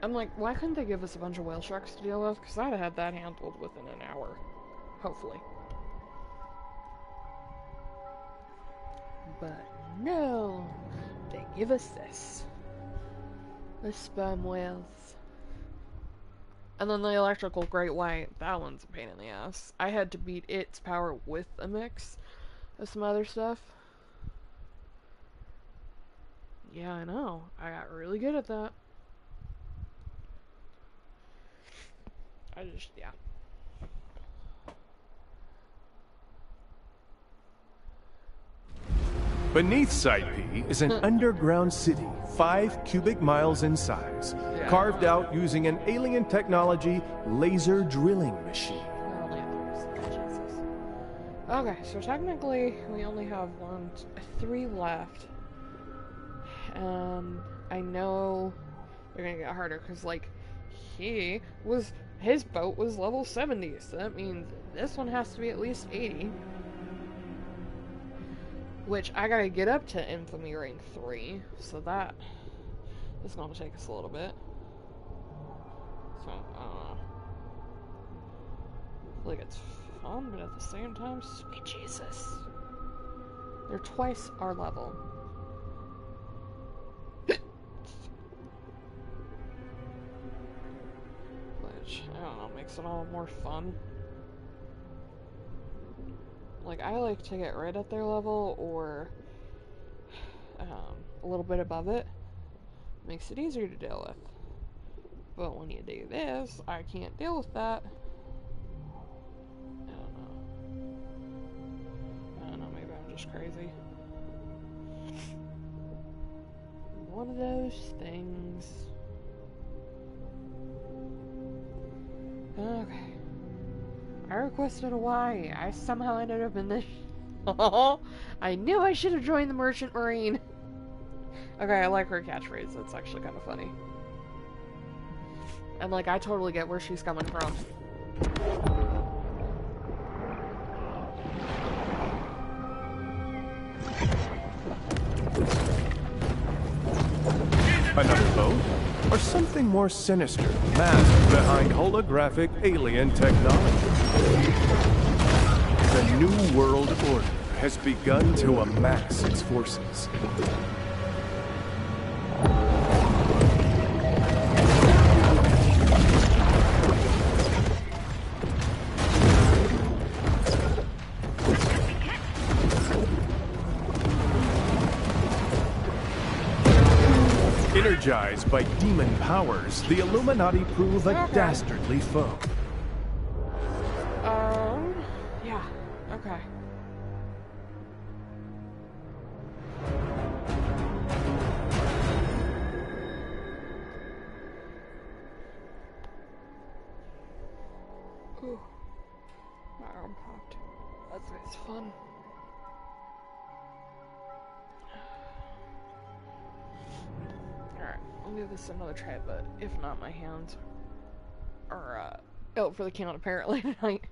I'm like, why couldn't they give us a bunch of whale sharks to deal with? Because I'd have had that handled within an hour. Hopefully. But no! They give us this. The sperm whales. And then the electrical great white. That one's a pain in the ass. I had to beat its power with a mix of some other stuff. Yeah, I know. I got really good at that. Yeah. Beneath Site P is an underground city, 5 cubic miles in size, carved out using an alien technology laser drilling machine. Okay, so technically we only have 3 left. I know they're gonna get harder because, like, his boat was level 70, so that means this one has to be at least 80. Which I gotta get up to Infamy rank 3, so that is gonna take us a little bit. So, I don't know. Like, it's fun, but at the same time, sweet Jesus. They're twice our level. Which, I don't know, makes it all more fun. Like, I like to get right at their level, or a little bit above it. Makes it easier to deal with. But when you do this, I can't deal with that. I don't know, maybe I'm just crazy. One of those things. Okay. I requested Hawaii. I somehow ended up in this. I knew I should have joined the Merchant Marine. Okay, I like her catchphrase. That's actually kind of funny. And, like, I totally get where she's coming from. Another boat? Or something more sinister, masked behind holographic alien technology? The New World Order has begun to amass its forces. Energized by demon powers, the Illuminati prove a Okay. dastardly foe. Yeah, okay. Ooh, my arm popped. That's fun. Alright, I'll give this another try, but if not, my hands are out for the count apparently tonight.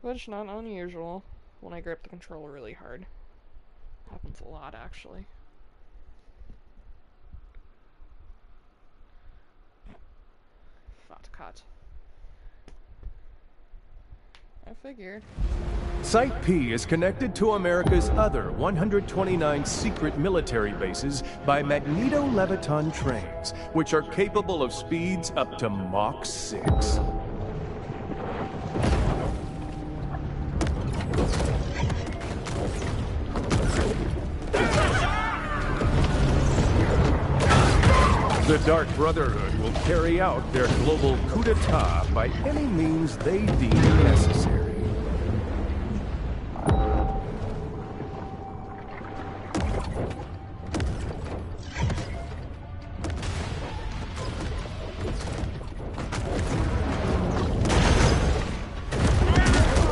Which not unusual when I grip the controller really hard. Happens a lot actually. Fat cut. I figured. Site P is connected to America's other 129 secret military bases by magneto-leviton trains, which are capable of speeds up to Mach 6. The Dark Brotherhood will carry out their global coup d'etat by any means they deem necessary.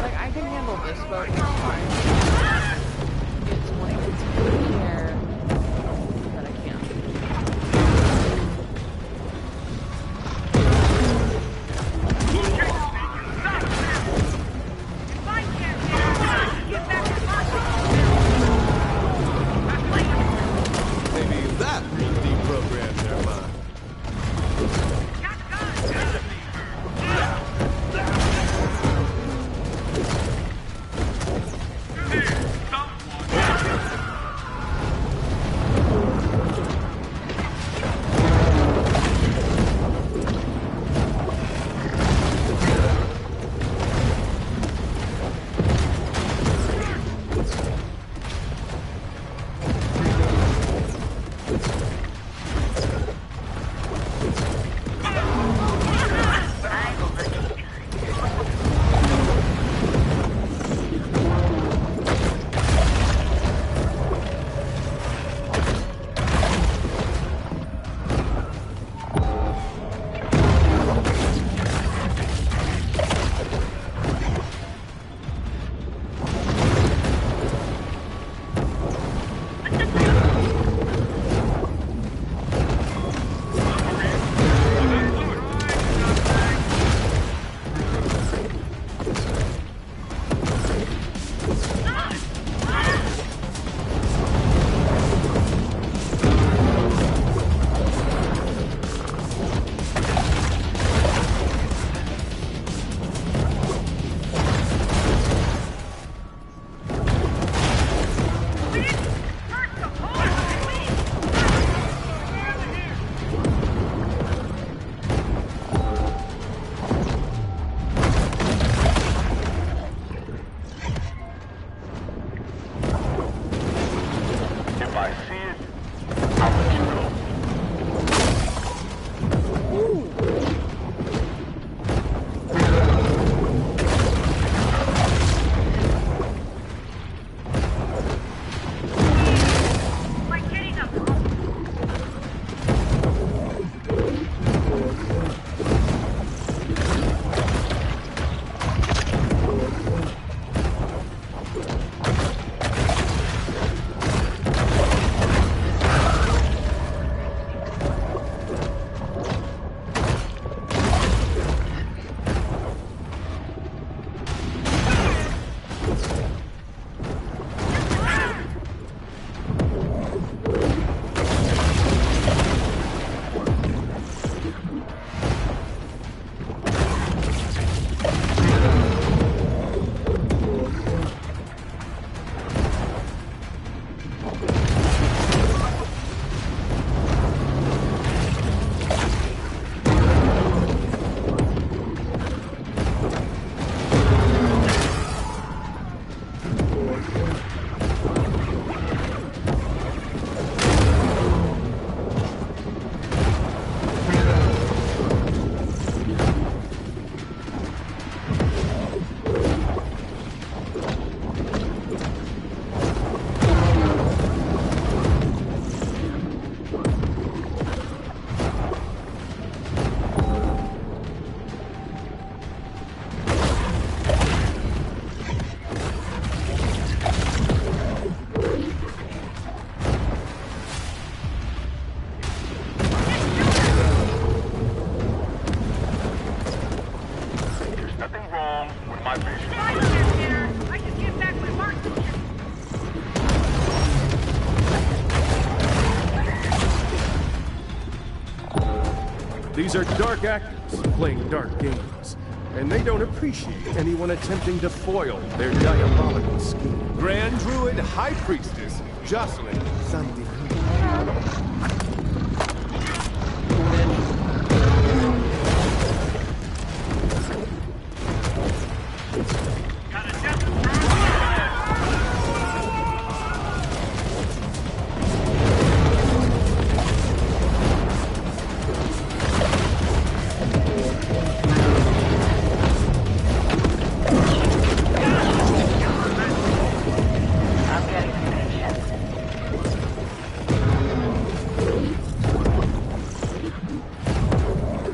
Like, I can handle this boat, it's fine. It's when it's in the air that I can't. If I can't get back to my Maybe that will deprogram their mind. If I see it, I'll let you know. like getting a These are dark actors playing dark games, and they don't appreciate anyone attempting to foil their diabolical scheme. Grand Druid High Priestess Jocelyn Sandi. Got a desert I'm getting impatient.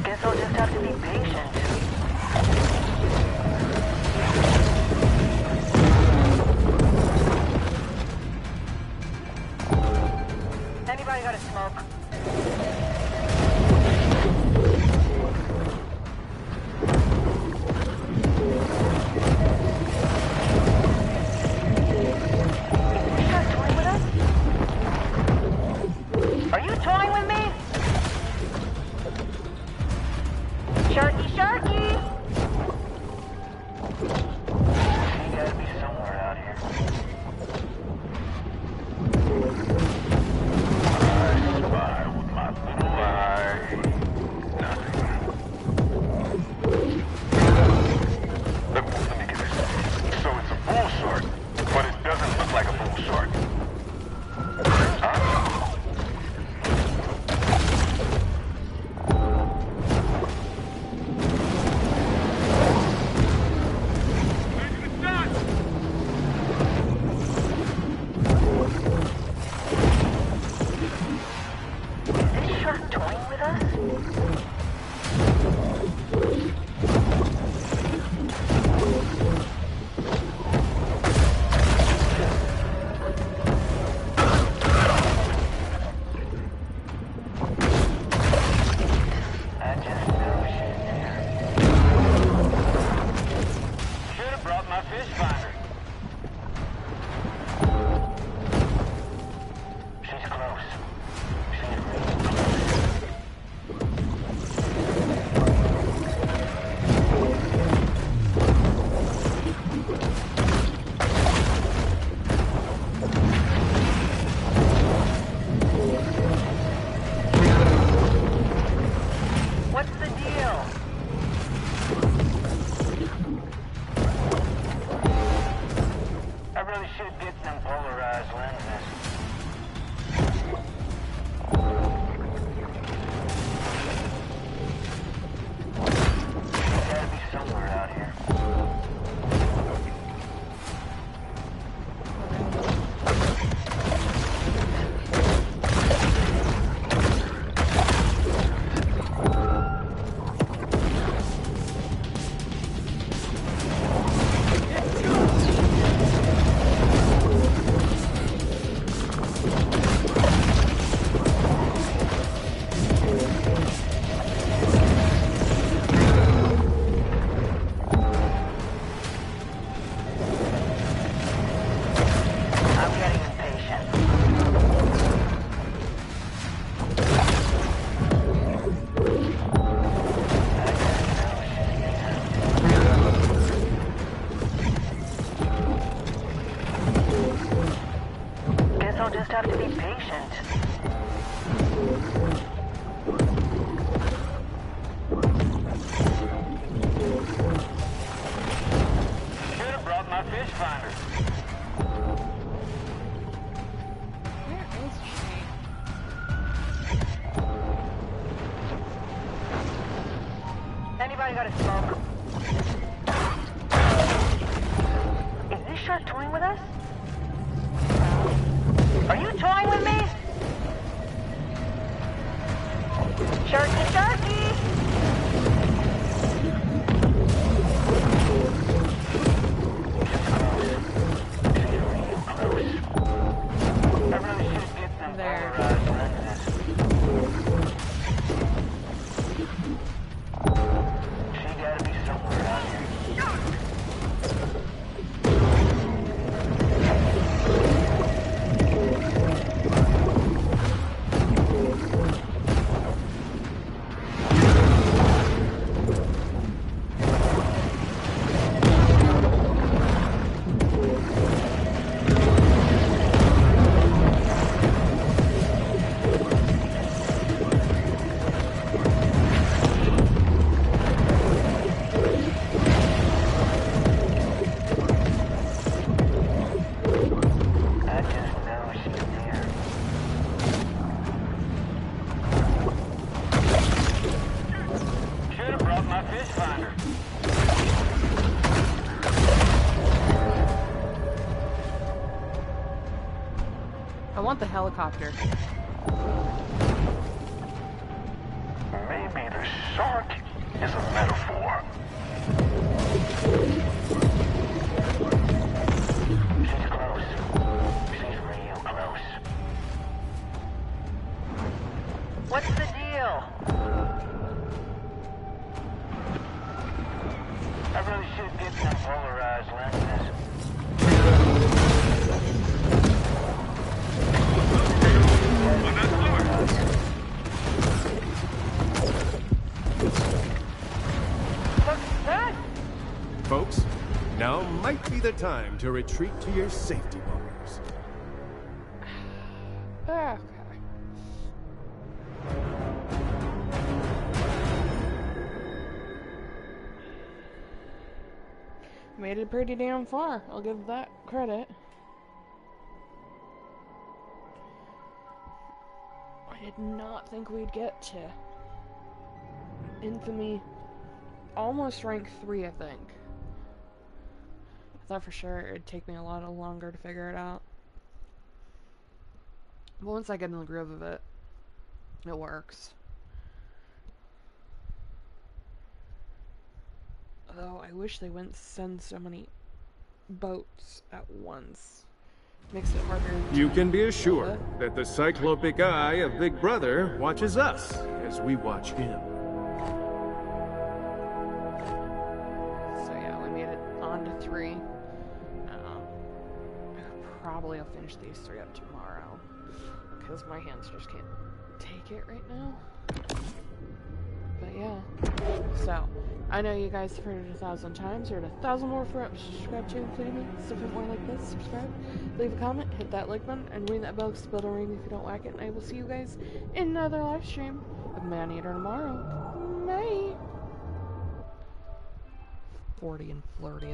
Guess I'll just have to be patient. Anybody got a smoke? Is this shark toying with us? Are you toying with me? Sharky, sharky! You gotta be somewhere out here. I spy with my little eye. Nothing. Let me get this. So it's a bull shark, but it doesn't look like a bull shark. Huh? It's done! Is this shark toying with us? I just know she's there. Should have brought my fish finder. She's close. She's really close. What's the deal? I really should get some polarized lenses. There's gotta be somewhere out here. I'm getting impatient. Guess I'll just have to be patient. Should have brought my fish finder. Where is she? Anybody got a smoke? Is this shark toying with us? Are you toying with me? Sharky, sharky! I really should get some There. polarized lenses. She gotta be somewhere out here. I want the helicopter. Maybe the shark is a metaphor. She's close. She's real close. What's the deal? I really should get some polarized lenses. On that sword! What's that? Folks, now might be the time to retreat to your safety bunkers. Okay. Made it pretty damn far. I'll give that credit. I did not think we'd get to Infamy. Almost rank 3, I think. I thought for sure it'd take me a lot longer to figure it out. But once I get in the groove of it, it works. Although I wish they wouldn't send so many boats at once. Makes it harder. You can be assured that the cyclopic eye of Big Brother watches us as we watch him. So yeah, we made it on to 3. Probably I'll finish these 3 up tomorrow because my hands just can't take it right now. But yeah, so I know you guys have heard it 1,000 times, heard 1,000 more for subscribe to, including me. Stuff more like this, subscribe, leave a comment, hit that like button, and ring that bell because it'll ring if you don't like it. And I will see you guys in another live stream of ManEater tomorrow. Bye. 40 and flirty.